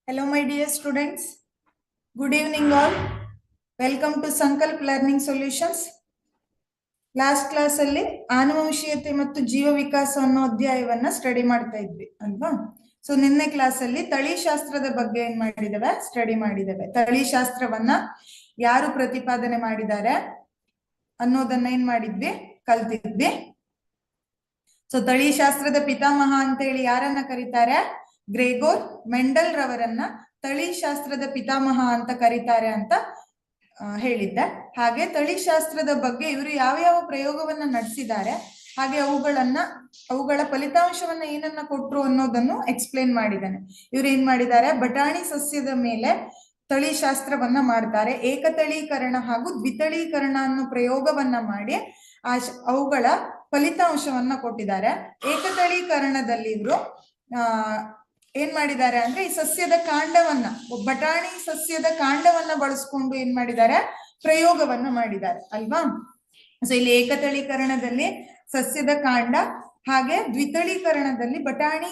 Hello, my dear students. Good evening, all. Welcome to Sankalp Learning Solutions. Last class ಅಲ್ಲಿ ಆನುವಂಶೀಯತೆ ಮತ್ತು ಜೀವ ವಿಕಾಸ ಅನ್ನೋ ಅಧ್ಯಾಯವನ್ನ ಸ್ಟಡಿ ಮಾಡ್ತಾ ಇದ್ವಿ ಅಲ್ವಾ. ಸೊ ನಿನ್ನೆ ಕ್ಲಾಸ್ ಅಲ್ಲಿ ತಳಿಶಾಸ್ತ್ರದ ಬಗ್ಗೆ ಏನ್ ಮಾಡಿದ್ದೇವೆ, ಸ್ಟಡಿ ಮಾಡಿದ್ದೇವೆ. ತಳಿಶಾಸ್ತ್ರವನ್ನ ಯಾರು ಪ್ರತಿಪಾದನೆ ಮಾಡಿದ್ದಾರೆ ಅನ್ನೋದನ್ನ ಏನ್ ಮಾಡಿದ್ವಿ, ಕಲ್ತಿದ್ವಿ. ಸೊ ತಳಿಶಾಸ್ತ್ರದ ಪಿತಾಮಹ ಅಂತ ಹೇಳಿ ಯಾರನ್ನ ಕರೀತಾರೆ, ಗ್ರೆಗೋರ್ ಮೆಂಡಲ್ ರವರನ್ನ ತಳಿಶಾಸ್ತ್ರದ ಪಿತಾಮಹ ಅಂತ ಕರೀತಾರೆ ಅಂತ ಹೇಳಿದ್ದೆ. ಹಾಗೆ ತಳಿಶಾಸ್ತ್ರದ ಬಗ್ಗೆ ಇವರು ಯಾವ ಯಾವ ಪ್ರಯೋಗವನ್ನ ನಡೆಸಿದ್ದಾರೆ, ಹಾಗೆ ಅವುಗಳ ಫಲಿತಾಂಶವನ್ನ ಏನನ್ನ ಕೊಟ್ರು ಅನ್ನೋದನ್ನು ಎಕ್ಸ್ಪ್ಲೇನ್ ಮಾಡಿದ್ದಾನೆ. ಇವ್ರು ಏನ್ ಮಾಡಿದ್ದಾರೆ, ಬಟಾಣಿ ಸಸ್ಯದ ಮೇಲೆ ತಳಿಶಾಸ್ತ್ರವನ್ನ ಮಾಡ್ತಾರೆ. ಏಕತಳೀಕರಣ ಹಾಗೂ ದ್ವಿತಳೀಕರಣ ಅನ್ನೋ ಪ್ರಯೋಗವನ್ನ ಮಾಡಿ ಅವುಗಳ ಫಲಿತಾಂಶವನ್ನ ಕೊಟ್ಟಿದ್ದಾರೆ. ಏಕತಳೀಕರಣದಲ್ಲಿ ಇವರು ಏನ್ ಮಾಡಿದ್ದಾರೆ ಅಂದ್ರೆ, ಈ ಸಸ್ಯದ ಕಾಂಡವನ್ನ, ಬಟಾಣಿ ಸಸ್ಯದ ಕಾಂಡವನ್ನ ಬಳಸ್ಕೊಂಡು ಏನ್ ಮಾಡಿದ್ದಾರೆ, ಪ್ರಯೋಗವನ್ನ ಮಾಡಿದ್ದಾರೆ ಅಲ್ವಾ. ಸೊ ಇಲ್ಲಿ ಏಕತಳೀಕರಣದಲ್ಲಿ ಸಸ್ಯದ ಕಾಂಡ, ಹಾಗೆ ದ್ವಿತಳೀಕರಣದಲ್ಲಿ ಬಟಾಣಿ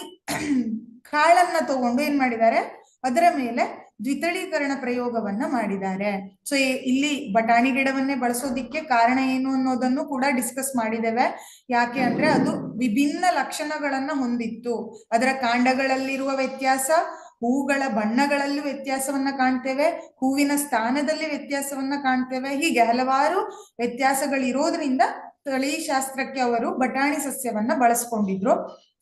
ಕಾಳನ್ನ ತಗೊಂಡು ಏನ್ ಮಾಡಿದ್ದಾರೆ, ಅದರ ಮೇಲೆ ದ್ವಿತಳೀಕರಣ ಪ್ರಯೋಗವನ್ನ ಮಾಡಿದ್ದಾರೆ. ಸೊ ಇಲ್ಲಿ ಬಟಾಣಿ ಗಿಡವನ್ನೇ ಬಳಸೋದಿಕ್ಕೆ ಕಾರಣ ಏನು ಅನ್ನೋದನ್ನು ಕೂಡ ಡಿಸ್ಕಸ್ ಮಾಡಿದ್ದೇವೆ. ಯಾಕೆ ಅಂದ್ರೆ ಅದು ವಿಭಿನ್ನ ಲಕ್ಷಣಗಳನ್ನ ಹೊಂದಿತ್ತು. ಅದರ ಕಾಂಡಗಳಲ್ಲಿರುವ ವ್ಯತ್ಯಾಸ, ಹೂಗಳ ಬಣ್ಣಗಳಲ್ಲೂ ವ್ಯತ್ಯಾಸವನ್ನ ಕಾಣ್ತೇವೆ, ಹೂವಿನ ಸ್ಥಾನದಲ್ಲಿ ವ್ಯತ್ಯಾಸವನ್ನ ಕಾಣ್ತೇವೆ. ಹೀಗೆ ಹಲವಾರು ವ್ಯತ್ಯಾಸಗಳಿರೋದ್ರಿಂದ ತಳಿಶಾಸ್ತ್ರಕ್ಕೆ ಅವರು ಬಟಾಣಿ ಸಸ್ಯವನ್ನ ಬಳಸ್ಕೊಂಡಿದ್ರು.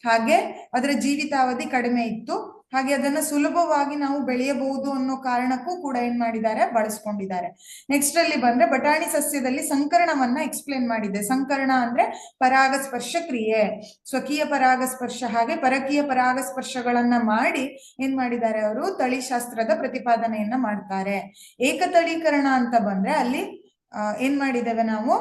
ಹಾಗೆ ಅದರ ಜೀವಿತಾವಧಿ ಕಡಿಮೆ ಇತ್ತು, ಹಾಗೆ ಅದನ್ನ ಸುಲಭವಾಗಿ ನಾವು ಬೆಳೆಯಬಹುದು ಅನ್ನೋ ಕಾರಣಕ್ಕೂ ಕೂಡ ಏನ್ ಮಾಡಿದ್ದಾರೆ, ಬಳಸ್ಕೊಂಡಿದ್ದಾರೆ. ನೆಕ್ಸ್ಟ್ ಅಲ್ಲಿ ಬಂದ್ರೆ ಬಟಾಣಿ ಸಸ್ಯದಲ್ಲಿ ಸಂಕರಣವನ್ನ ಎಕ್ಸ್ಪ್ಲೇನ್ ಮಾಡಿದೆ. ಸಂಕರಣ ಅಂದ್ರೆ ಪರಾಗಸ್ಪರ್ಶ ಕ್ರಿಯೆ, ಸ್ವಕೀಯ ಪರಾಗಸ್ಪರ್ಶ ಹಾಗೆ ಪರಕೀಯ ಪರಾಗಸ್ಪರ್ಶಗಳನ್ನ ಮಾಡಿ ಏನ್ ಮಾಡಿದ್ದಾರೆ, ಅವರು ತಳಿಶಾಸ್ತ್ರದ ಪ್ರತಿಪಾದನೆಯನ್ನ ಮಾಡ್ತಾರೆ. ಏಕತಳೀಕರಣ ಅಂತ ಬಂದ್ರೆ ಅಲ್ಲಿ ಏನ್ ಮಾಡಿದ್ದೇವೆ ನಾವು,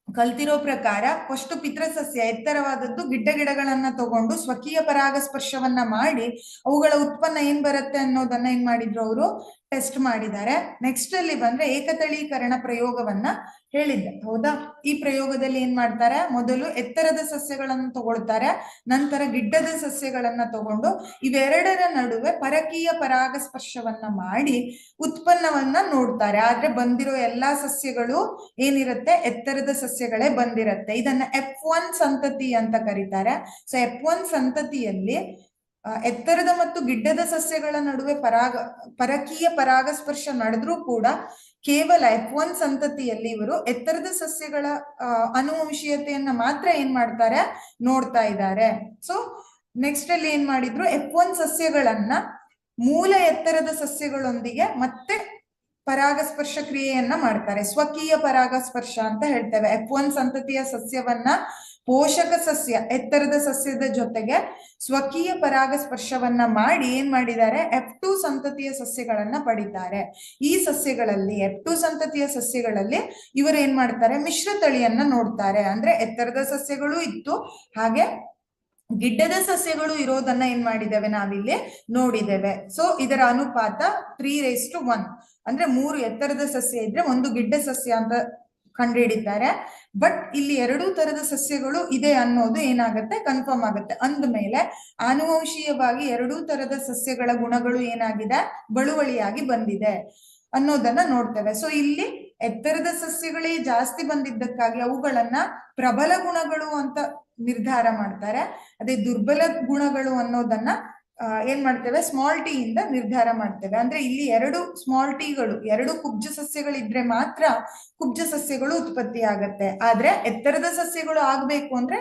ಕಲ್ತಿರೋ ಪ್ರಕಾರ ಫಸ್ಟ್ ಪಿತೃಸಸ್ಯ ಎತ್ತರವಾದದ್ದು ಗಿಡ್ಡಗಳನ್ನ ತಗೊಂಡು ಸ್ವಕೀಯ ಪರಾಗಸ್ಪರ್ಶವನ್ನ ಮಾಡಿ ಅವುಗಳ ಉತ್ಪನ್ನ ಏನ್ ಬರುತ್ತೆ ಅನ್ನೋದನ್ನ ಏನ್ ಮಾಡಿದ್ರು, ಅವರು ಟೆಸ್ಟ್ ಮಾಡಿದ್ದಾರೆ. ನೆಕ್ಸ್ಟ್ ಅಲ್ಲಿ ಬಂದ್ರೆ ಏಕತಳೀಕರಣ ಪ್ರಯೋಗವನ್ನ ಹೇಳಿದ್ದೆ, ಹೌದಾ. ಈ ಪ್ರಯೋಗದಲ್ಲಿ ಏನ್ ಮಾಡ್ತಾರೆ, ಮೊದಲು ಎತ್ತರದ ಸಸ್ಯಗಳನ್ನು ತಗೊಳ್ತಾರೆ, ನಂತರ ಗಿಡ್ಡದ ಸಸ್ಯಗಳನ್ನ ತಗೊಂಡು ಇವೆರಡರ ನಡುವೆ ಪರಕೀಯ ಪರಾಗಸ್ಪರ್ಶವನ್ನ ಮಾಡಿ ಉತ್ಪನ್ನವನ್ನ ನೋಡ್ತಾರೆ. ಆದ್ರೆ ಬಂದಿರೋ ಎಲ್ಲಾ ಸಸ್ಯಗಳು ಏನಿರುತ್ತೆ, ಎತ್ತರದ ಸಸ್ಯಗಳೇ ಬಂದಿರತ್ತೆ. ಇದನ್ನ F1 ಸಂತತಿ ಅಂತ ಕರೀತಾರೆ. ಸೊ F1 ಸಂತತಿಯಲ್ಲಿ ಎತ್ತರದ ಮತ್ತು ಗಿಡ್ಡದ ಸಸ್ಯಗಳ ನಡುವೆ ಪರಕೀಯ ಪರಾಗಸ್ಪರ್ಶ ನಡೆದ್ರೂ ಕೂಡ ಕೇವಲ F1 ಸಂತತಿಯಲ್ಲಿ ಇವರು ಎತ್ತರದ ಸಸ್ಯಗಳ ಆನುವಂಶೀಯತೆಯನ್ನ ಮಾತ್ರ ಏನ್ ಮಾಡ್ತಾರೆ, ನೋಡ್ತಾ ಇದ್ದಾರೆ. ಸೊ ನೆಕ್ಸ್ಟ್ ಅಲ್ಲಿ ಏನ್ ಮಾಡಿದ್ರು, F1 ಸಸ್ಯಗಳನ್ನ ಮೂಲ ಎತ್ತರದ ಸಸ್ಯಗಳೊಂದಿಗೆ ಮತ್ತೆ ಪರಾಗಸ್ಪರ್ಶ ಕ್ರಿಯೆಯನ್ನ ಮಾಡ್ತಾರೆ. ಸ್ವಕೀಯ ಪರಾಗಸ್ಪರ್ಶ ಅಂತ ಹೇಳ್ತೇವೆ. F1 ಸಂತತಿಯ ಸಸ್ಯವನ್ನ ಪೋಷಕ ಸಸ್ಯ ಎತ್ತರದ ಸಸ್ಯದ ಜೊತೆಗೆ ಸ್ವಕೀಯ ಪರಾಗಸ್ಪರ್ಶವನ್ನ ಮಾಡಿ ಏನ್ ಮಾಡಿದ್ದಾರೆ, F2 ಸಂತತಿಯ ಸಸ್ಯಗಳನ್ನ ಪಡಿತಾರೆ. ಈ ಸಸ್ಯಗಳಲ್ಲಿ F2 ಸಂತತಿಯ ಸಸ್ಯಗಳಲ್ಲಿ ಇವರು ಏನ್ ಮಾಡ್ತಾರೆ, ಮಿಶ್ರ ತಳಿಯನ್ನ ನೋಡ್ತಾರೆ. ಅಂದ್ರೆ ಎತ್ತರದ ಸಸ್ಯಗಳು ಇತ್ತು, ಹಾಗೆ ಗಿಡ್ಡದ ಸಸ್ಯಗಳು ಇರೋದನ್ನ ಏನ್ ಮಾಡಿದ್ದೇವೆ, ನಾವಿಲ್ಲಿ ನೋಡಿದ್ದೇವೆ. ಸೊ ಇದರ ಅನುಪಾತ 3:1, ಅಂದ್ರೆ 3 ಎತ್ತರದ ಸಸ್ಯ ಇದ್ರೆ 1 ಗಿಡ್ಡ ಸಸ್ಯ ಅಂತ ಕಂಡುಹಿಡಿತಾರೆ. ಬಟ್ ಇಲ್ಲಿ 2 ತರದ ಸಸ್ಯಗಳು ಇದೆ ಅನ್ನೋದು ಏನಾಗುತ್ತೆ, ಕನ್ಫರ್ಮ್ ಆಗುತ್ತೆ. ಅಂದ್ಮೇಲೆ ಆನುವಂಶೀಯವಾಗಿ 2 ತರದ ಸಸ್ಯಗಳ ಗುಣಗಳು ಏನಾಗಿದೆ, ಬಳುವಳಿಯಾಗಿ ಬಂದಿದೆ ಅನ್ನೋದನ್ನ ನೋಡ್ತೇವೆ. ಸೊ ಇಲ್ಲಿ ಎತ್ತರದ ಸಸ್ಯಗಳೇ ಜಾಸ್ತಿ ಬಂದಿದ್ದಕ್ಕಾಗಿ ಅವುಗಳನ್ನ ಪ್ರಬಲ ಗುಣಗಳು ಅಂತ ನಿರ್ಧಾರ ಮಾಡ್ತಾರೆ. ಅದೇ ದುರ್ಬಲ ಗುಣಗಳು ಅನ್ನೋದನ್ನ ಏನ್ ಮಾಡ್ತೇವೆ, ಸ್ಮಾಲ್ ಟಿ ಇಂದ ನಿರ್ಧಾರ ಮಾಡ್ತೇವೆ. ಅಂದ್ರೆ ಇಲ್ಲಿ 2 ಸ್ಮಾಲ್ ಟಿಗಳು, 2 ಕುಬ್ಜ ಸಸ್ಯಗಳಿದ್ರೆ ಮಾತ್ರ ಕುಬ್ಜ ಸಸ್ಯಗಳು ಉತ್ಪತ್ತಿ ಆಗತ್ತೆ. ಆದ್ರೆ ಎತ್ತರದ ಸಸ್ಯಗಳು ಆಗ್ಬೇಕು ಅಂದ್ರೆ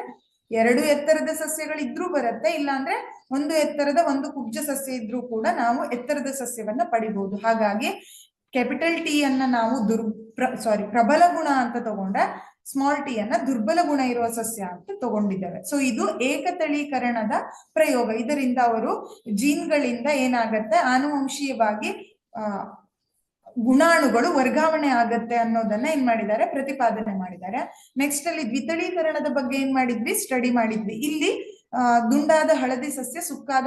2 ಎತ್ತರದ ಸಸ್ಯಗಳಿದ್ರೂ ಬರುತ್ತೆ, ಇಲ್ಲ ಅಂದ್ರೆ 1 ಎತ್ತರದ 1 ಕುಬ್ಜ ಸಸ್ಯ ಇದ್ರೂ ಕೂಡ ನಾವು ಎತ್ತರದ ಸಸ್ಯವನ್ನ ಪಡಿಬಹುದು. ಹಾಗಾಗಿ ಕ್ಯಾಪಿಟಲ್ ಟಿ ಅನ್ನ ನಾವು ಪ್ರಬಲ ಗುಣ ಅಂತ ತಗೊಂಡ್ರೆ ಸ್ಮಾಲ್ ಟಿ ಅನ್ನ ದುರ್ಬಲ ಗುಣ ಇರುವ ಸಸ್ಯ ಅಂತ ತಗೊಂಡಿದ್ದೇವೆ. ಸೊ ಇದು ಏಕತಳೀಕರಣದ ಪ್ರಯೋಗ. ಇದರಿಂದ ಅವರು ಜೀನ್ಗಳಿಂದ ಏನಾಗತ್ತೆ, ಆನುವಂಶೀಯವಾಗಿ ಗುಣಾಣುಗಳು ವರ್ಗಾವಣೆ ಆಗತ್ತೆ ಅನ್ನೋದನ್ನ ಏನ್ ಮಾಡಿದ್ದಾರೆ, ಪ್ರತಿಪಾದನೆ ಮಾಡಿದ್ದಾರೆ. ನೆಕ್ಸ್ಟ್ ಅಲ್ಲಿ ದ್ವಿತಳೀಕರಣದ ಬಗ್ಗೆ ಏನ್ ಮಾಡಿದ್ವಿ, ಸ್ಟಡಿ ಮಾಡಿದ್ವಿ. ಇಲ್ಲಿ ದುಂಡಾದ ಹಳದಿ ಸಸ್ಯ, ಸುಕ್ಕಾದ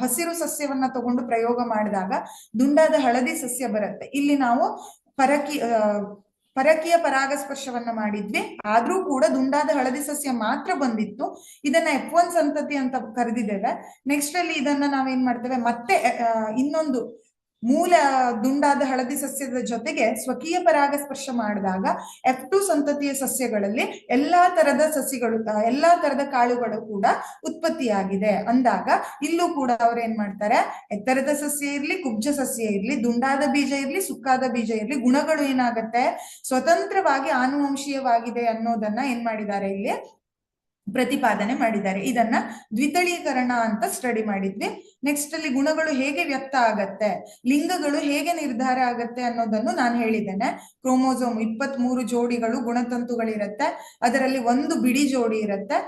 ಹಸಿರು ಸಸ್ಯವನ್ನ ತಗೊಂಡು ಪ್ರಯೋಗ ಮಾಡಿದಾಗ ದುಂಡಾದ ಹಳದಿ ಸಸ್ಯ ಬರುತ್ತೆ. ಇಲ್ಲಿ ನಾವು ಪರಕೀಯ ಪರಾಗಸ್ಪರ್ಶವನ್ನ ಮಾಡಿದ್ವಿ, ಆದ್ರೂ ಕೂಡ ದುಂಡಾದ ಹಳದಿ ಸಸ್ಯ ಮಾತ್ರ ಬಂದಿತ್ತು. ಇದನ್ನ F1 ಸಂತತಿ ಅಂತ ಕರೆದಿದ್ದೇವೆ. ನೆಕ್ಸ್ಟ್ ಅಲ್ಲಿ ಇದನ್ನ ನಾವೇನ್ ಮಾಡ್ತೇವೆ, ಮತ್ತೆ ಇನ್ನೊಂದು ಮೂಲ ದುಂಡಾದ ಹಳದಿ ಸಸ್ಯದ ಜೊತೆಗೆ ಸ್ವಕೀಯ ಪರಾಗಸ್ಪರ್ಶ ಮಾಡಿದಾಗ F2 ಸಂತತಿಯ ಸಸ್ಯಗಳಲ್ಲಿ ಎಲ್ಲಾ ತರದ ಸಸ್ಯಗಳು, ಎಲ್ಲಾ ತರದ ಕಾಳುಗಳು ಕೂಡ ಉತ್ಪತ್ತಿಯಾಗಿದೆ ಅಂದಾಗ ಇಲ್ಲೂ ಕೂಡ ಅವ್ರು ಏನ್ ಮಾಡ್ತಾರೆ, ಎತ್ತರದ ಸಸ್ಯ ಇರ್ಲಿ, ಕುಬ್ಜ ಸಸ್ಯ ಇರ್ಲಿ, ದುಂಡಾದ ಬೀಜ ಇರ್ಲಿ, ಸುಕ್ಕಾದ ಬೀಜ ಇರ್ಲಿ, ಗುಣಗಳು ಏನಾಗತ್ತೆ, ಸ್ವತಂತ್ರವಾಗಿ ಆನುವಂಶೀಯವಾಗಿದೆ ಅನ್ನೋದನ್ನ ಏನ್ ಮಾಡಿದ್ದಾರೆ, ಇಲ್ಲಿ ಪ್ರತಿಪಾದನೆ ಮಾಡಿದ್ದಾರೆ. ಇದನ್ನ ದ್ವಿತಳೀಕರಣ ಅಂತ ಸ್ಟಡಿ ಮಾಡಿದ್ವಿ. ನೆಕ್ಸ್ಟ್ ಅಲ್ಲಿ ಗುಣಗಳು ಹೇಗೆ ವ್ಯಕ್ತ ಆಗತ್ತೆ, ಲಿಂಗಗಳು ಹೇಗೆ ನಿರ್ಧಾರ ಆಗತ್ತೆ ಅನ್ನೋದನ್ನು ನಾನು ಹೇಳಿದ್ದೇನೆ. ಕ್ರೋಮೋಸೋಮ್ 23 ಜೋಡಿಗಳು ಗುಣತಂತುಗಳಿರತ್ತೆ, ಅದರಲ್ಲಿ ಒಂದು ಬಿಡಿ ಜೋಡಿ ಇರತ್ತೆ.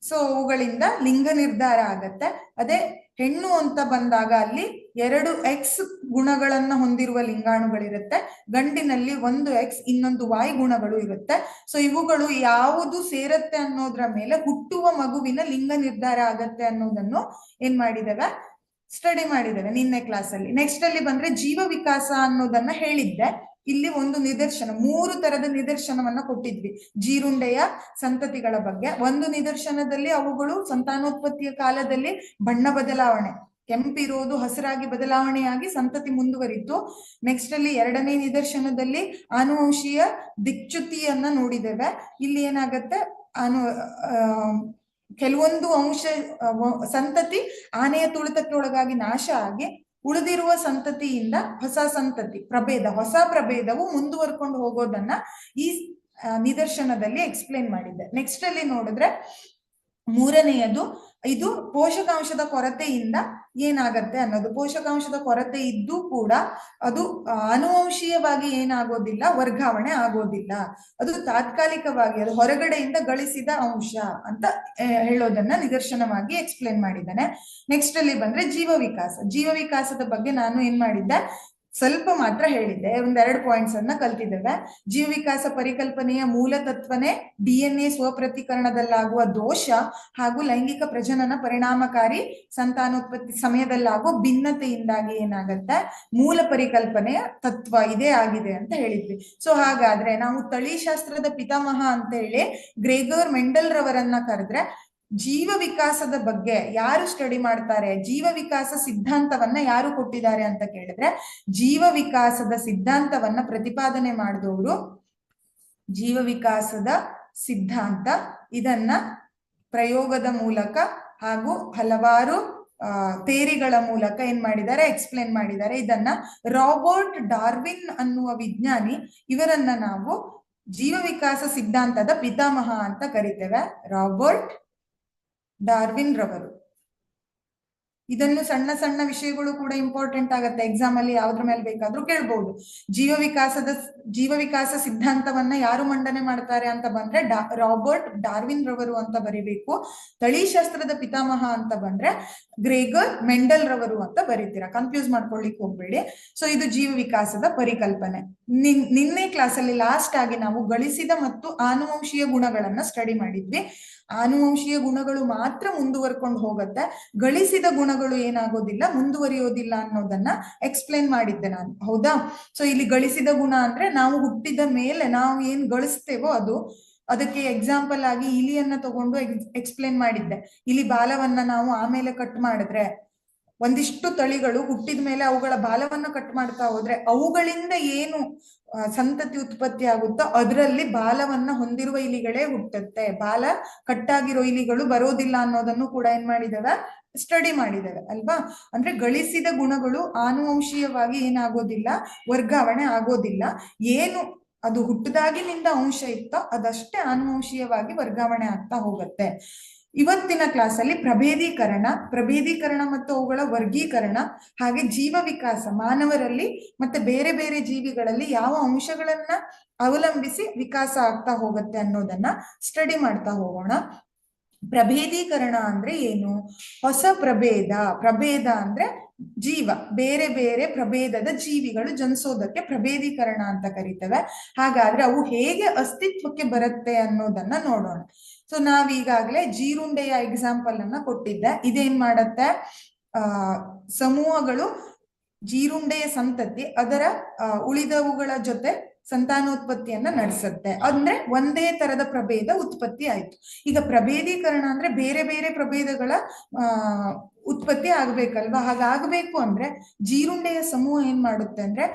ಸೊ ಅವುಗಳಿಂದ ಲಿಂಗ ನಿರ್ಧಾರ ಆಗತ್ತೆ. ಅದೇ ಹೆಣ್ಣು ಅಂತ ಬಂದಾಗ ಅಲ್ಲಿ 2 X ಗುಣಗಳನ್ನ ಹೊಂದಿರುವ ಲಿಂಗಾಣುಗಳಿರುತ್ತೆ, ಗಂಡಿನಲ್ಲಿ 1 X ಇನ್ನೊಂದು Y ಗುಣಗಳು ಇರುತ್ತೆ. ಸೊ ಇವುಗಳು ಯಾವುದು ಸೇರತ್ತೆ ಅನ್ನೋದ್ರ ಮೇಲೆ ಹುಟ್ಟುವ ಮಗುವಿನ ಲಿಂಗ ನಿರ್ಧಾರ ಆಗತ್ತೆ ಅನ್ನೋದನ್ನು ಏನ್ ಮಾಡಿದ್ದೇವೆ, ಸ್ಟಡಿ ಮಾಡಿದ್ದೇವೆ ನಿನ್ನೆ ಕ್ಲಾಸ್ ಅಲ್ಲಿ. ನೆಕ್ಸ್ಟ್ ಅಲ್ಲಿ ಬಂದ್ರೆ ಜೀವ ವಿಕಾಸ ಅನ್ನೋದನ್ನ ಹೇಳಿದ್ದೆ. ಇಲ್ಲಿ ಒಂದು ನಿದರ್ಶನ, 3 ತರದ ನಿದರ್ಶನವನ್ನ ಕೊಟ್ಟಿದ್ವಿ ಜೀರುಂಡೆಯ ಸಂತತಿಗಳ ಬಗ್ಗೆ. ಒಂದು ನಿದರ್ಶನದಲ್ಲಿ ಅವುಗಳು ಸಂತಾನೋತ್ಪತ್ತಿಯ ಕಾಲದಲ್ಲಿ ಬಣ್ಣ ಬದಲಾವಣೆ, ಕೆಂಪಿರೋದು ಹಸಿರಾಗಿ ಬದಲಾವಣೆಯಾಗಿ ಸಂತತಿ ಮುಂದುವರಿತು. ನೆಕ್ಸ್ಟ್ ಅಲ್ಲಿ 2ನೇ ನಿದರ್ಶನದಲ್ಲಿ ಆನುವಂಶೀಯ ದಿಕ್ಚ್ಯುತಿಯನ್ನ ನೋಡಿದ್ದೇವೆ. ಇಲ್ಲಿ ಏನಾಗತ್ತೆ, ಕೆಲವೊಂದು ಸಂತತಿ ಆನೆಯ ತುಳಿತಕ್ಕೆ ಒಳಗಾಗಿ ನಾಶ ಆಗಿ ಉಳಿದಿರುವ ಸಂತತಿಯಿಂದ ಹೊಸ ಸಂತತಿ ಪ್ರಭೇದ, ಹೊಸ ಪ್ರಭೇದವು ಮುಂದುವರ್ಕೊಂಡು ಹೋಗೋದನ್ನ ಈ ನಿದರ್ಶನದಲ್ಲಿ ಎಕ್ಸ್ಪ್ಲೇನ್ ಮಾಡಿದ್ದೆ. ನೆಕ್ಸ್ಟ್ ಅಲ್ಲಿ ನೋಡಿದ್ರೆ 3ನೇಯದು, ಇದು ಪೋಷಕಾಂಶದ ಕೊರತೆಯಿಂದ ಏನಾಗತ್ತೆ ಅನ್ನೋದು. ಪೋಷಕಾಂಶದ ಕೊರತೆ ಇದ್ದು ಕೂಡ ಅದು ಆನುವಂಶೀಯವಾಗಿ ಏನಾಗೋದಿಲ್ಲ, ವರ್ಗಾವಣೆ ಆಗೋದಿಲ್ಲ, ಅದು ತಾತ್ಕಾಲಿಕವಾಗಿ ಅದು ಹೊರಗಡೆಯಿಂದ ಗಳಿಸಿದ ಅಂಶ ಅಂತ ಹೇಳೋದನ್ನ ನಿದರ್ಶನವಾಗಿ ಎಕ್ಸ್ಪ್ಲೇನ್ ಮಾಡಿದ್ದಾನೆ. ನೆಕ್ಸ್ಟ್ ಅಲ್ಲಿ ಬಂದ್ರೆ ಜೀವ ವಿಕಾಸ. ಜೀವ ವಿಕಾಸದ ಬಗ್ಗೆ ನಾನು ಏನ್ ಮಾಡಿದ್ದೆ, ಸ್ವಲ್ಪ ಮಾತ್ರ ಹೇಳಿದ್ದೆ, 2 ಪಾಯಿಂಟ್ಸ್ ಅನ್ನ ಕಲ್ತಿದ್ದೇವೆ. ಜೀವ ವಿಕಾಸ ಪರಿಕಲ್ಪನೆಯ ಮೂಲ ತತ್ವನೇ DNA ಸ್ವಪ್ರತಿಕರಣದಲ್ಲಾಗುವ ದೋಷ ಹಾಗೂ ಲೈಂಗಿಕ ಪ್ರಜನನ ಪರಿಣಾಮಕಾರಿ ಸಂತಾನೋತ್ಪತ್ತಿ ಸಮಯದಲ್ಲಾಗುವ ಭಿನ್ನತೆಯಿಂದಾಗಿ ಏನಾಗತ್ತೆ, ಮೂಲ ಪರಿಕಲ್ಪನೆಯ ತತ್ವ ಇದೇ ಆಗಿದೆ ಅಂತ ಹೇಳಿದ್ವಿ. ಸೊ ಹಾಗಾದ್ರೆ ನಾವು ತಳಿಶಾಸ್ತ್ರದ ಪಿತಾಮಹ ಅಂತ ಹೇಳಿ ಗ್ರೆಗೋರ್ ಮೆಂಡೆಲ್ ರವರನ್ನ ಕರೆದ್ರೆ, ಜೀವ ವಿಕಾಸದ ಬಗ್ಗೆ ಯಾರು ಸ್ಟಡಿ ಮಾಡ್ತಾರೆ, ಜೀವ ವಿಕಾಸ ಸಿದ್ಧಾಂತವನ್ನ ಯಾರು ಕೊಟ್ಟಿದ್ದಾರೆ ಅಂತ ಕೇಳಿದ್ರೆ, ಜೀವ ವಿಕಾಸದ ಸಿದ್ಧಾಂತವನ್ನ ಪ್ರತಿಪಾದನೆ ಮಾಡಿದವರು ಜೀವ ವಿಕಾಸದ ಸಿದ್ಧಾಂತ, ಇದನ್ನ ಪ್ರಯೋಗದ ಮೂಲಕ ಹಾಗೂ ಹಲವಾರು ಥೇರಿಗಳ ಮೂಲಕ ಏನ್ ಮಾಡಿದ್ದಾರೆ, ಎಕ್ಸ್ಪ್ಲೇನ್ ಮಾಡಿದ್ದಾರೆ. ಇದನ್ನ ರಾಬರ್ಟ್ ಡಾರ್ವಿನ್ ಅನ್ನುವ ವಿಜ್ಞಾನಿ, ಇವರನ್ನ ನಾವು ಜೀವ ವಿಕಾಸ ಸಿದ್ಧಾಂತದ ಪಿತಾಮಹ ಅಂತ ಕರಿತೇವೆ, ರಾಬರ್ಟ್ ಡಾರ್ವಿನ್ ರವರು. ಇದನ್ನು ಸಣ್ಣ ಸಣ್ಣ ವಿಷಯಗಳು ಕೂಡ ಇಂಪಾರ್ಟೆಂಟ್ ಆಗತ್ತೆ, ಎಕ್ಸಾಮ್ ಅಲ್ಲಿ ಯಾವ್ದ್ರ ಮೇಲೆ ಬೇಕಾದ್ರೂ ಕೇಳ್ಬಹುದು. ಜೀವ ವಿಕಾಸ ಸಿದ್ಧಾಂತವನ್ನ ಯಾರು ಮಂಡನೆ ಮಾಡ್ತಾರೆ ಅಂತ ಬಂದ್ರೆ ರಾಬರ್ಟ್ ಡಾರ್ವಿನ್ ರವರು ಅಂತ ಬರಿಬೇಕು. ತಳಿಶಾಸ್ತ್ರದ ಪಿತಾಮಹ ಅಂತ ಬಂದ್ರೆ ಗ್ರೆಗೋರ್ ಮೆಂಡೆಲ್ ರವರು ಅಂತ ಬರೀತೀರಾ, ಕನ್ಫ್ಯೂಸ್ ಮಾಡ್ಕೊಳ್ಳಿಕ್ ಹೋಗ್ಬೇಡಿ. ಸೊ ಇದು ಜೀವ ವಿಕಾಸದ ಪರಿಕಲ್ಪನೆ. ನಿನ್ನೆ ಕ್ಲಾಸ್ ಅಲ್ಲಿ ಲಾಸ್ಟ್ ಆಗಿ ನಾವು ಗಳಿಸಿದ ಮತ್ತು ಆನುವಂಶೀಯ ಗುಣಗಳನ್ನ ಸ್ಟಡಿ ಮಾಡಿದ್ವಿ. ಆನುವಂಶೀಯ ಗುಣಗಳು ಮಾತ್ರ ಮುಂದುವರ್ಕೊಂಡು ಹೋಗುತ್ತೆ, ಗಳಿಸಿದ ಗುಣಗಳು ಏನಾಗೋದಿಲ್ಲ, ಮುಂದುವರಿಯೋದಿಲ್ಲ ಅನ್ನೋದನ್ನ ಎಕ್ಸ್ಪ್ಲೇನ್ ಮಾಡಿದ್ದೆ ನಾನು, ಹೌದಾ? ಸೊ ಇಲ್ಲಿ ಗಳಿಸಿದ ಗುಣ ಅಂದ್ರೆ ನಾವು ಹುಟ್ಟಿದ ಮೇಲೆ ನಾವು ಏನ್ ಗಳಿಸ್ತೇವೋ ಅದು. ಅದಕ್ಕೆ ಎಕ್ಸಾಂಪಲ್ ಆಗಿ ಇಲಿಯನ್ನ ತಗೊಂಡು ಎಕ್ಸ್ಪ್ಲೇನ್ ಮಾಡಿದ್ದೆ. ಇಲಿ ಬಾಲವನ್ನ ನಾವು ಆಮೇಲೆ ಕಟ್ ಮಾಡಿದ್ರೆ, ಒಂದಿಷ್ಟು ತಳಿಗಳು ಹುಟ್ಟಿದ ಮೇಲೆ ಅವುಗಳ ಬಾಲವನ್ನ ಕಟ್ ಮಾಡ್ತಾ ಹೋದ್ರೆ ಅವುಗಳಿಂದ ಏನು ಸಂತತಿ ಉತ್ಪತ್ತಿ ಆಗುತ್ತೋ ಅದರಲ್ಲಿ ಬಾಲವನ್ನ ಹೊಂದಿರುವ ಇಲಿಗಳೇ ಹುಟ್ಟುತ್ತೆ, ಬಾಲ ಕಟ್ಟಾಗಿರೋ ಇಲಿಗಳು ಬರೋದಿಲ್ಲ ಅನ್ನೋದನ್ನು ಕೂಡ ಏನ್ ಮಾಡಿದಾವೆ, ಸ್ಟಡಿ ಮಾಡಿದಾವೆ ಅಲ್ವಾ? ಅಂದ್ರೆ ಗಳಿಸಿದ ಗುಣಗಳು ಆನುವಂಶೀಯವಾಗಿ ಏನಾಗೋದಿಲ್ಲ, ವರ್ಗಾವಣೆ ಆಗೋದಿಲ್ಲ. ಏನು ಅದು ಹುಟ್ಟದಾಗಿನಿಂದ ಅಂಶ ಇತ್ತೋ ಅದಷ್ಟೇ ಆನುವಂಶೀಯವಾಗಿ ವರ್ಗಾವಣೆ ಆಗ್ತಾ ಹೋಗುತ್ತೆ. ಇವತ್ತಿನ ಕ್ಲಾಸ್ ಅಲ್ಲಿ ಪ್ರಭೇದೀಕರಣ ಮತ್ತು ಅವುಗಳ ವರ್ಗೀಕರಣ, ಹಾಗೆ ಜೀವ ವಿಕಾಸ, ಮಾನವರಲ್ಲಿ ಮತ್ತೆ ಬೇರೆ ಬೇರೆ ಜೀವಿಗಳಲ್ಲಿ ಯಾವ ಅಂಶಗಳನ್ನ ಅವಲಂಬಿಸಿ ವಿಕಾಸ ಆಗ್ತಾ ಹೋಗುತ್ತೆ ಅನ್ನೋದನ್ನ ಸ್ಟಡಿ ಮಾಡ್ತಾ ಹೋಗೋಣ. ಪ್ರಭೇದೀಕರಣ ಅಂದ್ರೆ ಏನು? ಹೊಸ ಪ್ರಭೇದ ಅಂದ್ರೆ ಜೀವ, ಬೇರೆ ಬೇರೆ ಪ್ರಭೇದದ ಜೀವಿಗಳು ಜನಿಸೋದಕ್ಕೆ ಪ್ರಭೇದೀಕರಣ ಅಂತ ಕರಿತೇವೆ. ಹಾಗಾದ್ರೆ ಅವು ಹೇಗೆ ಅಸ್ತಿತ್ವಕ್ಕೆ ಬರುತ್ತೆ ಅನ್ನೋದನ್ನ ನೋಡೋಣ. ಸೊ ನಾವೀಗಾಗಲೇ ಜೀರುಂಡೆಯ ಎಕ್ಸಾಂಪಲ್ ಅನ್ನ ಕೊಟ್ಟಿದ್ದೆ. ಇದೇನ್ ಮಾಡತ್ತೆ, ಸಮೂಹಗಳು, ಜೀರುಂಡೆಯ ಸಂತತಿ ಅದರ ಉಳಿದವುಗಳ ಜೊತೆ ಸಂತಾನೋತ್ಪತ್ತಿಯನ್ನ ನಡೆಸುತ್ತೆ. ಅಂದ್ರೆ ಒಂದೇ ತರದ ಪ್ರಭೇದ ಉತ್ಪತ್ತಿ ಆಯ್ತು. ಈಗ ಪ್ರಭೇದೀಕರಣ ಅಂದ್ರೆ ಬೇರೆ ಬೇರೆ ಪ್ರಭೇದಗಳ ಉತ್ಪತ್ತಿ ಆಗ್ಬೇಕಲ್ವಾ? ಹಾಗಾಗಬೇಕು ಅಂದ್ರೆ ಜೀರುಂಡೆಯ ಸಮೂಹ ಏನ್ ಮಾಡುತ್ತೆ ಅಂದ್ರೆ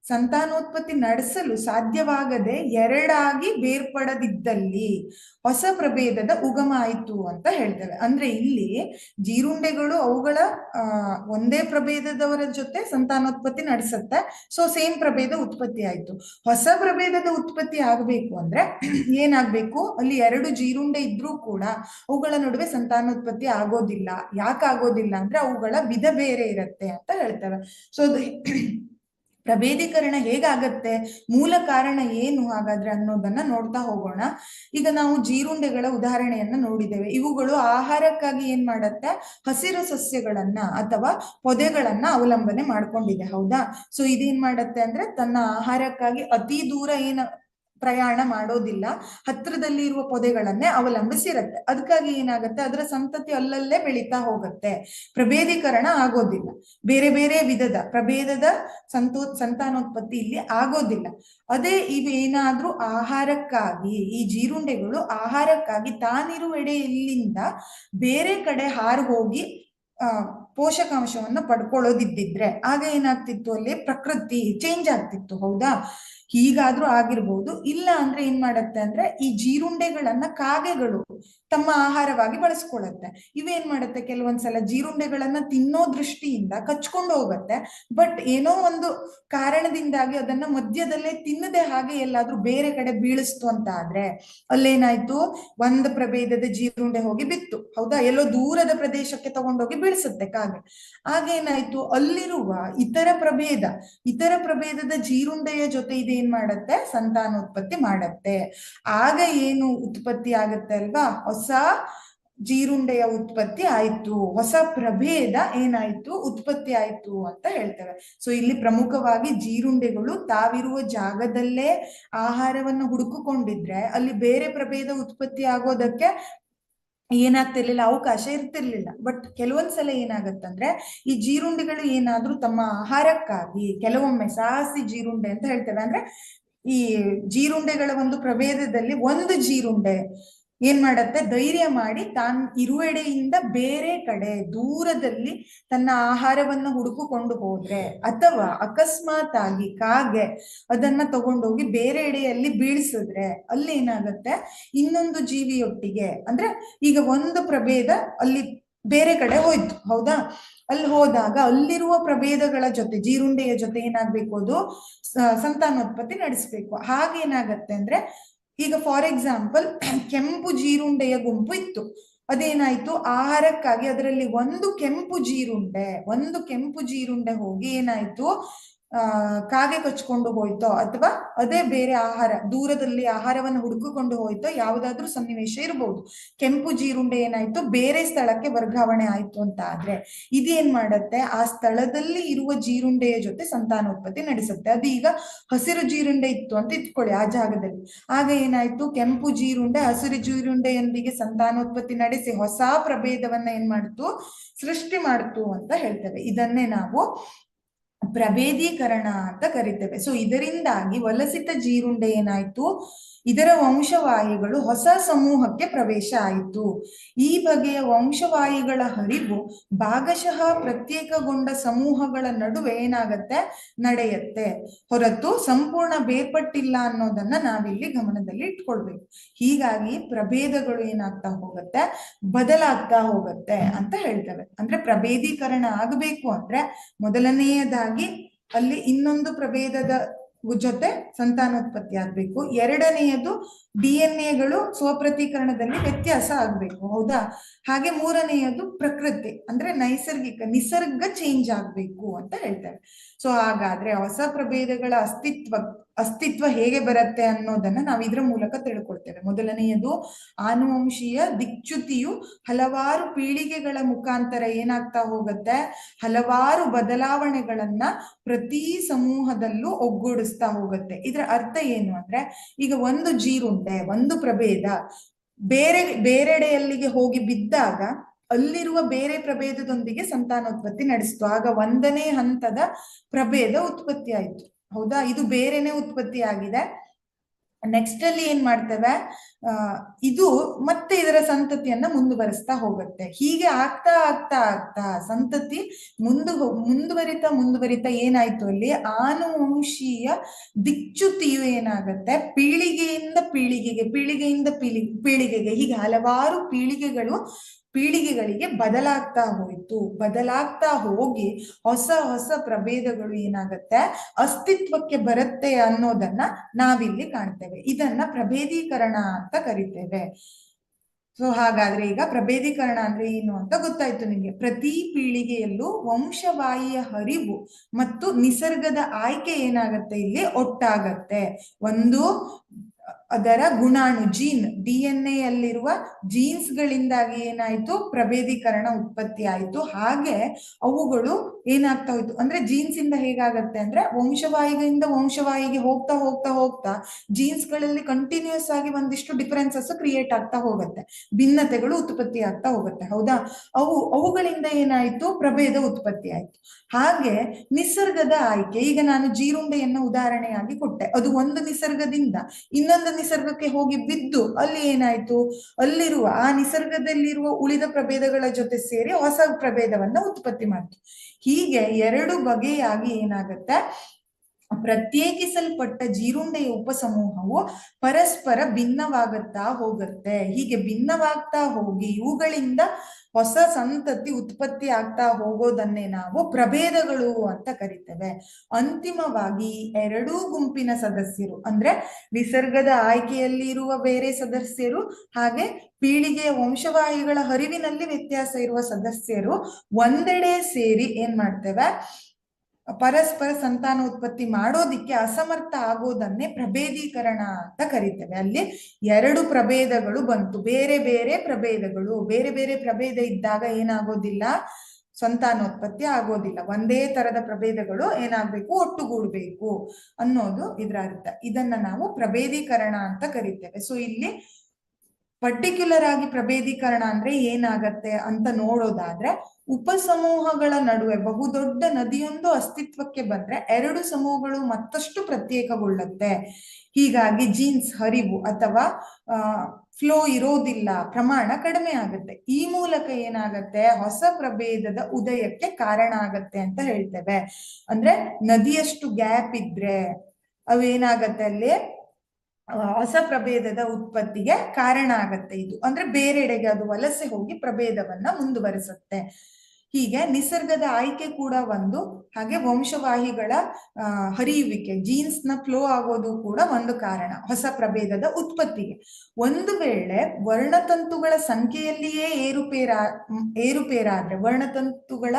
ಸಂತಾನೋತ್ಪತ್ತಿ ನಡೆಸಲು ಸಾಧ್ಯವಾಗದೆ ಎರಡಾಗಿ ಬೇರ್ಪಡದಿದ್ದಲ್ಲಿ ಹೊಸ ಪ್ರಭೇದದ ಉಗಮ ಆಯ್ತು ಅಂತ ಹೇಳ್ತೇವೆ. ಅಂದ್ರೆ ಇಲ್ಲಿ ಜೀರುಂಡೆಗಳು ಅವುಗಳ ಒಂದೇ ಪ್ರಭೇದದವರ ಜೊತೆ ಸಂತಾನೋತ್ಪತ್ತಿ ನಡೆಸುತ್ತೆ. ಸೊ ಸೇಮ್ ಪ್ರಭೇದ ಉತ್ಪತ್ತಿ ಆಯ್ತು. ಹೊಸ ಪ್ರಭೇದದ ಉತ್ಪತ್ತಿ ಆಗಬೇಕು ಅಂದ್ರೆ ಏನಾಗ್ಬೇಕು? ಅಲ್ಲಿ ಎರಡು ಜೀರುಂಡೆ ಇದ್ರೂ ಕೂಡ ಅವುಗಳ ನಡುವೆ ಸಂತಾನೋತ್ಪತ್ತಿ ಆಗೋದಿಲ್ಲ. ಯಾಕೆ ಆಗೋದಿಲ್ಲ ಅಂದ್ರೆ ಅವುಗಳ ವಿಧ ಬೇರೆ ಇರತ್ತೆ ಅಂತ ಹೇಳ್ತೇವೆ. ಸೊ ಪ್ರಭೇದೀಕರಣ ಹೇಗಾಗತ್ತೆ, ಮೂಲ ಕಾರಣ ಏನು ಹಾಗಾದ್ರೆ ಅನ್ನೋದನ್ನ ನೋಡ್ತಾ ಹೋಗೋಣ. ಈಗ ನಾವು ಜೀರುಂಡೆಗಳ ಉದಾಹರಣೆಯನ್ನ ನೋಡಿದ್ದೇವೆ. ಇವುಗಳು ಆಹಾರಕ್ಕಾಗಿ ಏನ್ ಮಾಡತ್ತೆ? ಹಸಿರು ಸಸ್ಯಗಳನ್ನ ಅಥವಾ ಪೊದೆಗಳನ್ನ ಅವಲಂಬನೆ ಮಾಡ್ಕೊಂಡಿದೆ, ಹೌದಾ? ಸೊ ಇದೇನ್ ಮಾಡತ್ತೆ ಅಂದ್ರೆ ತನ್ನ ಆಹಾರಕ್ಕಾಗಿ ಅತಿ ದೂರ ಪ್ರಯಾಣ ಮಾಡೋದಿಲ್ಲ, ಹತ್ರದಲ್ಲಿ ಇರುವ ಪೊದೆಗಳನ್ನೇ ಅವಲಂಬಿಸಿರತ್ತೆ. ಅದಕ್ಕಾಗಿ ಏನಾಗುತ್ತೆ, ಅದರ ಸಂತತಿ ಅಲ್ಲಲ್ಲೇ ಬೆಳೀತಾ ಹೋಗುತ್ತೆ, ಪ್ರಭೇದೀಕರಣ ಆಗೋದಿಲ್ಲ. ಬೇರೆ ಬೇರೆ ವಿಧದ ಪ್ರಭೇದದ ಸಂತಾನೋತ್ಪತ್ತಿ ಇಲ್ಲಿ ಆಗೋದಿಲ್ಲ. ಅದೇ ಇವೇನಾದ್ರೂ ಆಹಾರಕ್ಕಾಗಿ, ಈ ಜೀರುಂಡೆಗಳು ಆಹಾರಕ್ಕಾಗಿ ತಾನಿರುವೆಡೆಯಲ್ಲಿಂದ ಬೇರೆ ಕಡೆ ಹಾರು ಹೋಗಿ ಪೋಷಕಾಂಶವನ್ನ ಪಡ್ಕೊಳ್ಳೋದಿದ್ದಿದ್ರೆ ಆಗ ಏನಾಗ್ತಿತ್ತು? ಅಲ್ಲಿ ಪ್ರಕೃತಿ ಚೇಂಜ್ ಆಗ್ತಿತ್ತು, ಹೌದಾ? ಹೀಗಾದ್ರೂ ಆಗಿರ್ಬೋದು. ಇಲ್ಲ ಅಂದ್ರೆ ಏನ್ ಮಾಡತ್ತೆ ಅಂದ್ರೆ ಈ ಜೀರುಂಡೆಗಳನ್ನ ಕಾಗೆಗಳು ತಮ್ಮ ಆಹಾರವಾಗಿ ಬಳಸ್ಕೊಳತ್ತೆ. ಇವೇನ್ ಮಾಡತ್ತೆ, ಕೆಲವೊಂದ್ಸಲ ಜೀರುಂಡೆಗಳನ್ನ ತಿನ್ನೋ ದೃಷ್ಟಿಯಿಂದ ಕಚ್ಕೊಂಡು ಹೋಗತ್ತೆ. ಬಟ್ ಏನೋ ಒಂದು ಕಾರಣದಿಂದಾಗಿ ಅದನ್ನ ಮಧ್ಯದಲ್ಲೇ ತಿನ್ನದೆ ಹಾಗೆ ಎಲ್ಲಾದ್ರೂ ಬೇರೆ ಕಡೆ ಬೀಳಿಸ್ತು ಅಂತ ಆದ್ರೆ ಅಲ್ಲೇನಾಯ್ತು? ಒಂದು ಪ್ರಭೇದದ ಜೀರುಂಡೆ ಹೋಗಿ ಬಿತ್ತು, ಹೌದಾ? ಎಲ್ಲೋ ದೂರದ ಪ್ರದೇಶಕ್ಕೆ ತಗೊಂಡೋಗಿ ಬೀಳಿಸುತ್ತೆ ಕಾಗೆ. ಆಗೇನಾಯ್ತು? ಅಲ್ಲಿರುವ ಇತರ ಪ್ರಭೇದದ ಜೀರುಂಡೆಯ ಜೊತೆ ಇದೇನ್ ಮಾಡತ್ತೆ? ಸಂತಾನೋತ್ಪತ್ತಿ ಮಾಡತ್ತೆ. ಆಗ ಏನು ಉತ್ಪತ್ತಿ ಆಗತ್ತೆ ಅಲ್ವಾ? ಹೊಸ ಜೀರುಂಡೆಯ ಉತ್ಪತ್ತಿ ಆಯ್ತು, ಹೊಸ ಪ್ರಭೇದ ಏನಾಯ್ತು? ಉತ್ಪತ್ತಿ ಆಯ್ತು ಅಂತ ಹೇಳ್ತೇವೆ. ಸೊ ಇಲ್ಲಿ ಪ್ರಮುಖವಾಗಿ ಜೀರುಂಡೆಗಳು ತಾವಿರುವ ಜಾಗದಲ್ಲೇ ಆಹಾರವನ್ನು ಹುಡುಕಿಕೊಂಡಿದ್ರೆ ಅಲ್ಲಿ ಬೇರೆ ಪ್ರಭೇದ ಉತ್ಪತ್ತಿ ಆಗೋದಕ್ಕೆ ಏನಾಗ್ತಿರ್ಲಿಲ್ಲ, ಅವಕಾಶ ಇರ್ತಿರ್ಲಿಲ್ಲ. ಬಟ್ ಕೆಲವೊಂದ್ಸಲ ಏನಾಗತ್ತಂದ್ರೆ ಈ ಜೀರುಂಡೆಗಳು ಏನಾದ್ರೂ ತಮ್ಮ ಆಹಾರಕ್ಕಾಗಿ, ಕೆಲವೊಮ್ಮೆ ಸಾಹಸಿ ಜೀರುಂಡೆ ಅಂತ ಹೇಳ್ತೇವೆ, ಅಂದ್ರೆ ಈ ಜೀರುಂಡೆಗಳ ಒಂದು ಪ್ರಭೇದದಲ್ಲಿ ಒಂದು ಜೀರುಂಡೆ ಏನ್ ಮಾಡತ್ತೆ? ಧೈರ್ಯ ಮಾಡಿ ತಾನ್ ಇರುವೆಡೆಯಿಂದ ಬೇರೆ ಕಡೆ ದೂರದಲ್ಲಿ ತನ್ನ ಆಹಾರವನ್ನು ಹುಡುಕಿಕೊಂಡು ಹೋದ್ರೆ, ಅಥವಾ ಅಕಸ್ಮಾತ್ ಆಗಿ ಕಾಗೆ ಅದನ್ನ ತಗೊಂಡೋಗಿ ಬೇರೆ ಎಡೆಯಲ್ಲಿ ಬೀಳ್ಸಿದ್ರೆ ಅಲ್ಲಿ ಏನಾಗತ್ತೆ? ಇನ್ನೊಂದು ಜೀವಿಯೊಟ್ಟಿಗೆ, ಅಂದ್ರೆ ಈಗ ಒಂದು ಪ್ರಭೇದ ಅಲ್ಲಿ ಬೇರೆ ಕಡೆ ಹೋಯ್ತು, ಹೌದಾ? ಅಲ್ಲಿ ಹೋದಾಗ ಅಲ್ಲಿರುವ ಪ್ರಭೇದಗಳ ಜೊತೆ, ಜೀರುಂಡೆಯ ಜೊತೆ ಏನಾಗ್ಬೇಕು? ಅದು ಸಂತಾನೋತ್ಪತ್ತಿ ನಡೆಸ್ಬೇಕು. ಹಾಗೇನಾಗತ್ತೆ ಅಂದ್ರೆ ಈಗ ಫಾರ್ ಎಕ್ಸಾಂಪಲ್ ಕೆಂಪು ಜೀರುಂಡೆಯ ಗುಂಪು ಇತ್ತು. ಅದೇನಾಯ್ತು? ಆಹಾರಕ್ಕಾಗಿ ಅದರಲ್ಲಿ ಒಂದು ಕೆಂಪು ಜೀರುಂಡೆ ಹೋಗಿ ಏನಾಯ್ತು? ಕಾಗೆ ಕಚ್ಕೊಂಡು ಹೋಯ್ತೋ ಅಥವಾ ಅದೇ ಬೇರೆ ಆಹಾರ, ದೂರದಲ್ಲಿ ಆಹಾರವನ್ನು ಹುಡುಕಿಕೊಂಡು ಹೋಯ್ತೋ, ಯಾವುದಾದ್ರೂ ಸನ್ನಿವೇಶ ಇರಬಹುದು. ಕೆಂಪು ಜೀರುಂಡೆ ಏನಾಯ್ತು? ಬೇರೆ ಸ್ಥಳಕ್ಕೆ ವರ್ಗಾವಣೆ ಆಯ್ತು ಅಂತ ಆದ್ರೆ ಇದೇನ್ ಮಾಡತ್ತೆ? ಆ ಸ್ಥಳದಲ್ಲಿ ಇರುವ ಜೀರುಂಡೆಯ ಜೊತೆ ಸಂತಾನೋತ್ಪತ್ತಿ ನಡೆಸುತ್ತೆ. ಅದು ಈಗ ಹಸಿರು ಜೀರುಂಡೆ ಇತ್ತು ಅಂತ ಇಟ್ಕೊಳ್ಳಿ ಆ ಜಾಗದಲ್ಲಿ. ಆಗ ಏನಾಯ್ತು? ಕೆಂಪು ಜೀರುಂಡೆ ಹಸಿರು ಜೀರುಂಡೆಯೊಂದಿಗೆ ಸಂತಾನೋತ್ಪತ್ತಿ ನಡೆಸಿ ಹೊಸ ಪ್ರಭೇದವನ್ನ ಏನ್ ಮಾಡ್ತು? ಸೃಷ್ಟಿ ಮಾಡ್ತು ಅಂತ ಹೇಳ್ತೇವೆ. ಇದನ್ನೇ ನಾವು ಪ್ರಭೇದೀಕರಣ ಅಂತ ಕರಿತೇವೆ. ಸೊ ಇದರಿಂದಾಗಿ ವಲಸಿತ ಜೀರುಂಡೆ ಏನಾಯ್ತು? ಇದರ ವಂಶವಾಹಿಗಳು ಹೊಸ ಸಮೂಹಕ್ಕೆ ಪ್ರವೇಶ ಆಯಿತು. ಈ ಬಗೆಯ ವಂಶವಾಹಿಗಳ ಹರಿವು ಭಾಗಶಃ ಪ್ರತ್ಯೇಕಗೊಂಡ ಸಮೂಹಗಳ ನಡುವೆ ಏನಾಗತ್ತೆ? ನಡೆಯುತ್ತೆ, ಹೊರತು ಸಂಪೂರ್ಣ ಬೇರ್ಪಟ್ಟಿಲ್ಲ ಅನ್ನೋದನ್ನ ನಾವಿಲ್ಲಿ ಗಮನದಲ್ಲಿ ಇಟ್ಕೊಳ್ಬೇಕು. ಹೀಗಾಗಿ ಪ್ರಭೇದಗಳು ಏನಾಗ್ತಾ ಹೋಗುತ್ತೆ? ಬದಲಾಗ್ತಾ ಹೋಗುತ್ತೆ ಅಂತ ಹೇಳ್ತೇವೆ. ಅಂದ್ರೆ ಪ್ರಭೇದೀಕರಣ ಆಗಬೇಕು ಅಂದ್ರೆ ಮೊದಲನೆಯದಾಗಿ ಅಲ್ಲಿ ಇನ್ನೊಂದು ಪ್ರಭೇದದ ಜೊತೆ ಸಂತಾನೋತ್ಪತ್ತಿ ಆಗ್ಬೇಕು. ಎರಡನೆಯದು DNA ಸ್ವಪ್ರತೀಕರಣದಲ್ಲಿ ವ್ಯತ್ಯಾಸ ಆಗ್ಬೇಕು, ಹೌದಾ? ಹಾಗೆ ಮೂರನೆಯದು ಪ್ರಕೃತಿ, ಅಂದ್ರೆ ನಿಸರ್ಗ ಚೇಂಜ್ ಆಗ್ಬೇಕು ಅಂತ ಹೇಳ್ತಾರೆ. ಸೊ ಹಾಗಾದ್ರೆ ಹೊಸ ಪ್ರಭೇದಗಳ ಅಸ್ತಿತ್ವ ಹೇಗೆ ಬರುತ್ತೆ ಅನ್ನೋದನ್ನ ನಾವು ಇದ್ರ ಮೂಲಕ ತಿಳ್ಕೊಳ್ತೇವೆ. ಮೊದಲನೆಯದು ಆನುವಂಶೀಯ ದಿಕ್ಚ್ಯುತಿಯು ಹಲವಾರು ಪೀಳಿಗೆಗಳ ಮುಖಾಂತರ ಏನಾಗ್ತಾ ಹೋಗುತ್ತೆ? ಹಲವಾರು ಬದಲಾವಣೆಗಳನ್ನ ಪ್ರತಿ ಸಮೂಹದಲ್ಲೂ ಒಗ್ಗೂಡಿಸ್ತಾ ಹೋಗುತ್ತೆ. ಇದರ ಅರ್ಥ ಏನು ಅಂದ್ರೆ ಈಗ ಒಂದು ಜೀರುಂಡೆ, ಒಂದು ಪ್ರಭೇದ ಬೇರೆಡೆಯಲ್ಲಿಗೆ ಹೋಗಿ ಬಿದ್ದಾಗ ಅಲ್ಲಿರುವ ಬೇರೆ ಪ್ರಭೇದದೊಂದಿಗೆ ಸಂತಾನೋತ್ಪತ್ತಿ ನಡೆಸ್ತು. ಆಗ ಒಂದನೇ ಹಂತದ ಪ್ರಭೇದ ಉತ್ಪತ್ತಿ ಆಯ್ತು, ಹೌದಾ, ಇದು ಬೇರೆನೆ ಉತ್ಪತ್ತಿ ಆಗಿದೆ. ನೆಕ್ಸ್ಟ್ ಅಲ್ಲಿ ಏನ್ ಮಾಡ್ತೇವೆ, ಇದು ಮತ್ತೆ ಇದರ ಸಂತತಿಯನ್ನ ಮುಂದುವರಿಸ್ತಾ ಹೋಗುತ್ತೆ. ಹೀಗೆ ಆಗ್ತಾ ಆಗ್ತಾ ಆಗ್ತಾ ಸಂತತಿ ಮುಂದುವರಿತಾ ಏನಾಯ್ತು ಅಲ್ಲಿ, ಆನುವಂಶೀಯ ದಿಕ್ಚ್ಯುತಿಯು ಏನಾಗುತ್ತೆ, ಪೀಳಿಗೆಯಿಂದ ಪೀಳಿಗೆಗೆ ಹೀಗೆ ಹಲವಾರು ಪೀಳಿಗೆಗಳಿಗೆ ಬದಲಾಗ್ತಾ ಹೋಗಿ ಹೊಸ ಹೊಸ ಪ್ರಭೇದಗಳು ಏನಾಗತ್ತೆ, ಅಸ್ತಿತ್ವಕ್ಕೆ ಬರುತ್ತೆ ಅನ್ನೋದನ್ನ ನಾವಿಲ್ಲಿ ಕಾಣ್ತೇವೆ. ಇದನ್ನ ಪ್ರಭೇದೀಕರಣ ಅಂತ ಕರಿತೇವೆ. ಸೊ ಹಾಗಾದ್ರೆ ಈಗ ಪ್ರಭೇದೀಕರಣ ಅಂದ್ರೆ ಏನು ಅಂತ ಗೊತ್ತಾಯ್ತು ನಿಮ್ಗೆ. ಪ್ರತಿ ಪೀಳಿಗೆಯಲ್ಲೂ ವಂಶವಾಹಿಯ ಹರಿವು ಮತ್ತು ನಿಸರ್ಗದ ಆಯ್ಕೆ ಏನಾಗತ್ತೆ, ಇಲ್ಲಿ ಒಟ್ಟಾಗತ್ತೆ. ಒಂದು ಅದರ ಗುಣಾಣು ಜೀನ್, DNA ಯಲ್ಲಿರುವ ಜೀನ್ಸ್ ಗಳಿಂದಾಗಿ ಏನಾಯ್ತು, ಪ್ರಭೇದೀಕರಣ ಉತ್ಪತ್ತಿ ಆಯ್ತು. ಹಾಗೆ ಅವುಗಳು ಏನಾಗ್ತಾ ಹೋಯ್ತು ಅಂದ್ರೆ, ಜೀನ್ಸ್ ಇಂದ ಹೇಗಾಗತ್ತೆ ಅಂದ್ರೆ, ವಂಶವಾಹಿಗೆ ಹೋಗ್ತಾ ಹೋಗ್ತಾ ಹೋಗ್ತಾ ಜೀನ್ಸ್ ಗಳಲ್ಲಿ ಕಂಟಿನ್ಯೂಸ್ ಆಗಿ ಒಂದಿಷ್ಟು ಡಿಫರೆನ್ಸಸ್ ಕ್ರಿಯೇಟ್ ಆಗ್ತಾ ಹೋಗುತ್ತೆ, ಭಿನ್ನತೆಗಳು ಉತ್ಪತ್ತಿ ಆಗ್ತಾ ಹೋಗುತ್ತೆ. ಹೌದಾ, ಅವುಗಳಿಂದ ಏನಾಯ್ತು, ಪ್ರಭೇದ ಉತ್ಪತ್ತಿ ಆಯ್ತು. ಹಾಗೆ ನಿಸರ್ಗದ ಆಯ್ಕೆ, ಈಗ ನಾನು ಜೀರುಂಡೆಯನ್ನು ಉದಾಹರಣೆಯಾಗಿ ಕೊಟ್ಟೆ. ಅದು ಒಂದು ನಿಸರ್ಗದಿಂದ ಇನ್ನೊಂದು ನಿಸರ್ಗಕ್ಕೆ ಹೋಗಿ ಬಿದ್ದು ಅಲ್ಲಿ ಏನಾಯ್ತು, ಅಲ್ಲಿರುವ ಆ ನಿಸರ್ಗದಲ್ಲಿರುವ ಉಳಿದ ಪ್ರಭೇದಗಳ ಜೊತೆ ಸೇರಿ ಹೊಸ ಪ್ರಭೇದವನ್ನ ಉತ್ಪತ್ತಿ ಮಾಡ್ತು. ಹೀಗೆ ಎರಡು ಬಗೆಯಾಗಿ ಏನಾಗತ್ತೆ, ಪ್ರತ್ಯೇಕಿಸಲ್ಪಟ್ಟ ಜೀರುಂಡೆಯ ಉಪಸಮೂಹವು ಪರಸ್ಪರ ಭಿನ್ನವಾಗುತ್ತಾ ಹೋಗುತ್ತೆ. ಹೀಗೆ ಭಿನ್ನವಾಗ್ತಾ ಹೋಗಿ ಇವುಗಳಿಂದ ಹೊಸ ಸಂತತಿ ಉತ್ಪತ್ತಿ ಆಗ್ತಾ ಹೋಗೋದನ್ನೇ ನಾವು ಪ್ರಭೇದಗಳು ಅಂತ ಕರಿತೇವೆ. ಅಂತಿಮವಾಗಿ ಎರಡೂ ಗುಂಪಿನ ಸದಸ್ಯರು ಅಂದ್ರೆ ನಿಸರ್ಗದ ಆಯ್ಕೆಯಲ್ಲಿ ಇರುವ ಬೇರೆ ಸದಸ್ಯರು ಹಾಗೆ ಪೀಳಿಗೆಯ ವಂಶವಾಹಿಗಳ ಹರಿವಿನಲ್ಲಿ ವ್ಯತ್ಯಾಸ ಇರುವ ಸದಸ್ಯರು ಒಂದೆಡೆ ಸೇರಿ ಏನ್ ಮಾಡ್ತೇವೆ, ಪರಸ್ಪರ ಸಂತಾನೋತ್ಪತ್ತಿ ಮಾಡೋದಿಕ್ಕೆ ಅಸಮರ್ಥ ಆಗೋದನ್ನೇ ಪ್ರಭೇದೀಕರಣ ಅಂತ ಕರಿತೇವೆ. ಅಲ್ಲಿ ಎರಡು ಪ್ರಭೇದಗಳು ಬಂತು, ಬೇರೆ ಬೇರೆ ಪ್ರಭೇದ ಇದ್ದಾಗ ಏನಾಗೋದಿಲ್ಲ, ಸಂತಾನೋತ್ಪತ್ತಿ ಆಗೋದಿಲ್ಲ. ಒಂದೇ ತರದ ಪ್ರಭೇದಗಳು ಏನಾಗ್ಬೇಕು, ಒಟ್ಟುಗೂಡ್ಬೇಕು ಅನ್ನೋದು ಇದರ ಅರ್ಥ. ಇದನ್ನ ನಾವು ಪ್ರಭೇದೀಕರಣ ಅಂತ ಕರಿತೇವೆ. ಸೊ ಇಲ್ಲಿ ಪರ್ಟಿಕ್ಯುಲರ್ ಆಗಿ ಪ್ರಭೇದೀಕರಣ ಅಂದ್ರೆ ಏನಾಗತ್ತೆ ಅಂತ ನೋಡೋದಾದ್ರೆ, ಉಪಸಮೂಹಗಳ ನಡುವೆ ಬಹುದೊಡ್ಡ ನದಿಯೊಂದು ಅಸ್ತಿತ್ವಕ್ಕೆ ಬಂದ್ರೆ ಎರಡು ಸಮೂಹಗಳು ಮತ್ತಷ್ಟು ಪ್ರತ್ಯೇಕಗೊಳ್ಳುತ್ತೆ. ಹೀಗಾಗಿ ಜೀನ್ಸ್ ಹರಿವು ಅಥವಾ ಫ್ಲೋ ಇರೋದಿಲ್ಲ, ಪ್ರಮಾಣ ಕಡಿಮೆ ಆಗುತ್ತೆ. ಈ ಮೂಲಕ ಏನಾಗತ್ತೆ, ಹೊಸ ಪ್ರಭೇದದ ಉದಯಕ್ಕೆ ಕಾರಣ ಆಗತ್ತೆ ಅಂತ ಹೇಳ್ತೇವೆ. ಅಂದ್ರೆ ನದಿಯಷ್ಟು ಗ್ಯಾಪ್ ಇದ್ರೆ ಅವು ಏನಾಗತ್ತೆ, ಅಲ್ಲಿ ಹೊಸ ಪ್ರಭೇದದ ಉತ್ಪತ್ತಿಗೆ ಕಾರಣ ಆಗತ್ತೆ. ಇದು ಅಂದ್ರೆ ಬೇರೆಡೆಗೆ ಅದು ವಲಸೆ ಹೋಗಿ ಪ್ರಭೇದವನ್ನ ಮುಂದುವರಿಸುತ್ತೆ. ಹೀಗೆ ನಿಸರ್ಗದ ಆಯ್ಕೆ ಕೂಡ ಒಂದು, ಹಾಗೆ ವಂಶವಾಹಿಗಳ ಹರಿಯುವಿಕೆ, ಜೀನ್ಸ್ ನ ಫ್ಲೋ ಆಗೋದು ಕೂಡ ಒಂದು ಕಾರಣ ಹೊಸ ಪ್ರಭೇದದ ಉತ್ಪತ್ತಿಗೆ. ಒಂದು ವೇಳೆ ವರ್ಣತಂತುಗಳ ಸಂಖ್ಯೆಯಲ್ಲಿಯೇ ಏರುಪೇರಾದ್ರೆ, ವರ್ಣತಂತುಗಳ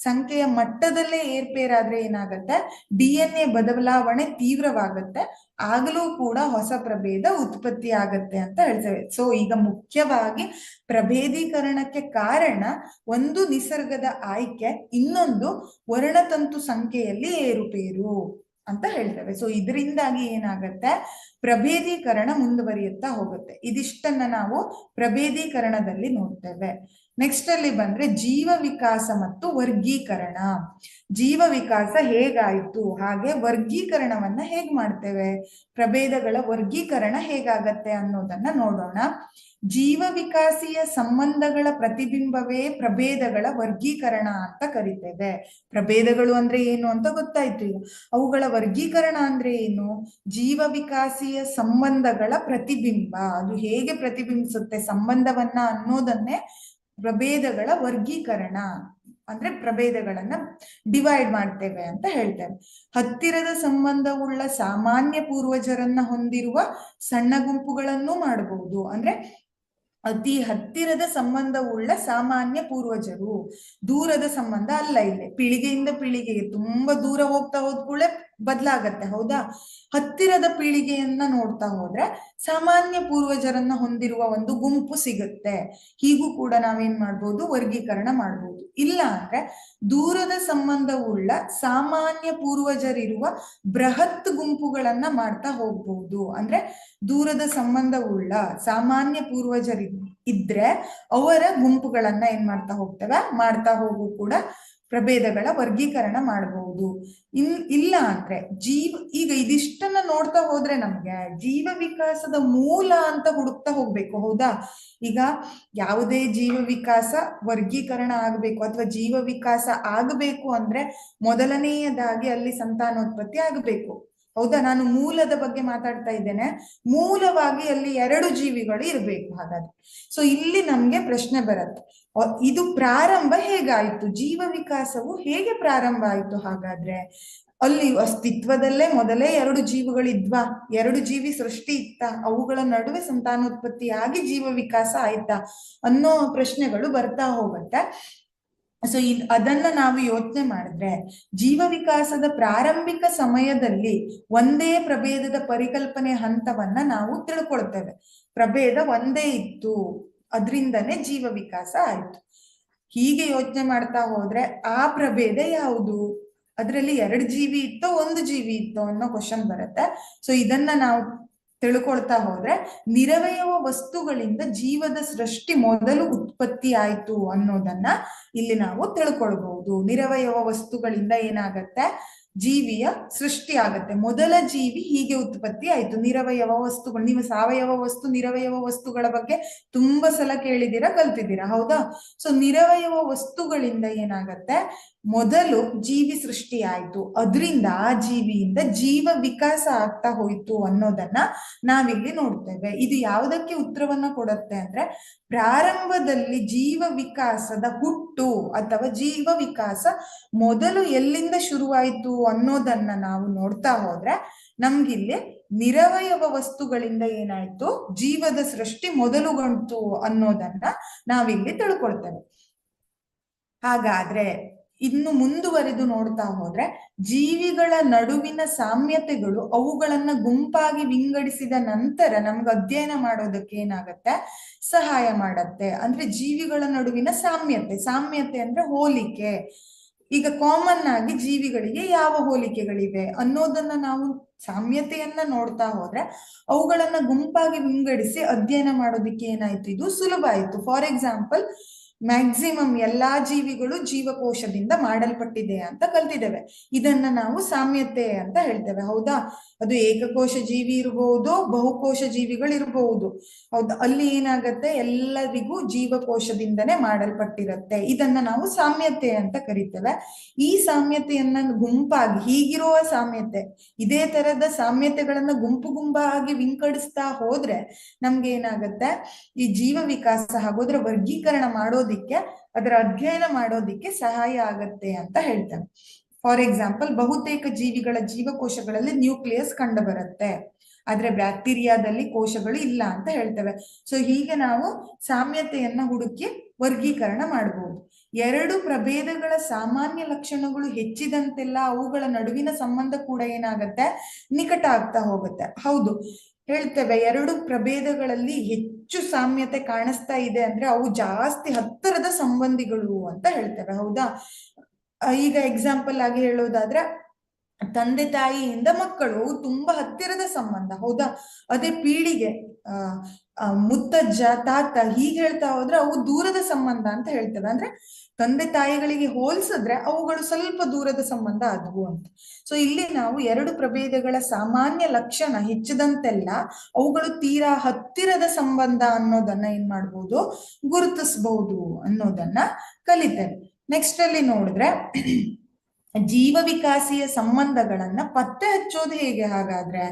ಸಂಖ್ಯೆಯ ಮಟ್ಟದಲ್ಲೇ ಏರ್ಪೇರಾದ್ರೆ ಏನಾಗತ್ತೆ, DNA ಬದಲಾವಣೆ ತೀವ್ರವಾಗತ್ತೆ. ಆಗಲೂ ಕೂಡ ಹೊಸ ಪ್ರಭೇದ ಉತ್ಪತ್ತಿ ಆಗತ್ತೆ ಅಂತ ಹೇಳ್ತೇವೆ. ಸೊ ಈಗ ಮುಖ್ಯವಾಗಿ ಪ್ರಭೇದೀಕರಣಕ್ಕೆ ಕಾರಣ ಒಂದು ನಿಸರ್ಗದ ಆಯ್ಕೆ, ಇನ್ನೊಂದು ವರ್ಣತಂತು ಸಂಖ್ಯೆಯಲ್ಲಿ ಏರುಪೇರು ಅಂತ ಹೇಳ್ತೇವೆ. ಸೊ ಇದರಿಂದಾಗಿ ಏನಾಗತ್ತೆ, ಪ್ರಭೇದೀಕರಣ ಮುಂದುವರಿಯುತ್ತಾ ಹೋಗುತ್ತೆ. ಇದಿಷ್ಟನ್ನ ನಾವು ಪ್ರಭೇದೀಕರಣದಲ್ಲಿ ನೋಡ್ತೇವೆ. ನೆಕ್ಸ್ಟ್ ಅಲ್ಲಿ ಬಂದ್ರೆ ಜೀವ ವಿಕಾಸ ಮತ್ತು ವರ್ಗೀಕರಣ. ಜೀವ ವಿಕಾಸ ಹೇಗಾಯ್ತು, ಹಾಗೆ ವರ್ಗೀಕರಣವನ್ನ ಹೇಗ್ ಮಾಡ್ತೇವೆ, ಪ್ರಭೇದಗಳ ವರ್ಗೀಕರಣ ಹೇಗಾಗತ್ತೆ ಅನ್ನೋದನ್ನ ನೋಡೋಣ. ಜೀವ ವಿಕಾಸಿಯ ಸಂಬಂಧಗಳ ಪ್ರತಿಬಿಂಬವೇ ಪ್ರಭೇದಗಳ ವರ್ಗೀಕರಣ ಅಂತ ಕರಿತೇವೆ. ಪ್ರಭೇದಗಳು ಅಂದ್ರೆ ಏನು ಅಂತ ಗೊತ್ತಾಯ್ತು. ಈಗ ಅವುಗಳ ವರ್ಗೀಕರಣ ಅಂದ್ರೆ ಏನು, ಜೀವ ವಿಕಾಸಿಯ ಸಂಬಂಧಗಳ ಪ್ರತಿಬಿಂಬ, ಅದು ಹೇಗೆ ಪ್ರತಿಬಿಂಬಿಸುತ್ತೆ ಸಂಬಂಧವನ್ನ ಅನ್ನೋದನ್ನೇ ಪ್ರಭೇದಗಳ ವರ್ಗೀಕರಣ ಅಂದ್ರೆ ಪ್ರಭೇದಗಳನ್ನ ಡಿವೈಡ್ ಮಾಡ್ತೇವೆ ಅಂತ ಹೇಳ್ತೇವೆ. ಹತ್ತಿರದ ಸಂಬಂಧವುಳ್ಳ ಸಾಮಾನ್ಯ ಪೂರ್ವಜರನ್ನ ಹೊಂದಿರುವ ಸಣ್ಣ ಗುಂಪುಗಳನ್ನು ಮಾಡಬಹುದು. ಅಂದ್ರೆ ಅತಿ ಹತ್ತಿರದ ಸಂಬಂಧವುಳ್ಳ ಸಾಮಾನ್ಯ ಪೂರ್ವಜರು, ದೂರದ ಸಂಬಂಧ ಅಲ್ಲ. ಇಲ್ಲಿ ಪೀಳಿಗೆಯಿಂದ ಪೀಳಿಗೆಗೆ ತುಂಬಾ ದೂರ ಹೋಗ್ತಾ ಹೋದ ಕೂಡಲೇ ಬದಲಾಗತ್ತೆ. ಹೌದಾ, ಹತ್ತಿರದ ಪೀಳಿಗೆಯನ್ನ ನೋಡ್ತಾ ಹೋದ್ರೆ ಸಾಮಾನ್ಯ ಪೂರ್ವಜರನ್ನ ಹೊಂದಿರುವ ಒಂದು ಗುಂಪು ಸಿಗುತ್ತೆ. ಹೀಗೂ ಕೂಡ ನಾವೇನ್ ಮಾಡ್ಬೋದು, ವರ್ಗೀಕರಣ ಮಾಡ್ಬೋದು. ಇಲ್ಲ ಅಂದ್ರೆ ದೂರದ ಸಂಬಂಧವುಳ್ಳ ಸಾಮಾನ್ಯ ಪೂರ್ವಜರಿರುವ ಬೃಹತ್ ಗುಂಪುಗಳನ್ನ ಮಾಡ್ತಾ ಹೋಗ್ಬಹುದು. ಅಂದ್ರೆ ದೂರದ ಸಂಬಂಧವುಳ್ಳ ಸಾಮಾನ್ಯ ಪೂರ್ವಜರಿ ಇದ್ರೆ ಅವರ ಗುಂಪುಗಳನ್ನ ಏನ್ ಮಾಡ್ತಾ ಹೋಗ್ತೇವೆ, ಮಾಡ್ತಾ ಹೋಗು ಕೂಡ ಪ್ರಭೇದಗಳ ವರ್ಗೀಕರಣ ಮಾಡಬಹುದು. ಇಲ್ಲ ಅಂದ್ರೆ ಈಗ ಇದಿಷ್ಟನ್ನ ನೋಡ್ತಾ ಹೋದ್ರೆ ನಮ್ಗೆ ಜೀವ ವಿಕಾಸದ ಮೂಲ ಅಂತ ಹುಡುಕ್ತಾ ಹೋಗ್ಬೇಕು. ಹೌದಾ? ಈಗ ಯಾವುದೇ ಜೀವ ವಿಕಾಸ ವರ್ಗೀಕರಣ ಆಗಬೇಕು ಅಥವಾ ಜೀವ ವಿಕಾಸ ಆಗಬೇಕು ಅಂದ್ರೆ ಮೊದಲನೆಯದಾಗಿ ಅಲ್ಲಿ ಸಂತಾನೋತ್ಪತ್ತಿ ಆಗಬೇಕು. ಹೌದಾ? ನಾನು ಮೂಲದ ಬಗ್ಗೆ ಮಾತಾಡ್ತಾ ಇದ್ದೇನೆ. ಮೂಲವಾಗಿ ಅಲ್ಲಿ 2 ಜೀವಿಗಳು ಇರಬೇಕು. ಹಾಗಾದ್ರೆ ಸೊ ಇಲ್ಲಿ ನಮ್ಗೆ ಪ್ರಶ್ನೆ ಬರುತ್ತೆ, ಇದು ಪ್ರಾರಂಭ ಹೇಗಾಯ್ತು? ಜೀವ ವಿಕಾಸವು ಹೇಗೆ ಪ್ರಾರಂಭ ಆಯ್ತು? ಹಾಗಾದ್ರೆ ಅಲ್ಲಿ ಅಸ್ತಿತ್ವದಲ್ಲೇ ಮೊದಲೇ 2 ಜೀವಿಗಳಿದ್ವಾ? 2 ಜೀವಿ ಸೃಷ್ಟಿ ಇತ್ತ? ಅವುಗಳ ನಡುವೆ ಸಂತಾನೋತ್ಪತ್ತಿಯಾಗಿ ಜೀವ ವಿಕಾಸ ಆಯ್ತಾ ಅನ್ನೋ ಪ್ರಶ್ನೆಗಳು ಬರ್ತಾ ಹೋಗುತ್ತೆ. ಸೊ ಅದನ್ನ ನಾವು ಯೋಚನೆ ಮಾಡಿದ್ರೆ ಜೀವ ವಿಕಾಸದ ಪ್ರಾರಂಭಿಕ ಸಮಯದಲ್ಲಿ ಒಂದೇ ಪ್ರಭೇದದ ಪರಿಕಲ್ಪನೆ ಹಂತವನ್ನ ನಾವು ತಿಳ್ಕೊಳ್ತೇವೆ. ಪ್ರಭೇದ ಒಂದೇ ಇತ್ತು, ಅದರಿಂದನೇ ಜೀವ ವಿಕಾಸ ಆಯ್ತು. ಹೀಗೆ ಯೋಚನೆ ಮಾಡ್ತಾ ಹೋದ್ರೆ ಆ ಪ್ರಭೇದ ಯಾವುದು? ಅದರಲ್ಲಿ 2 ಜೀವಿ ಇತ್ತೋ 1 ಜೀವಿ ಇತ್ತೋ ಅನ್ನೋ ಕ್ವಶನ್ ಬರುತ್ತೆ. ಸೊ ಇದನ್ನ ನಾವು ತಿಳ್ಕೊಳ್ತಾ ಹೋದ್ರೆ ನಿರವಯವ ವಸ್ತುಗಳಿಂದ ಜೀವದ ಸೃಷ್ಟಿ ಮೊದಲು ಉತ್ಪತ್ತಿ ಆಯ್ತು ಅನ್ನೋದನ್ನ ಇಲ್ಲಿ ನಾವು ತಿಳ್ಕೊಳ್ಬಹುದು. ನಿರವಯವ ವಸ್ತುಗಳಿಂದ ಏನಾಗತ್ತೆ? ಜೀವಿಯ ಸೃಷ್ಟಿ ಆಗತ್ತೆ. ಮೊದಲ ಜೀವಿ ಹೀಗೆ ಉತ್ಪತ್ತಿ ಆಯ್ತು. ನಿರವಯವ ವಸ್ತುಗಳು, ನೀವು ಸಾವಯವ ವಸ್ತು ನಿರವಯವ ವಸ್ತುಗಳ ಬಗ್ಗೆ ತುಂಬಾ ಸಲ ಕೇಳಿದ್ದೀರಾ, ಕಲ್ತಿದ್ದೀರಾ. ಹೌದಾ? ಸೊ ನಿರವಯವ ವಸ್ತುಗಳಿಂದ ಏನಾಗತ್ತೆ? ಮೊದಲು ಜೀವಿ ಸೃಷ್ಟಿ ಆಯ್ತು, ಅದರಿಂದ ಆ ಜೀವಿಯಿಂದ ಜೀವ ವಿಕಾಸ ಆಗ್ತಾ ಹೋಯ್ತು ಅನ್ನೋದನ್ನ ನಾವಿಲ್ಲಿ ನೋಡ್ತೇವೆ. ಇದು ಯಾವುದಕ್ಕೆ ಉತ್ತರವನ್ನ ಕೊಡುತ್ತೆ ಅಂದ್ರೆ ಪ್ರಾರಂಭದಲ್ಲಿ ಜೀವ ವಿಕಾಸದ ಹುಟ್ಟು ಅಥವಾ ಜೀವ ವಿಕಾಸ ಮೊದಲು ಎಲ್ಲಿಂದ ಶುರುವಾಯಿತು ಅನ್ನೋದನ್ನ ನಾವು ನೋಡ್ತಾ ಹೋದ್ರೆ ನಮ್ಗಿಲ್ಲಿ ನಿರವಯವ ವಸ್ತುಗಳಿಂದ ಏನಾಯ್ತು? ಜೀವದ ಸೃಷ್ಟಿ ಮೊದಲುಗೊಂಡು ಅನ್ನೋದನ್ನ ನಾವಿಲ್ಲಿ ತಿಳ್ಕೊಳ್ತೇವೆ. ಹಾಗಾದ್ರೆ ಇನ್ನು ಮುಂದುವರೆದು ನೋಡ್ತಾ ಹೋದ್ರೆ ಜೀವಿಗಳ ನಡುವಿನ ಸಾಮ್ಯತೆಗಳು ಅವುಗಳನ್ನ ಗುಂಪಾಗಿ ವಿಂಗಡಿಸಿದ ನಂತರ ನಮ್ಗೆ ಅಧ್ಯಯನ ಮಾಡೋದಕ್ಕೆ ಏನಾಗತ್ತೆ? ಸಹಾಯ ಮಾಡತ್ತೆ. ಅಂದ್ರೆ ಜೀವಿಗಳ ನಡುವಿನ ಸಾಮ್ಯತೆ ಅಂದ್ರೆ ಹೋಲಿಕೆ. ಈಗ ಕಾಮನ್ ಆಗಿ ಜೀವಿಗಳಿಗೆ ಯಾವ ಹೋಲಿಕೆಗಳಿವೆ ಅನ್ನೋದನ್ನ ನಾವು ಸಾಮ್ಯತೆಯನ್ನ ನೋಡ್ತಾ ಹೋದ್ರೆ ಅವುಗಳನ್ನ ಗುಂಪಾಗಿ ವಿಂಗಡಿಸಿ ಅಧ್ಯಯನ ಮಾಡೋದಕ್ಕೆ ಏನಾಯ್ತು? ಇದು ಸುಲಭ ಆಯ್ತು. ಫಾರ್ ಎಕ್ಸಾಂಪಲ್, ಮ್ಯಾಕ್ಸಿಮಮ್ ಎಲ್ಲಾ ಜೀವಿಗಳು ಜೀವಕೋಶದಿಂದ ಮಾಡಲ್ಪಟ್ಟಿದೆ ಅಂತ ಕಲ್ತಿದ್ದೇವೆ. ಇದನ್ನ ನಾವು ಸಾಮ್ಯತೆ ಅಂತ ಹೇಳ್ತೇವೆ. ಹೌದಾ? ಅದು ಏಕಕೋಶ ಜೀವಿ ಇರಬಹುದು, ಬಹುಕೋಶ ಜೀವಿಗಳು ಇರಬಹುದು. ಹೌದಾ? ಅಲ್ಲಿ ಏನಾಗತ್ತೆ? ಎಲ್ಲರಿಗೂ ಜೀವಕೋಶದಿಂದನೇ ಮಾಡಲ್ಪಟ್ಟಿರತ್ತೆ. ಇದನ್ನ ನಾವು ಸಾಮ್ಯತೆ ಅಂತ ಕರಿತೇವೆ. ಈ ಸಾಮ್ಯತೆಯನ್ನ ಗುಂಪಾಗಿ, ಹೀಗಿರುವ ಸಾಮ್ಯತೆ, ಇದೇ ತರದ ಸಾಮ್ಯತೆಗಳನ್ನ ಗುಂಪಾಗಿ ವಿಂಗಡಿಸ್ತಾ ಹೋದ್ರೆ ನಮ್ಗೆ ಏನಾಗತ್ತೆ? ಈ ಜೀವ ವಿಕಾಸ ಹಾಗೂ ಅದರ ವರ್ಗೀಕರಣ ಮಾಡೋದಿಕ್ಕೆ, ಅದರ ಅಧ್ಯಯನ ಮಾಡೋದಿಕ್ಕೆ ಸಹಾಯ ಆಗತ್ತೆ ಅಂತ ಹೇಳ್ತೇವೆ. ಫಾರ್ ಎಕ್ಸಾಂಪಲ್, ಬಹುತೇಕ ಜೀವಿಗಳ ಜೀವಕೋಶಗಳಲ್ಲಿ ನ್ಯೂಕ್ಲಿಯಸ್ ಕಂಡು ಬರುತ್ತೆ, ಆದ್ರೆ ಬ್ಯಾಕ್ಟೀರಿಯಾದಲ್ಲಿ ಕೋಶಗಳು ಇಲ್ಲ ಅಂತ ಹೇಳ್ತೇವೆ. ಸೊ ಹೀಗೆ ನಾವು ಸಾಮ್ಯತೆಯನ್ನ ಹುಡುಕಿ ವರ್ಗೀಕರಣ ಮಾಡಬಹುದು. 2 ಪ್ರಭೇದಗಳ ಸಾಮಾನ್ಯ ಲಕ್ಷಣಗಳು ಹೆಚ್ಚಿದಂತೆಲ್ಲ ಅವುಗಳ ನಡುವಿನ ಸಂಬಂಧ ಕೂಡ ಏನಾಗತ್ತೆ? ನಿಕಟ ಆಗ್ತಾ ಹೋಗುತ್ತೆ. ಹೌದು, ಹೇಳ್ತೇವೆ 2 ಪ್ರಭೇದಗಳಲ್ಲಿ ಹೆಚ್ಚು ಸಾಮ್ಯತೆ ಕಾಣಿಸ್ತಾ ಇದೆ ಅಂದ್ರೆ ಅವು ಜಾಸ್ತಿ ಹತ್ತಿರದ ಸಂಬಂಧಿಗಳು ಅಂತ ಹೇಳ್ತೇವೆ. ಹೌದಾ? ಈಗ ಎಕ್ಸಾಂಪಲ್ ಆಗಿ ಹೇಳೋದಾದ್ರೆ ತಂದೆ ತಾಯಿಯಿಂದ ಮಕ್ಕಳು ತುಂಬಾ ಹತ್ತಿರದ ಸಂಬಂಧ. ಹೌದಾ? ಅದೇ ಪೀಳಿಗೆ, ಮುತ್ತಜ್ಜ ತಾತ ಹೀಗೆ ಹೇಳ್ತಾ ಹೋದ್ರೆ ಅವು ದೂರದ ಸಂಬಂಧ ಅಂತ ಹೇಳ್ತೇವೆ. ಅಂದ್ರೆ ತಂದೆ ತಾಯಿಗಳಿಗೆ ಹೋಲಿಸಿದ್ರೆ ಅವುಗಳು ಸ್ವಲ್ಪ ದೂರದ ಸಂಬಂಧ ಆದವು ಅಂತ. ಸೊ ಇಲ್ಲಿ ನಾವು 2 ಪ್ರಭೇದಗಳ ಸಾಮಾನ್ಯ ಲಕ್ಷಣ ಹೆಚ್ಚಿದಂತೆಲ್ಲ ಅವುಗಳು ತೀರಾ ಹತ್ತಿರದ ಸಂಬಂಧ ಅನ್ನೋದನ್ನ ಏನ್ ಮಾಡ್ಬೋದು? ಗುರುತಿಸಬಹುದು ಅನ್ನೋದನ್ನ ಕಲಿತೇವೆ. ನೆಕ್ಸ್ಟ್ ಅಲ್ಲಿ ನೋಡಿದ್ರೆ ಜೀವ ವಿಕಾಸಿಯ ಸಂಬಂಧಗಳನ್ನ ಪತ್ತೆ ಹಚ್ಚೋದು ಹೇಗೆ? ಹಾಗಾದ್ರೆ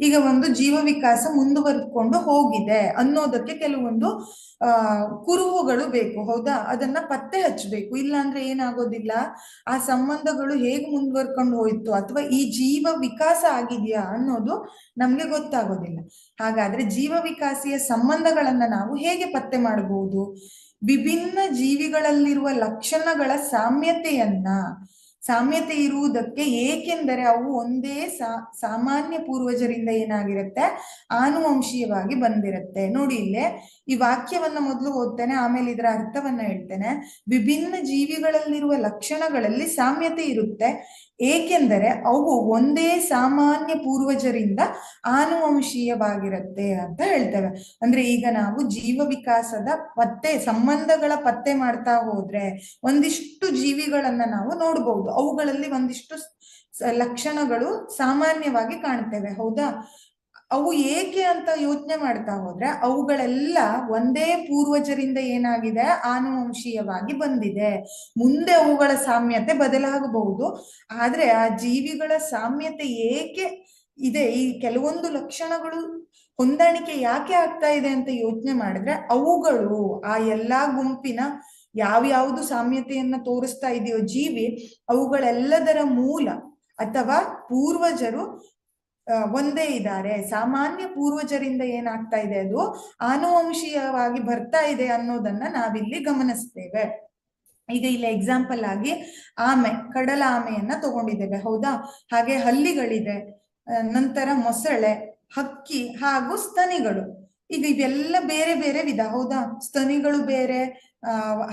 ಈಗ ಒಂದು ಜೀವ ವಿಕಾಸ ಮುಂದುವರೆದುಕೊಂಡು ಹೋಗಿದೆ ಅನ್ನೋದಕ್ಕೆ ಕೆಲವೊಂದು ಕುರುಹುಗಳು ಬೇಕು. ಹೌದಾ? ಅದನ್ನ ಪತ್ತೆ ಹಚ್ಚಬೇಕು. ಇಲ್ಲ ಅಂದ್ರೆ ಏನಾಗೋದಿಲ್ಲ, ಆ ಸಂಬಂಧಗಳು ಹೇಗೆ ಮುಂದುವರ್ಕೊಂಡು ಹೋಯ್ತು ಅಥವಾ ಈ ಜೀವ ವಿಕಾಸ ಆಗಿದೆಯಾ ಅನ್ನೋದು ನಮ್ಗೆ ಗೊತ್ತಾಗೋದಿಲ್ಲ. ಹಾಗಾದ್ರೆ ಜೀವ ವಿಕಾಸಿಯ ಸಂಬಂಧಗಳನ್ನ ನಾವು ಹೇಗೆ ಪತ್ತೆ ಮಾಡಬಹುದು? ವಿಭಿನ್ನ ಜೀವಿಗಳಲ್ಲಿರುವ ಲಕ್ಷಣಗಳ ಸಾಮ್ಯತೆ ಇರುವುದಕ್ಕೆ, ಏಕೆಂದರೆ ಅವು ಒಂದೇ ಸಾಮಾನ್ಯ ಪೂರ್ವಜರಿಂದ ಏನಾಗಿರುತ್ತೆ? ಆನುವಂಶೀಯವಾಗಿ ಬಂದಿರುತ್ತೆ. ನೋಡಿ, ಇಲ್ಲೇ ಈ ವಾಕ್ಯವನ್ನ ಮೊದಲು ಓದ್ತೇನೆ, ಆಮೇಲೆ ಇದರ ಅರ್ಥವನ್ನ ಹೇಳ್ತೇನೆ. ವಿಭಿನ್ನ ಜೀವಿಗಳಲ್ಲಿರುವ ಲಕ್ಷಣಗಳಲ್ಲಿ ಸಾಮ್ಯತೆ ಇರುತ್ತೆ, ಏಕೆಂದರೆ ಅವು ಒಂದೇ ಸಾಮಾನ್ಯ ಪೂರ್ವಜರಿಂದ ಆನುವಂಶೀಯವಾಗಿರುತ್ತೆ ಅಂತ ಹೇಳ್ತೇವೆ. ಅಂದ್ರೆ ಈಗ ನಾವು ಜೀವ ವಿಕಾಸದ ಸಂಬಂಧಗಳ ಪತ್ತೆ ಮಾಡ್ತಾ ಹೋದ್ರೆ ಒಂದಿಷ್ಟು ಜೀವಿಗಳನ್ನ ನಾವು ನೋಡ್ಬಹುದು. ಅವುಗಳಲ್ಲಿ ಒಂದಿಷ್ಟು ಲಕ್ಷಣಗಳು ಸಾಮಾನ್ಯವಾಗಿ ಕಾಣ್ತೇವೆ, ಹೌದಾ? ಅವು ಏಕೆ ಅಂತ ಯೋಚನೆ ಮಾಡ್ತಾ ಹೋದ್ರೆ ಅವುಗಳೆಲ್ಲ ಒಂದೇ ಪೂರ್ವಜರಿಂದ ಏನಾಗಿದೆ, ಆನುವಂಶೀಯವಾಗಿ ಬಂದಿದೆ. ಮುಂದೆ ಅವುಗಳ ಸಾಮ್ಯತೆ ಬದಲಾಗಬಹುದು, ಆದ್ರೆ ಆ ಜೀವಿಗಳ ಸಾಮ್ಯತೆ ಏಕೆ ಇದೆ, ಈ ಕೆಲವೊಂದು ಲಕ್ಷಣಗಳು ಹೊಂದಾಣಿಕೆ ಯಾಕೆ ಆಗ್ತಾ ಇದೆ ಅಂತ ಯೋಚನೆ ಮಾಡಿದ್ರೆ ಅವುಗಳು ಆ ಎಲ್ಲಾ ಗುಂಪಿನ ಯಾವ್ಯಾವುದು ಸಾಮ್ಯತೆಯನ್ನ ತೋರಿಸ್ತಾ ಇದೆಯೋ ಜೀವಿ, ಅವುಗಳೆಲ್ಲದರ ಮೂಲ ಅಥವಾ ಪೂರ್ವಜರು ಒಂದೇ ಇದ್ದಾರೆ. ಸಾಮಾನ್ಯ ಪೂರ್ವಜರಿಂದ ಏನಾಗ್ತಾ ಇದೆ, ಅದು ಆನುವಂಶೀಯವಾಗಿ ಬರ್ತಾ ಇದೆ ಅನ್ನೋದನ್ನ ನಾವಿಲ್ಲಿ ಗಮನಿಸ್ತೇವೆ. ಈಗ ಇಲ್ಲಿ ಎಕ್ಸಾಂಪಲ್ ಆಗಿ ಆಮೆ, ಕಡಲ ಆಮೆಯನ್ನ ತಗೊಂಡಿದ್ದೇವೆ, ಹೌದಾ? ಹಾಗೆ ಹಲ್ಲಿಗಳಿದೆ, ನಂತರ ಮೊಸಳೆ, ಹಕ್ಕಿ ಹಾಗೂ ಸ್ತನಿಗಳು. ಈಗ ಇವೆಲ್ಲ ಬೇರೆ ಬೇರೆ ವಿಧ, ಹೌದಾ? ಸ್ತನಿಗಳು ಬೇರೆ,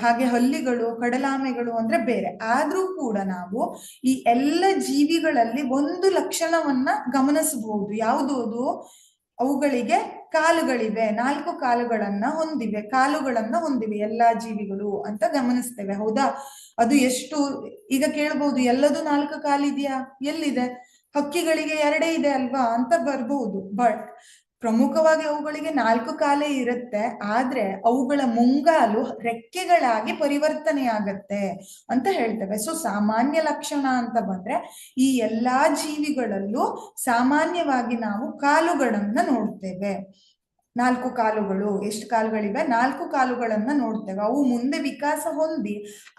ಹಾಗೆ ಹಲ್ಲಿಗಳು, ಕಡಲಾಮೆಗಳು ಅಂದ್ರೆ ಬೇರೆ. ಆದ್ರೂ ಕೂಡ ನಾವು ಈ ಎಲ್ಲ ಜೀವಿಗಳಲ್ಲಿ ಒಂದು ಲಕ್ಷಣವನ್ನ ಗಮನಿಸಬಹುದು. ಯಾವುದು ಅದು? ಅವುಗಳಿಗೆ ಕಾಲುಗಳಿವೆ, 4 ಕಾಲುಗಳನ್ನ ಹೊಂದಿವೆ ಎಲ್ಲಾ ಜೀವಿಗಳು ಅಂತ ಗಮನಿಸ್ತೇವೆ, ಹೌದಾ? ಅದು ಎಷ್ಟು, ಈಗ ಕೇಳ್ಬಹುದು ಎಲ್ಲದೂ 4 ಕಾಲಿದೆಯಾ, ಎಲ್ಲಿದೆ? ಹಕ್ಕಿಗಳಿಗೆ 2 ಇದೆ ಅಲ್ವಾ ಅಂತ ಬರ್ಬಹುದು. ಬಟ್ ಪ್ರಮುಖವಾಗಿ ಅವುಗಳಿಗೆ 4 ಕಾಲೇ ಇರುತ್ತೆ, ಆದ್ರೆ ಅವುಗಳ ಮುಂಗಾಲು ರೆಕ್ಕೆಗಳಾಗಿ ಪರಿವರ್ತನೆಯಾಗತ್ತೆ ಅಂತ ಹೇಳ್ತೇವೆ. ಸೊ ಸಾಮಾನ್ಯ ಲಕ್ಷಣ ಅಂತ ಬಂದ್ರೆ ಈ ಎಲ್ಲಾ ಜೀವಿಗಳಲ್ಲೂ ಸಾಮಾನ್ಯವಾಗಿ ನಾವು ಕಾಲುಗಳನ್ನ ನೋಡ್ತೇವೆ. 4 ಕಾಲುಗಳು, ಎಷ್ಟು ಕಾಲುಗಳಿವೆ? 4 ಕಾಲುಗಳನ್ನ ನೋಡ್ತೇವೆ. ಅವು ಮುಂದೆ ವಿಕಾಸ ಹೊಂದಿ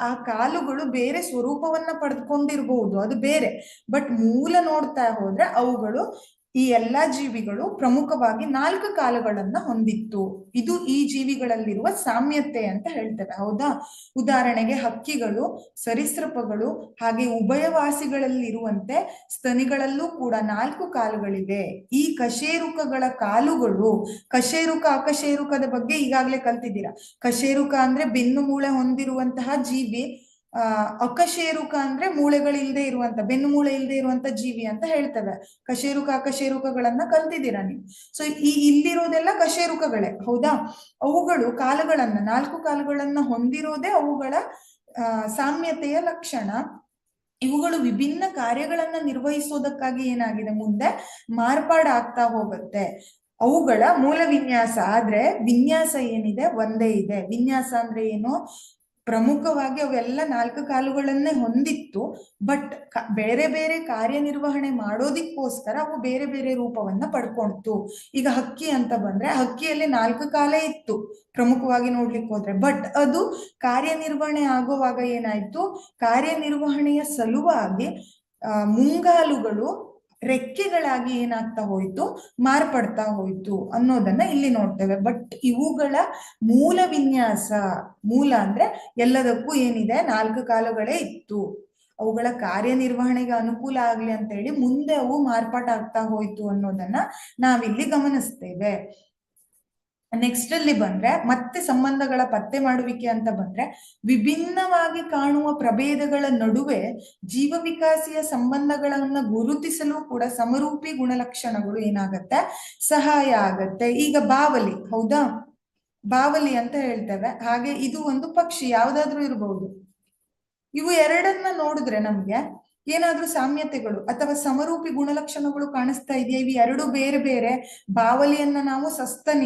ಆ ಕಾಲುಗಳು ಬೇರೆ ಸ್ವರೂಪವನ್ನ ಪಡೆದುಕೊಂಡಿರಬಹುದು, ಅದು ಬೇರೆ. ಬಟ್ ಮೂಲ ನೋಡ್ತಾ ಹೋದ್ರೆ ಅವುಗಳು, ಈ ಎಲ್ಲಾ ಜೀವಿಗಳು ಪ್ರಮುಖವಾಗಿ 4 ಕಾಲುಗಳನ್ನ ಹೊಂದಿತ್ತು. ಇದು ಈ ಜೀವಿಗಳಲ್ಲಿರುವ ಸಾಮ್ಯತೆ ಅಂತ ಹೇಳ್ತೇವೆ, ಹೌದಾ? ಉದಾಹರಣೆಗೆ ಹಕ್ಕಿಗಳು, ಸರೀಸೃಪಗಳು ಹಾಗೆ ಉಭಯವಾಸಿಗಳಲ್ಲಿರುವಂತೆ ಸ್ತನಿಗಳಲ್ಲೂ ಕೂಡ 4 ಕಾಲುಗಳಿವೆ. ಈ ಕಶೇರುಕಗಳ ಕಾಲುಗಳು, ಕಶೇರುಕ ಅಕಶೇರುಕದ ಬಗ್ಗೆ ಈಗಾಗಲೇ ಕಲ್ತಿದ್ದೀರಾ. ಕಶೇರುಕ ಅಂದ್ರೆ ಬೆನ್ನು ಮೂಳೆ ಹೊಂದಿರುವಂತಹ ಜೀವಿ, ಅಕಶೇರುಕ ಅಂದ್ರೆ ಮೂಳೆಗಳಿಲ್ಲದೆ ಇರುವಂತ, ಬೆನ್ನು ಮೂಳೆ ಇಲ್ಲದೆ ಇರುವಂತ ಜೀವಿ ಅಂತ ಹೇಳ್ತೇವೆ. ಕಶೇರುಕ ಅಕಶೇರುಕಗಳನ್ನ ಕಲ್ತಿದ್ದೀರಾ ನೀವು. ಸೊ ಇಲ್ಲಿರೋದೆಲ್ಲ ಕಶೇರುಕಗಳೇ, ಹೌದಾ? ಅವುಗಳು ಕಾಲುಗಳನ್ನ, 4 ಕಾಲುಗಳನ್ನ ಹೊಂದಿರೋದೇ ಅವುಗಳ ಸಾಮ್ಯತೆಯ ಲಕ್ಷಣ. ಇವುಗಳು ವಿಭಿನ್ನ ಕಾರ್ಯಗಳನ್ನ ನಿರ್ವಹಿಸೋದಕ್ಕಾಗಿ ಏನಾಗಿದೆ, ಮುಂದೆ ಮಾರ್ಪಾಡಾಗ್ತಾ ಹೋಗುತ್ತೆ. ಅವುಗಳ ಮೂಲ ವಿನ್ಯಾಸ, ಆದ್ರೆ ವಿನ್ಯಾಸ ಏನಿದೆ ಒಂದೇ ಇದೆ. ವಿನ್ಯಾಸ ಅಂದ್ರೆ ಏನು? ಪ್ರಮುಖವಾಗಿ ಅವೆಲ್ಲ 4 ಕಾಲುಗಳನ್ನೇ ಹೊಂದಿತ್ತು, ಬಟ್ ಬೇರೆ ಬೇರೆ ಕಾರ್ಯನಿರ್ವಹಣೆ ಮಾಡೋದಿಕ್ಕೋಸ್ಕರ ಅವು ಬೇರೆ ಬೇರೆ ರೂಪವನ್ನ ಪಡ್ಕೊಳ್ತು. ಈಗ ಹಕ್ಕಿ ಅಂತ ಬಂದ್ರೆ ಹಕ್ಕಿಯಲ್ಲಿ 4 ಕಾಲೇ ಇತ್ತು ಪ್ರಮುಖವಾಗಿ ನೋಡ್ಲಿಕ್ಕೆ ಹೋದ್ರೆ, ಬಟ್ ಅದು ಕಾರ್ಯನಿರ್ವಹಣೆ ಆಗುವಾಗ ಏನಾಯ್ತು, ಕಾರ್ಯನಿರ್ವಹಣೆಯ ಸಲುವಾಗಿ ಮುಂಗಾಲುಗಳು ರೆಕ್ಕೆಗಳಾಗಿ ಏನಾಗ್ತಾ ಹೋಯ್ತು, ಮಾರ್ಪಡ್ತಾ ಹೋಯ್ತು ಅನ್ನೋದನ್ನ ಇಲ್ಲಿ ನೋಡ್ತೇವೆ. ಬಟ್ ಇವುಗಳ ಮೂಲ ವಿನ್ಯಾಸ, ಮೂಲ ಅಂದ್ರೆ ಎಲ್ಲದಕ್ಕೂ ಏನಿದೆ, 4 ಕಾಲುಗಳೇ ಇತ್ತು. ಅವುಗಳ ಕಾರ್ಯನಿರ್ವಹಣೆಗೆ ಅನುಕೂಲ ಆಗ್ಲಿ ಅಂತ ಹೇಳಿ ಮುಂದೆ ಅವು ಮಾರ್ಪಾಟಾಗ್ತಾ ಹೋಯ್ತು ಅನ್ನೋದನ್ನ ನಾವಿಲ್ಲಿ ಗಮನಿಸ್ತೇವೆ. ನೆಕ್ಸ್ಟ್ ಅಲ್ಲಿ ಬಂದ್ರೆ ಮತ್ತೆ ಸಂಬಂಧಗಳ ಪತ್ತೆ ಮಾಡುವಿಕೆ ಅಂತ ಬಂದ್ರೆ ವಿಭಿನ್ನವಾಗಿ ಕಾಣುವ ಪ್ರಭೇದಗಳ ನಡುವೆ ಜೀವ ವಿಕಾಸಿಯ ಸಂಬಂಧಗಳನ್ನ ಗುರುತಿಸಲು ಕೂಡ ಸಮರೂಪಿ ಗುಣಲಕ್ಷಣಗಳು ಏನಾಗತ್ತೆ, ಸಹಾಯ ಆಗತ್ತೆ. ಈಗ ಬಾವಲಿ, ಹೌದಾ? ಬಾವಲಿ ಅಂತ ಹೇಳ್ತೇವೆ. ಹಾಗೆ ಇದು ಒಂದು ಪಕ್ಷಿ, ಯಾವ್ದಾದ್ರೂ ಇರಬಹುದು. ಇವು ಎರಡನ್ನ ನೋಡಿದ್ರೆ ನಮ್ಗೆ ಏನಾದ್ರೂ ಸಾಮ್ಯತೆಗಳು ಅಥವಾ ಸಮರೂಪಿ ಗುಣಲಕ್ಷಣಗಳು ಕಾಣಿಸ್ತಾ ಇದೆಯಾ? ಇವು ಎರಡು ಬೇರೆ ಬೇರೆ. ಬಾವಲಿಯನ್ನ ನಾವು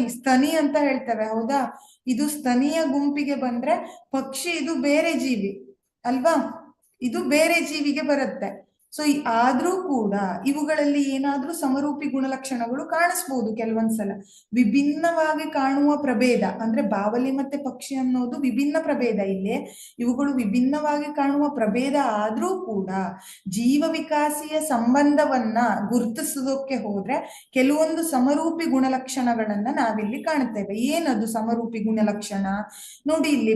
ಸ್ತನಿ ಅಂತ ಹೇಳ್ತೇವೆ, ಹೌದಾ? ಇದು ಸ್ತನಿಯ ಗುಂಪಿಗೆ ಬಂದ್ರೆ ಪಕ್ಷಿ, ಇದು ಬೇರೆ ಜೀವಿ ಅಲ್ವಾ? ಇದು ಬೇರೆ ಜೀವಿಗೆ ಬರುತ್ತೆ. ಸೊ ಆದ್ರೂ ಕೂಡ ಇವುಗಳಲ್ಲಿ ಏನಾದ್ರೂ ಸಮರೂಪಿ ಗುಣಲಕ್ಷಣಗಳು ಕಾಣಿಸ್ಬೋದು ಕೆಲವೊಂದ್ಸಲ. ವಿಭಿನ್ನವಾಗಿ ಕಾಣುವ ಪ್ರಭೇದ ಅಂದ್ರೆ ಬಾವಲಿ ಮತ್ತೆ ಪಕ್ಷಿ ಅನ್ನೋದು ವಿಭಿನ್ನ ಪ್ರಭೇದ. ಇಲ್ಲಿ ಇವುಗಳು ವಿಭಿನ್ನವಾಗಿ ಕಾಣುವ ಪ್ರಭೇದ ಆದ್ರೂ ಕೂಡ ಜೀವ ವಿಕಾಸಿಯ ಸಂಬಂಧವನ್ನ ಗುರುತಿಸೋದಕ್ಕೆ ಹೋದ್ರೆ ಕೆಲವೊಂದು ಸಮರೂಪಿ ಗುಣಲಕ್ಷಣಗಳನ್ನ ನಾವಿಲ್ಲಿ ಕಾಣುತ್ತೇವೆ. ಏನದು ಸಮರೂಪಿ ಗುಣಲಕ್ಷಣ? ನೋಡಿ, ಇಲ್ಲಿ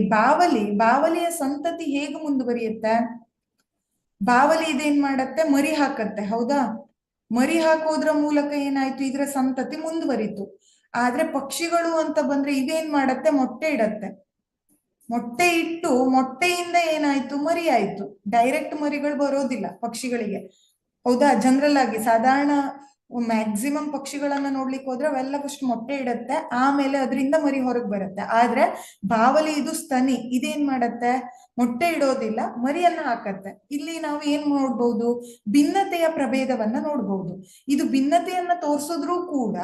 ಬಾವಲಿಯ ಸಂತತಿ ಹೇಗೆ ಮುಂದುವರಿಯುತ್ತೆ? ಬಾವಲಿ ಇದೇನ್ ಮಾಡತ್ತೆ, ಮರಿ ಹಾಕತ್ತೆ, ಹೌದಾ? ಮರಿ ಹಾಕೋದ್ರ ಮೂಲಕ ಏನಾಯ್ತು, ಇದರ ಸಂತತಿ ಮುಂದುವರಿತು. ಆದ್ರೆ ಪಕ್ಷಿಗಳು ಅಂತ ಬಂದ್ರೆ ಇವೇನ್ ಮಾಡತ್ತೆ, ಮೊಟ್ಟೆ ಇಡತ್ತೆ. ಮೊಟ್ಟೆ ಇಟ್ಟು ಮೊಟ್ಟೆಯಿಂದ ಏನಾಯ್ತು, ಮರಿ ಆಯ್ತು. ಡೈರೆಕ್ಟ್ ಮರಿಗಳು ಬರೋದಿಲ್ಲ ಪಕ್ಷಿಗಳಿಗೆ, ಹೌದಾ. ಜನರಲ್ ಆಗಿ ಸಾಧಾರಣ ಮ್ಯಾಕ್ಸಿಮಮ್ ಪಕ್ಷಿಗಳನ್ನ ನೋಡ್ಲಿಕ್ಕೆ ಹೋದ್ರೆ ಅವೆಲ್ಲ ಫಸ್ಟ್ ಮೊಟ್ಟೆ ಇಡತ್ತೆ, ಆಮೇಲೆ ಅದರಿಂದ ಮರಿ ಹೊರಗೆ ಬರುತ್ತೆ. ಆದ್ರೆ ಬಾವಲಿ ಇದು ಸ್ತನಿ, ಇದೇನ್ ಮಾಡತ್ತೆ, ಮೊಟ್ಟೆ ಇಡೋದಿಲ್ಲ, ಮರಿಯನ್ನ ಹಾಕತ್ತೆ. ಇಲ್ಲಿ ನಾವು ಏನ್ ನೋಡ್ಬಹುದು, ಭಿನ್ನತೆಯ ಪ್ರಭೇದವನ್ನ ನೋಡ್ಬಹುದು. ಇದು ಭಿನ್ನತೆಯನ್ನ ತೋರ್ಸಿದ್ರೂ ಕೂಡ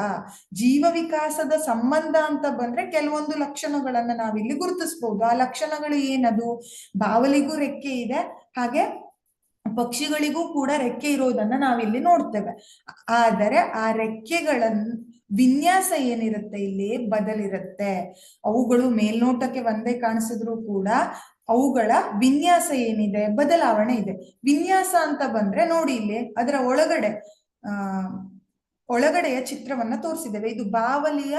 ಜೀವ ವಿಕಾಸದ ಸಂಬಂಧ ಅಂತ ಬಂದ್ರೆ ಕೆಲವೊಂದು ಲಕ್ಷಣಗಳನ್ನ ನಾವಿಲ್ಲಿ ಗುರುತಿಸಬಹುದು. ಆ ಲಕ್ಷಣಗಳು ಏನದು, ಬಾವಲಿಗೂ ರೆಕ್ಕೆ ಇದೆ, ಹಾಗೆ ಪಕ್ಷಿಗಳಿಗೂ ಕೂಡ ರೆಕ್ಕೆ ಇರೋದನ್ನ ನಾವಿಲ್ಲಿ ನೋಡ್ತೇವೆ. ಆದರೆ ಆ ರೆಕ್ಕೆಗಳ ವಿನ್ಯಾಸ ಏನಿರುತ್ತೆ ಇಲ್ಲಿ ಬದಲಿರುತ್ತೆ. ಅವುಗಳು ಮೇಲ್ನೋಟಕ್ಕೆ ಒಂದೇ ಕಾಣಿಸಿದ್ರು ಕೂಡ ಅವುಗಳ ವಿನ್ಯಾಸ ಏನಿದೆ ಬದಲಾವಣೆ ಇದೆ. ವಿನ್ಯಾಸ ಅಂತ ಬಂದ್ರೆ ನೋಡಿ ಇಲ್ಲಿ ಅದರ ಒಳಗಡೆಯ ಚಿತ್ರವನ್ನ ತೋರಿಸಿದ್ದೇವೆ. ಇದು ಬಾವಲಿಯ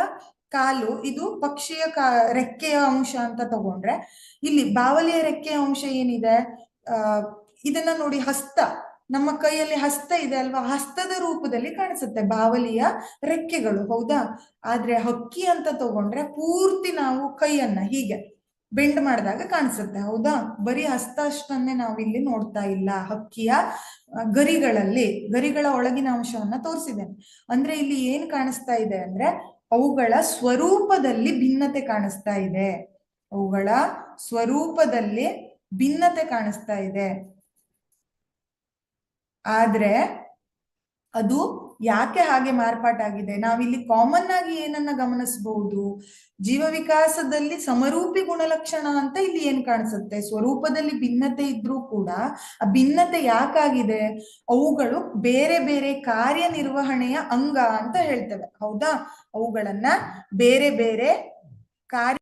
ಕಾಲು, ಇದು ಪಕ್ಷಿಯ ರೆಕ್ಕೆಯ ಅಂಶ ಅಂತ ತಗೊಂಡ್ರೆ, ಇಲ್ಲಿ ಬಾವಲಿಯ ರೆಕ್ಕೆಯ ಅಂಶ ಏನಿದೆ, ಇದನ್ನ ನೋಡಿ, ಹಸ್ತ, ನಮ್ಮ ಕೈಯಲ್ಲಿ ಹಸ್ತ ಇದೆ ಅಲ್ವಾ, ಹಸ್ತದ ರೂಪದಲ್ಲಿ ಕಾಣಿಸುತ್ತೆ ಬಾವಲಿಯ ರೆಕ್ಕೆಗಳು, ಹೌದಾ. ಆದ್ರೆ ಹಕ್ಕಿ ಅಂತ ತಗೊಂಡ್ರೆ ಪೂರ್ತಿ ನಾವು ಕೈಯನ್ನ ಹೀಗೆ ಬೆಂಡ್ ಮಾಡಿದಾಗ ಕಾಣಿಸುತ್ತೆ, ಹೌದಾ. ಬರೀ ಹಸ್ತ ಅಷ್ಟನ್ನೇ ನಾವಿಲ್ಲಿ ನೋಡ್ತಾ ಇಲ್ಲ. ಹಕ್ಕಿಯ ಗರಿಗಳ ಒಳಗಿನ ಅಂಶವನ್ನ ತೋರಿಸಿದ್ದೇನೆ. ಅಂದ್ರೆ ಇಲ್ಲಿ ಏನ್ ಕಾಣಿಸ್ತಾ ಇದೆ ಅಂದ್ರೆ ಅವುಗಳ ಸ್ವರೂಪದಲ್ಲಿ ಭಿನ್ನತೆ ಕಾಣಿಸ್ತಾ ಇದೆ. ಅವುಗಳ ಸ್ವರೂಪದಲ್ಲಿ ಭಿನ್ನತೆ ಕಾಣಿಸ್ತಾ ಇದೆ. ಆದ್ರೆ ಅದು ಯಾಕೆ ಹಾಗೆ ಮಾರ್ಪಾಟಾಗಿದೆ, ನಾವಿಲ್ಲಿ ಕಾಮನ್ ಆಗಿ ಏನನ್ನ ಗಮನಿಸಬಹುದು, ಜೀವ ವಿಕಾಸದಲ್ಲಿ ಸಮರೂಪಿ ಗುಣಲಕ್ಷಣ ಅಂತ ಇಲ್ಲಿ ಏನ್ ಕಾಣಿಸುತ್ತೆ. ಸ್ವರೂಪದಲ್ಲಿ ಭಿನ್ನತೆ ಇದ್ರೂ ಕೂಡ ಆ ಭಿನ್ನತೆ ಯಾಕಾಗಿದೆ, ಅವುಗಳು ಬೇರೆ ಬೇರೆ ಕಾರ್ಯನಿರ್ವಹಣೆಯ ಅಂಗ ಅಂತ ಹೇಳ್ತೇವೆ, ಹೌದಾ. ಅವುಗಳನ್ನ ಬೇರೆ ಬೇರೆ ಕಾರ್ಯ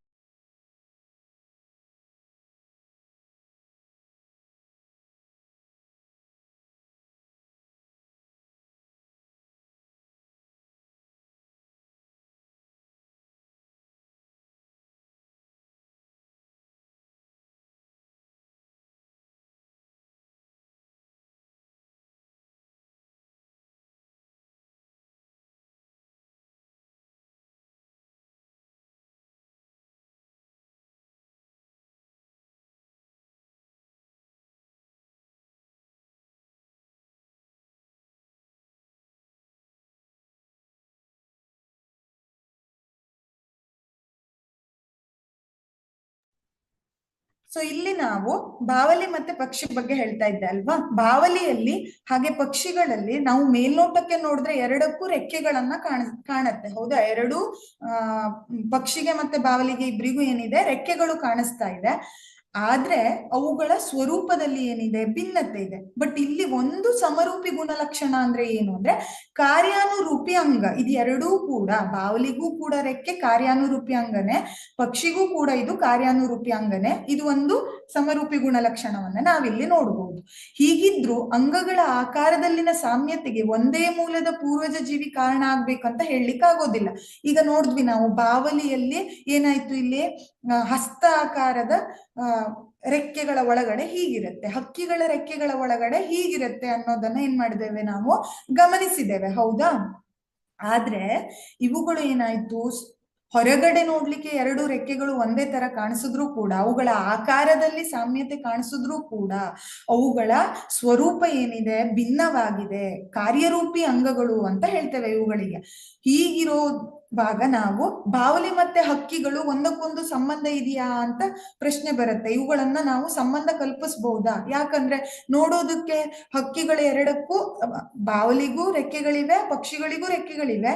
ಸೊ ಇಲ್ಲಿ ನಾವು ಬಾವಲಿ ಮತ್ತೆ ಪಕ್ಷಿ ಬಗ್ಗೆ ಹೇಳ್ತಾ ಇದ್ದೆ ಅಲ್ವಾ. ಬಾವಲಿಯಲ್ಲಿ ಹಾಗೆ ಪಕ್ಷಿಗಳಲ್ಲಿ ನಾವು ಮೇಲ್ನೋಟಕ್ಕೆ ನೋಡಿದ್ರೆ ಎರಡಕ್ಕೂ ರೆಕ್ಕೆಗಳನ್ನ ಕಾಣತ್ತೆ, ಹೌದಾ. ಎರಡು ಪಕ್ಷಿಗೆ ಮತ್ತೆ ಬಾವಲಿಗೆ ಇಬ್ಬರಿಗೂ ಏನಿದೆ, ರೆಕ್ಕೆಗಳು ಕಾಣಿಸ್ತಾ ಇದೆ. ಆದ್ರೆ ಅವುಗಳ ಸ್ವರೂಪದಲ್ಲಿ ಏನಿದೆ, ಭಿನ್ನತೆ ಇದೆ. ಬಟ್ ಇಲ್ಲಿ ಒಂದು ಸಮರೂಪಿ ಗುಣಲಕ್ಷಣ ಅಂದ್ರೆ ಏನು ಅಂದ್ರೆ ಕಾರ್ಯಾನುರೂಪಿ ಅಂಗ. ಇದು ಎರಡೂ ಕೂಡ, ಬಾವಲಿಗೂ ಕೂಡ ರೆಕ್ಕೆ ಕಾರ್ಯಾನುರೂಪಿ ಅಂಗನೆ, ಪಕ್ಷಿಗೂ ಕೂಡ ಇದು ಕಾರ್ಯಾನುರೂಪಿ ಅಂಗನೆ. ಇದು ಒಂದು ಸಮರೂಪಿ ಗುಣಲಕ್ಷಣವನ್ನ ನಾವಿಲ್ಲಿ ನೋಡಬಹುದು. ಹೀಗಿದ್ರು ಅಂಗಗಳ ಆಕಾರದಲ್ಲಿನ ಸಾಮ್ಯತೆಗೆ ಒಂದೇ ಮೂಲದ ಪೂರ್ವಜ ಜೀವಿ ಕಾರಣ ಆಗ್ಬೇಕಂತ ಹೇಳಲಿಕ್ಕೆ ಆಗೋದಿಲ್ಲ. ಈಗ ನೋಡಿದ್ವಿ ನಾವು ಬಾವಲಿಯಲ್ಲಿ ಏನಾಯ್ತು, ಇಲ್ಲಿ ಹಸ್ತ ಆಕಾರದ ರೆಕ್ಕೆಗಳ ಒಳಗಡೆ ಹೀಗಿರುತ್ತೆ, ಹಕ್ಕಿಗಳ ರೆಕ್ಕೆಗಳ ಒಳಗಡೆ ಹೀಗಿರುತ್ತೆ ಅನ್ನೋದನ್ನ ಏನ್ ಮಾಡಿದ್ದೇವೆ, ನಾವು ಗಮನಿಸಿದ್ದೇವೆ, ಹೌದಾ. ಆದ್ರೆ ಇವುಗಳು ಏನಾಯ್ತು, ಹೊರಗಡೆ ನೋಡ್ಲಿಕ್ಕೆ ಎರಡು ರೆಕ್ಕೆಗಳು ಒಂದೇ ತರ ಕಾಣಿಸಿದ್ರು ಕೂಡ, ಅವುಗಳ ಆಕಾರದಲ್ಲಿ ಸಾಮ್ಯತೆ ಕಾಣಿಸಿದ್ರು ಕೂಡ ಅವುಗಳ ಸ್ವರೂಪ ಏನಿದೆ ಭಿನ್ನವಾಗಿದೆ. ಕಾರ್ಯರೂಪಿ ಅಂಗಗಳು ಅಂತ ಹೇಳ್ತೇವೆ ಇವುಗಳಿಗೆ. ಹೀಗಿರೋವಾಗ ನಾವು ಬಾವಲಿ ಮತ್ತೆ ಹಕ್ಕಿಗಳು ಒಂದಕ್ಕೊಂದು ಸಂಬಂಧ ಇದೆಯಾ ಅಂತ ಪ್ರಶ್ನೆ ಬರುತ್ತೆ. ಇವುಗಳನ್ನ ನಾವು ಸಂಬಂಧ ಕಲ್ಪಿಸಬಹುದಾ, ಯಾಕಂದ್ರೆ ನೋಡೋದಕ್ಕೆ ಹಕ್ಕಿಗಳ ಎರಡಕ್ಕೂ, ಬಾವಲಿಗೂ ರೆಕ್ಕೆಗಳಿವೆ, ಪಕ್ಷಿಗಳಿಗೂ ರೆಕ್ಕೆಗಳಿವೆ,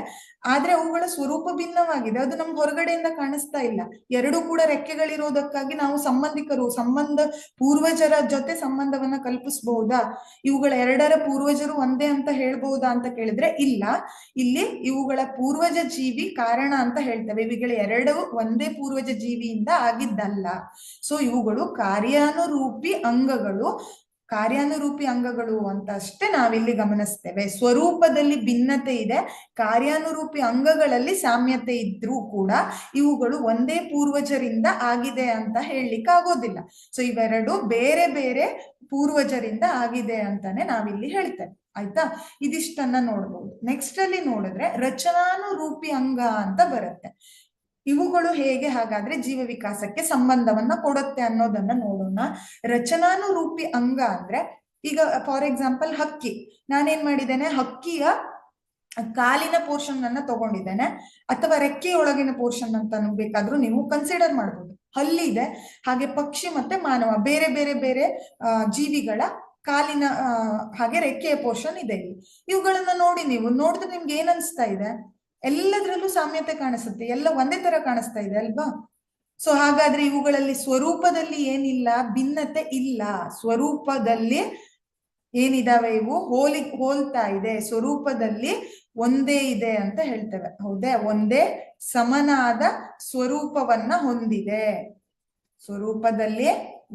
ಆದ್ರೆ ಅವುಗಳ ಸ್ವರೂಪ ಭಿನ್ನವಾಗಿದೆ. ಅದು ನಮ್ಗೆ ಹೊರಗಡೆಯಿಂದ ಕಾಣಿಸ್ತಾ ಇಲ್ಲ. ಎರಡೂ ಕೂಡ ರೆಕ್ಕೆಗಳಿರೋದಕ್ಕಾಗಿ ನಾವು ಸಂಬಂಧ ಪೂರ್ವಜರ ಜೊತೆ ಸಂಬಂಧವನ್ನ ಕಲ್ಪಿಸಬಹುದಾ, ಇವುಗಳ ಎರಡರ ಪೂರ್ವಜರು ಒಂದೇ ಅಂತ ಹೇಳ್ಬಹುದಾ ಅಂತ ಕೇಳಿದ್ರೆ ಇಲ್ಲ. ಇಲ್ಲಿ ಇವುಗಳ ಪೂರ್ವಜ ಜೀವಿ ಕಾರಣ ಅಂತ ಹೇಳ್ತೇವೆ. ಇವುಗಳ ಎರಡು ಒಂದೇ ಪೂರ್ವಜ ಜೀವಿಯಿಂದ ಆಗಿದ್ದಲ್ಲ. ಸೊ ಇವುಗಳು ಕಾರ್ಯಾನುರೂಪಿ ಅಂಗಗಳು ಅಂತ ಅಷ್ಟೇ ನಾವಿಲ್ಲಿ ಗಮನಿಸ್ತೇವೆ. ಸ್ವರೂಪದಲ್ಲಿ ಭಿನ್ನತೆ ಇದೆ, ಕಾರ್ಯಾನುರೂಪಿ ಅಂಗಗಳಲ್ಲಿ ಸಾಮ್ಯತೆ ಇದ್ರೂ ಕೂಡ ಇವುಗಳು ಒಂದೇ ಪೂರ್ವಜರಿಂದ ಆಗಿದೆ ಅಂತ ಹೇಳಲಿಕ್ಕೆ ಆಗೋದಿಲ್ಲ. ಸೊ ಇವೆರಡು ಬೇರೆ ಬೇರೆ ಪೂರ್ವಜರಿಂದ ಆಗಿದೆ ಅಂತಾನೆ ನಾವಿಲ್ಲಿ ಹೇಳ್ತೇವೆ, ಆಯ್ತಾ. ಇದಿಷ್ಟನ್ನ ನೋಡ್ಬೋದು. ನೆಕ್ಸ್ಟ್ ಅಲ್ಲಿ ನೋಡಿದ್ರೆ ರಚನಾನುರೂಪಿ ಅಂಗ ಅಂತ ಬರುತ್ತೆ. ಇವುಗಳು ಹೇಗೆ ಹಾಗಾದ್ರೆ ಜೀವ ವಿಕಾಸಕ್ಕೆ ಸಂಬಂಧವನ್ನ ಕೊಡುತ್ತೆ ಅನ್ನೋದನ್ನ ನೋಡೋಣ. ರಚನಾನುರೂಪಿ ಅಂಗ ಅಂದ್ರೆ ಈಗ ಫಾರ್ ಎಕ್ಸಾಂಪಲ್ ಹಕ್ಕಿ, ನಾನೇನ್ ಮಾಡಿದ್ದೇನೆ, ಹಕ್ಕಿಯ ಕಾಲಿನ ಪೋರ್ಷನ್ ಅನ್ನ ತಗೊಂಡಿದ್ದೇನೆ, ಅಥವಾ ರೆಕ್ಕೆಯೊಳಗಿನ ಪೋರ್ಷನ್ ಅಂತ ಬೇಕಾದ್ರೂ ನೀವು ಕನ್ಸಿಡರ್ ಮಾಡ್ಬೋದು. ಹಲ್ಲಿ ಇದೆ, ಹಾಗೆ ಪಕ್ಷಿ ಮತ್ತೆ ಮಾನವ, ಬೇರೆ ಬೇರೆ ಬೇರೆ ಜೀವಿಗಳ ಕಾಲಿನ ಹಾಗೆ ರೆಕ್ಕೆಯ ಪೋರ್ಷನ್ ಇದೆ. ಇವುಗಳನ್ನ ನೋಡಿ, ನೀವು ನೋಡಿದ್ರೆ ನಿಮ್ಗೆ ಏನ್ ಅನ್ಸ್ತಾ ಇದೆ? ಎಲ್ಲದರಲ್ಲೂ ಸಾಮ್ಯತೆ ಕಾಣಿಸುತ್ತೆ, ಎಲ್ಲ ಒಂದೇ ತರ ಕಾಣಿಸ್ತಾ ಇದೆ ಅಲ್ವಾ? ಸೊ ಹಾಗಾದ್ರೆ ಇವುಗಳಲ್ಲಿ ಸ್ವರೂಪದಲ್ಲಿ ಏನಿಲ್ಲ, ಭಿನ್ನತೆ ಇಲ್ಲ. ಸ್ವರೂಪದಲ್ಲಿ ಏನಿದಾವೆ, ಇವು ಹೋಲ್ತಾ ಇದೆ, ಸ್ವರೂಪದಲ್ಲಿ ಒಂದೇ ಇದೆ ಅಂತ ಹೇಳ್ತೇವೆ. ಹೌದೇ? ಒಂದೇ ಸಮನಾದ ಸ್ವರೂಪವನ್ನ ಹೊಂದಿದೆ, ಸ್ವರೂಪದಲ್ಲಿ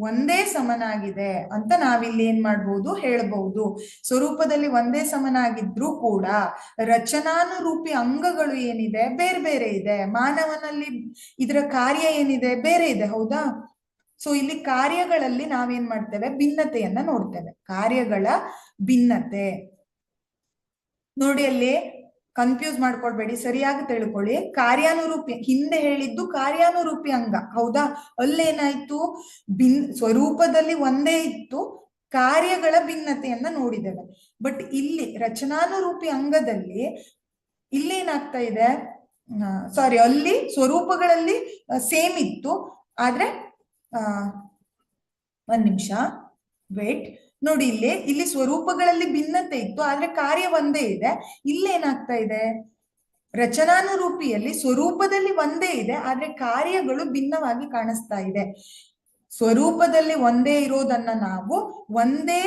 ಒಂದೇ ಸಮನಾಗಿದೆ ಅಂತ ನಾವಿಲ್ಲಿ ಏನ್ ಮಾಡ್ಬೋದು, ಹೇಳ್ಬಹುದು. ಸ್ವರೂಪದಲ್ಲಿ ಒಂದೇ ಸಮನಾಗಿದ್ರೂ ಕೂಡ ರಚನಾನುರೂಪಿ ಅಂಗಗಳು ಏನಿದೆ ಬೇರೆ ಬೇರೆ ಇದೆ. ಮಾನವನಲ್ಲಿ ಇದರ ಕಾರ್ಯ ಏನಿದೆ ಬೇರೆ ಇದೆ, ಹೌದಾ? ಸೊ ಇಲ್ಲಿ ಕಾರ್ಯಗಳಲ್ಲಿ ನಾವೇನ್ ಮಾಡ್ತೇವೆ, ಭಿನ್ನತೆಯನ್ನ ನೋಡ್ತೇವೆ. ಕಾರ್ಯಗಳ ಭಿನ್ನತೆ ನೋಡಿ, ಅಲ್ಲಿ ಕನ್ಫ್ಯೂಸ್ ಮಾಡ್ಕೊಳ್ಬೇಡಿ, ಸರಿಯಾಗಿ ತಿಳ್ಕೊಳ್ಳಿ. ಕಾರ್ಯಾನುರೂಪಿ ಹಿಂದೆ ಹೇಳಿದ್ದು ಕಾರ್ಯಾನುರೂಪಿ ಅಂಗ, ಹೌದಾ? ಅಲ್ಲೇನಾಯ್ತು, ಸ್ವರೂಪದಲ್ಲಿ ಒಂದೇ ಇತ್ತು, ಕಾರ್ಯಗಳ ಭಿನ್ನತೆಯನ್ನ ನೋಡಿದ್ದೇವೆ. ಬಟ್ ಇಲ್ಲಿ ರಚನಾನುರೂಪಿ ಅಂಗದಲ್ಲಿ ಇಲ್ಲೇನಾಗ್ತಾ ಇದೆ, ಸಾರಿ, ಅಲ್ಲಿ ಸ್ವರೂಪಗಳಲ್ಲಿ ಸೇಮ್ ಇತ್ತು, ಆದ್ರೆ ಒಂದ್ ನಿಮಿಷ ವೇಟ್ ನೋಡಿ, ಇಲ್ಲಿ ಸ್ವರೂಪಗಳಲ್ಲಿ ಭಿನ್ನತೆ ಇತ್ತು, ಆದ್ರೆ ಕಾರ್ಯ ಒಂದೇ ಇದೆ. ಇಲ್ಲೇನಾಗ್ತಾ ಇದೆ, ರಚನಾನುರೂಪಿಯಲ್ಲಿ ಸ್ವರೂಪದಲ್ಲಿ ಒಂದೇ ಇದೆ, ಆದ್ರೆ ಕಾರ್ಯಗಳು ಭಿನ್ನವಾಗಿ ಕಾಣಿಸ್ತಾ ಇದೆ. ಸ್ವರೂಪದಲ್ಲಿ ಒಂದೇ ಇರೋದನ್ನ ನಾವು ಒಂದೇ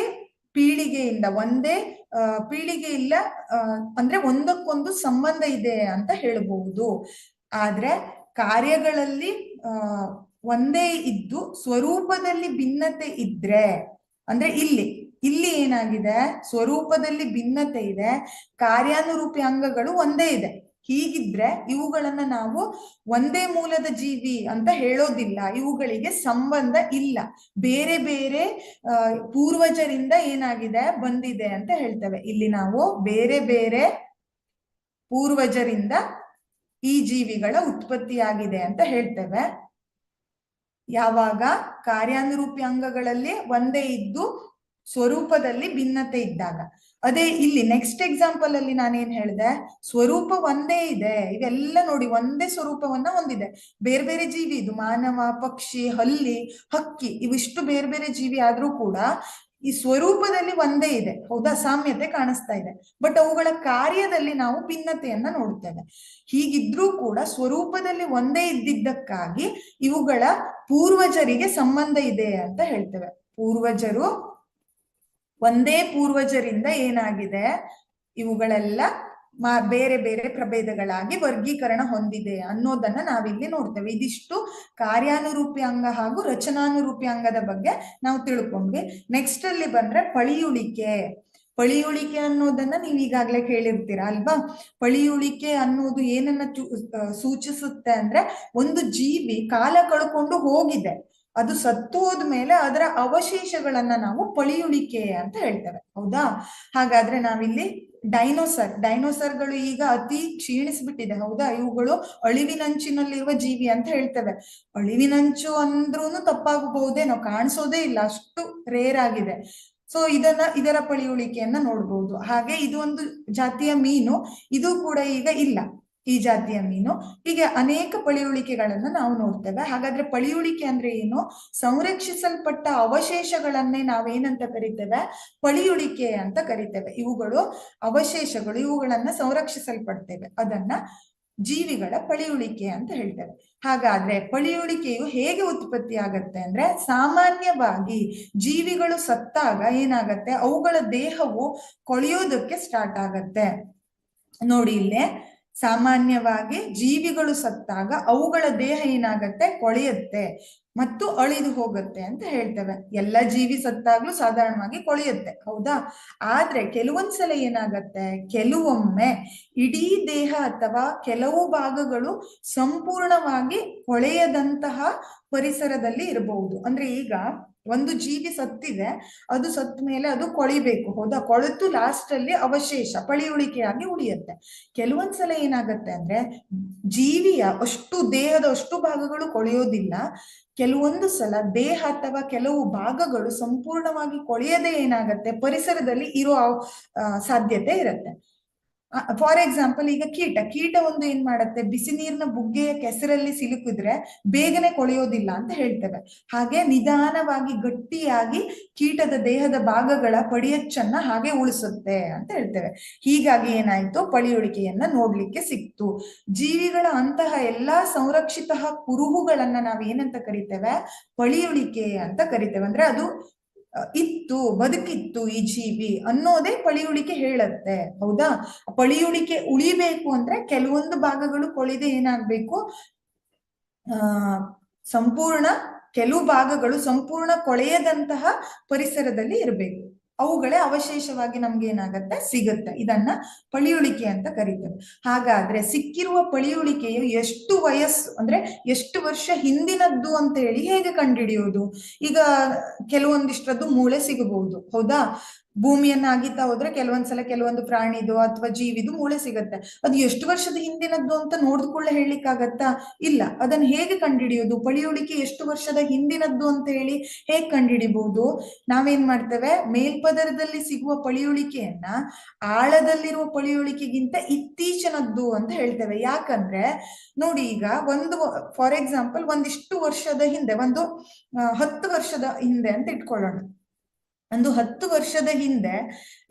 ಪೀಳಿಗೆಯಿಂದ, ಒಂದೇ ಪೀಳಿಗೆಯಿಲ್ಲ ಅಂದ್ರೆ ಒಂದಕ್ಕೊಂದು ಸಂಬಂಧ ಇದೆ ಅಂತ ಹೇಳಬಹುದು. ಆದ್ರೆ ಕಾರ್ಯಗಳಲ್ಲಿ ಒಂದೇ ಇದ್ದು ಸ್ವರೂಪದಲ್ಲಿ ಭಿನ್ನತೆ ಇದ್ರೆ, ಅಂದ್ರೆ ಇಲ್ಲಿ ಏನಾಗಿದೆ, ಸ್ವರೂಪದಲ್ಲಿ ಭಿನ್ನತೆ ಇದೆ, ಕಾರ್ಯಾನುರೂಪಿ ಅಂಗಗಳು ಒಂದೇ ಇದೆ. ಹೀಗಿದ್ರೆ ಇವುಗಳನ್ನ ನಾವು ಒಂದೇ ಮೂಲದ ಜೀವಿ ಅಂತ ಹೇಳೋದಿಲ್ಲ, ಇವುಗಳಿಗೆ ಸಂಬಂಧ ಇಲ್ಲ, ಬೇರೆ ಬೇರೆ ಪೂರ್ವಜರಿಂದ ಏನಾಗಿದೆ, ಬಂದಿದೆ ಅಂತ ಹೇಳ್ತೇವೆ. ಇಲ್ಲಿ ನಾವು ಬೇರೆ ಬೇರೆ ಪೂರ್ವಜರಿಂದ ಈ ಜೀವಿಗಳ ಉತ್ಪತ್ತಿಯಾಗಿದೆ ಅಂತ ಹೇಳ್ತೇವೆ. ಯಾವಾಗ ಕಾರ್ಯಾನುರೂಪಿ ಅಂಗಗಳಲ್ಲಿ ಒಂದೇ ಇದ್ದು ಸ್ವರೂಪದಲ್ಲಿ ಭಿನ್ನತೆ ಇದ್ದಾಗ. ಅದೇ ಇಲ್ಲಿ ನೆಕ್ಸ್ಟ್ ಎಕ್ಸಾಂಪಲ್ ಅಲ್ಲಿ ನಾನೇನ್ ಹೇಳಿದೆ, ಸ್ವರೂಪ ಒಂದೇ ಇದೆ, ಇವೆಲ್ಲ ನೋಡಿ ಒಂದೇ ಸ್ವರೂಪವನ್ನ ಹೊಂದಿದೆ. ಬೇರೆ ಬೇರೆ ಜೀವಿ ಇದು, ಮಾನವ, ಪಕ್ಷಿ, ಹಲ್ಲಿ, ಹಕ್ಕಿ, ಇವಿಷ್ಟು ಬೇರೆ ಬೇರೆ ಜೀವಿ ಆದ್ರೂ ಕೂಡ ಈ ಸ್ವರೂಪದಲ್ಲಿ ಒಂದೇ ಇದೆ, ಹೌದಾ? ಸಾಮ್ಯತೆ ಕಾಣಿಸ್ತಾ ಇದೆ. ಬಟ್ ಅವುಗಳ ಕಾರ್ಯದಲ್ಲಿ ನಾವು ಭಿನ್ನತೆಯನ್ನ ನೋಡ್ತೇವೆ. ಹೀಗಿದ್ರೂ ಕೂಡ ಸ್ವರೂಪದಲ್ಲಿ ಒಂದೇ ಇದ್ದಿದ್ದಕ್ಕಾಗಿ ಇವುಗಳ ಪೂರ್ವಜರಿಗೆ ಸಂಬಂಧ ಇದೆ ಅಂತ ಹೇಳ್ತೇವೆ. ಪೂರ್ವಜರು, ಒಂದೇ ಪೂರ್ವಜರಿಂದ ಏನಾಗಿದೆ, ಇವುಗಳೆಲ್ಲ ಬೇರೆ ಬೇರೆ ಪ್ರಭೇದಗಳಾಗಿ ವರ್ಗೀಕರಣ ಹೊಂದಿದೆ ಅನ್ನೋದನ್ನ ನಾವಿಲ್ಲಿ ನೋಡ್ತೇವೆ. ಇದಿಷ್ಟು ಕಾರ್ಯಾನುರೂಪಿ ಅಂಗ ಹಾಗೂ ರಚನಾನುರೂಪಿ ಅಂಗದ ಬಗ್ಗೆ ನಾವು ತಿಳ್ಕೊಂಡ್ವಿ. ನೆಕ್ಸ್ಟ್ ಅಲ್ಲಿ ಬಂದ್ರೆ ಪಳಿಯುಳಿಕೆ. ಪಳಿಯುಳಿಕೆ ಅನ್ನೋದನ್ನ ನೀವು ಈಗಾಗಲೇ ಕೇಳಿರ್ತೀರಾ ಅಲ್ವಾ? ಪಳಿಯುಳಿಕೆ ಅನ್ನೋದು ಏನನ್ನ ಸೂಚಿಸುತ್ತೆ ಅಂದ್ರೆ, ಒಂದು ಜೀವಿ ಕಾಲ ಕಳ್ಕೊಂಡು ಹೋಗಿದೆ, ಅದು ಸತ್ತು ಹೋದ್ಮೇಲೆ ಅದರ ಅವಶೇಷಗಳನ್ನ ನಾವು ಪಳಿಯುಳಿಕೆ ಅಂತ ಹೇಳ್ತೇವೆ, ಹೌದಾ? ಹಾಗಾದ್ರೆ ನಾವಿಲ್ಲಿ ಡೈನೋಸರ್ಗಳು ಈಗ ಅತಿ ಕ್ಷೀಣಿಸ್ಬಿಟ್ಟಿದೆ, ಹೌದಾ? ಇವುಗಳು ಅಳಿವಿನಂಚಿನಲ್ಲಿರುವ ಜೀವಿ ಅಂತ ಹೇಳ್ತೇವೆ. ಅಳಿವಿನಂಚು ಅಂದ್ರೂ ತಪ್ಪಾಗಬಹುದೇನೋ, ಕಾಣಿಸೋದೇ ಇಲ್ಲ, ಅಷ್ಟು ರೇರ್ ಆಗಿದೆ. ಸೊ ಇದರ ಪಳಿಯುಳಿಕೆಯನ್ನ ನೋಡ್ಬೋದು. ಹಾಗೆ ಇದು ಒಂದು ಜಾತಿಯ ಮೀನು, ಇದು ಕೂಡ ಈಗ ಇಲ್ಲ, ಈ ಜಾತಿಯ ಮೀನು. ಹೀಗೆ ಅನೇಕ ಪಳಿಯುಳಿಕೆಗಳನ್ನ ನಾವು ನೋಡ್ತೇವೆ. ಹಾಗಾದ್ರೆ ಪಳಿಯುಳಿಕೆ ಅಂದ್ರೆ ಏನು? ಸಂರಕ್ಷಿಸಲ್ಪಟ್ಟ ಅವಶೇಷಗಳನ್ನೇ ನಾವೇನಂತ ಕರಿತೇವೆ? ಪಳಿಯುಳಿಕೆ ಅಂತ ಕರಿತೇವೆ. ಇವುಗಳು ಅವಶೇಷಗಳು, ಇವುಗಳನ್ನ ಸಂರಕ್ಷಿಸಲ್ಪಡ್ತೇವೆ, ಅದನ್ನ ಜೀವಿಗಳ ಪಳಿಯುಳಿಕೆ ಅಂತ ಹೇಳ್ತೇವೆ. ಹಾಗಾದ್ರೆ ಪಳಿಯುಳಿಕೆಯು ಹೇಗೆ ಉತ್ಪತ್ತಿ ಆಗತ್ತೆ ಅಂದ್ರೆ, ಸಾಮಾನ್ಯವಾಗಿ ಜೀವಿಗಳು ಸತ್ತಾಗ ಏನಾಗತ್ತೆ, ಅವುಗಳ ದೇಹವು ಕೊಳೆಯೋದಕ್ಕೆ ಸ್ಟಾರ್ಟ್ ಆಗತ್ತೆ. ನೋಡಿ ಇಲ್ಲೇ, ಸಾಮಾನ್ಯವಾಗಿ ಜೀವಿಗಳು ಸತ್ತಾಗ ಅವುಗಳ ದೇಹ ಏನಾಗತ್ತೆ, ಕೊಳೆಯುತ್ತೆ ಮತ್ತು ಅಳಿದು ಹೋಗುತ್ತೆ ಅಂತ ಹೇಳ್ತೇವೆ. ಎಲ್ಲ ಜೀವಿ ಸತ್ತಾಗ್ಲೂ ಸಾಧಾರಣವಾಗಿ ಕೊಳೆಯುತ್ತೆ, ಹೌದಾ? ಆದ್ರೆ ಕೆಲವೊಂದ್ಸಲ ಏನಾಗತ್ತೆ, ಕೆಲವೊಮ್ಮೆ ಇಡೀ ದೇಹ ಅಥವಾ ಕೆಲವು ಭಾಗಗಳು ಸಂಪೂರ್ಣವಾಗಿ ಕೊಳೆಯದಂತಹ ಪರಿಸರದಲ್ಲಿ ಇರಬಹುದು. ಅಂದ್ರೆ ಈಗ ಒಂದು ಜೀವಿ ಸತ್ತಿದೆ, ಅದು ಸತ್ತ ಮೇಲೆ ಅದು ಕೊಳಿಬೇಕು, ಹೌದಾ, ಕೊಳೆತು ಲಾಸ್ಟ್ ಅಲ್ಲಿ ಅವಶೇಷ ಪಳಿಯುಳಿಕೆಯಾಗಿ ಉಳಿಯುತ್ತೆ. ಕೆಲವೊಂದ್ಸಲ ಏನಾಗತ್ತೆ ಅಂದ್ರೆ ಜೀವಿಯ ಅಷ್ಟು ದೇಹದ ಅಷ್ಟು ಭಾಗಗಳು ಕೊಳೆಯೋದಿಲ್ಲ, ಕೆಲವೊಂದು ಸಲ ದೇಹ ಅಥವಾ ಕೆಲವು ಭಾಗಗಳು ಸಂಪೂರ್ಣವಾಗಿ ಕೊಳೆಯದೆ ಏನಾಗತ್ತೆ ಪರಿಸರದಲ್ಲಿ ಇರೋ ಸಾಧ್ಯತೆ ಇರುತ್ತೆ. ಫಾರ್ ಎಕ್ಸಾಂಪಲ್, ಈಗ ಕೀಟ ಒಂದು ಏನ್ ಮಾಡತ್ತೆ, ಬಿಸಿ ನೀರಿನ ಬುಗ್ಗೆಯ ಕೆಸರಲ್ಲಿ ಸಿಲುಕಿದ್ರೆ ಬೇಗನೆ ಕೊಳೆಯೋದಿಲ್ಲ ಅಂತ ಹೇಳ್ತೇವೆ. ಹಾಗೆ ನಿಧಾನವಾಗಿ ಗಟ್ಟಿಯಾಗಿ ಕೀಟದ ದೇಹದ ಭಾಗಗಳ ಪಡಿಯಚ್ಚನ್ನ ಹಾಗೆ ಉಳಿಸುತ್ತೆ ಅಂತ ಹೇಳ್ತೇವೆ. ಹೀಗಾಗಿ ಏನಾಯ್ತು, ಪಳಿಯುಳಿಕೆಯನ್ನ ನೋಡ್ಲಿಕ್ಕೆ ಸಿಕ್ತು. ಜೀವಿಗಳ ಅಂತಹ ಎಲ್ಲಾ ಸಂರಕ್ಷಿತ ಕುರುಹುಗಳನ್ನ ನಾವ್ ಏನಂತ ಕರಿತೇವೆ, ಪಳಿಯುಳಿಕೆ ಅಂತ ಕರಿತೇವೆ. ಅಂದ್ರೆ ಅದು ಇತ್ತು, ಬದುಕಿತ್ತು ಈ ಜೀವಿ ಅನ್ನೋದೇ ಪಳಿಯುಳಿಕೆ ಹೇಳತ್ತೆ, ಹೌದಾ. ಪಳಿಯುಳಿಕೆ ಉಳಿಬೇಕು ಅಂದ್ರೆ ಕೆಲವೊಂದು ಭಾಗಗಳು ಕೊಳೆದೆ ಏನಾಗ್ಬೇಕು, ಕೆಲವು ಭಾಗಗಳು ಸಂಪೂರ್ಣ ಕೊಳೆಯದಂತಹ ಪರಿಸರದಲ್ಲಿ ಇರಬೇಕು. ಅವುಗಳೇ ಅವಶೇಷವಾಗಿ ನಮ್ಗೆ ಏನಾಗತ್ತೆ, ಸಿಗುತ್ತೆ. ಇದನ್ನ ಪಳಿಯುಳಿಕೆ ಅಂತ ಕರೀತೇವೆ. ಹಾಗಾದ್ರೆ ಸಿಕ್ಕಿರುವ ಪಳಿಯುಳಿಕೆಯು ಎಷ್ಟು ವಯಸ್ಸು ಅಂದ್ರೆ ಎಷ್ಟು ವರ್ಷ ಹಿಂದಿನದ್ದು ಅಂತ ಹೇಳಿ ಹೇಗೆ ಕಂಡುಹಿಡಿಯೋದು? ಈಗ ಕೆಲವೊಂದಿಷ್ಟದ್ದು ಮೂಳೆ ಸಿಗಬಹುದು, ಹೌದಾ. ಭೂಮಿಯನ್ನ ಅಗಿತಾ ಹೋದ್ರೆ ಕೆಲವೊಂದ್ಸಲ ಕೆಲವೊಂದು ಪ್ರಾಣಿದು ಅಥವಾ ಜೀವಿದು ಮೂಳೆ ಸಿಗತ್ತೆ. ಅದು ಎಷ್ಟು ವರ್ಷದ ಹಿಂದಿನದ್ದು ಅಂತ ನೋಡಿದ್ಕೊಳ್ಳೆ ಹೇಳಲಿಕ್ಕಾಗತ್ತಾ? ಇಲ್ಲ. ಅದನ್ನ ಹೇಗೆ ಕಂಡುಹಿಡಿಯೋದು? ಪಳಿಯುಳಿಕೆ ಎಷ್ಟು ವರ್ಷದ ಹಿಂದಿನದ್ದು ಅಂತ ಹೇಳಿ ಹೇಗೆ ಕಂಡುಹಿಡಿಬಹುದು? ನಾವೇನ್ ಮಾಡ್ತೇವೆ, ಮೇಲ್ಪದರದಲ್ಲಿ ಸಿಗುವ ಪಳಿಯುಳಿಕೆಯನ್ನ ಆಳದಲ್ಲಿರುವ ಪಳಿಯುಳಿಕೆಗಿಂತ ಇತ್ತೀಚಿನದ್ದು ಅಂತ ಹೇಳ್ತೇವೆ. ಯಾಕಂದ್ರೆ ನೋಡಿ, ಈಗ ಒಂದು ಫಾರ್ ಎಕ್ಸಾಂಪಲ್ ಒಂದಿಷ್ಟು ವರ್ಷದ ಹಿಂದೆ, ಒಂದು 10 ವರ್ಷದ ಹಿಂದೆ ಅಂತ ಇಟ್ಕೊಳ್ಳೋಣ. ಒಂದು 10 ವರ್ಷದ ಹಿಂದೆ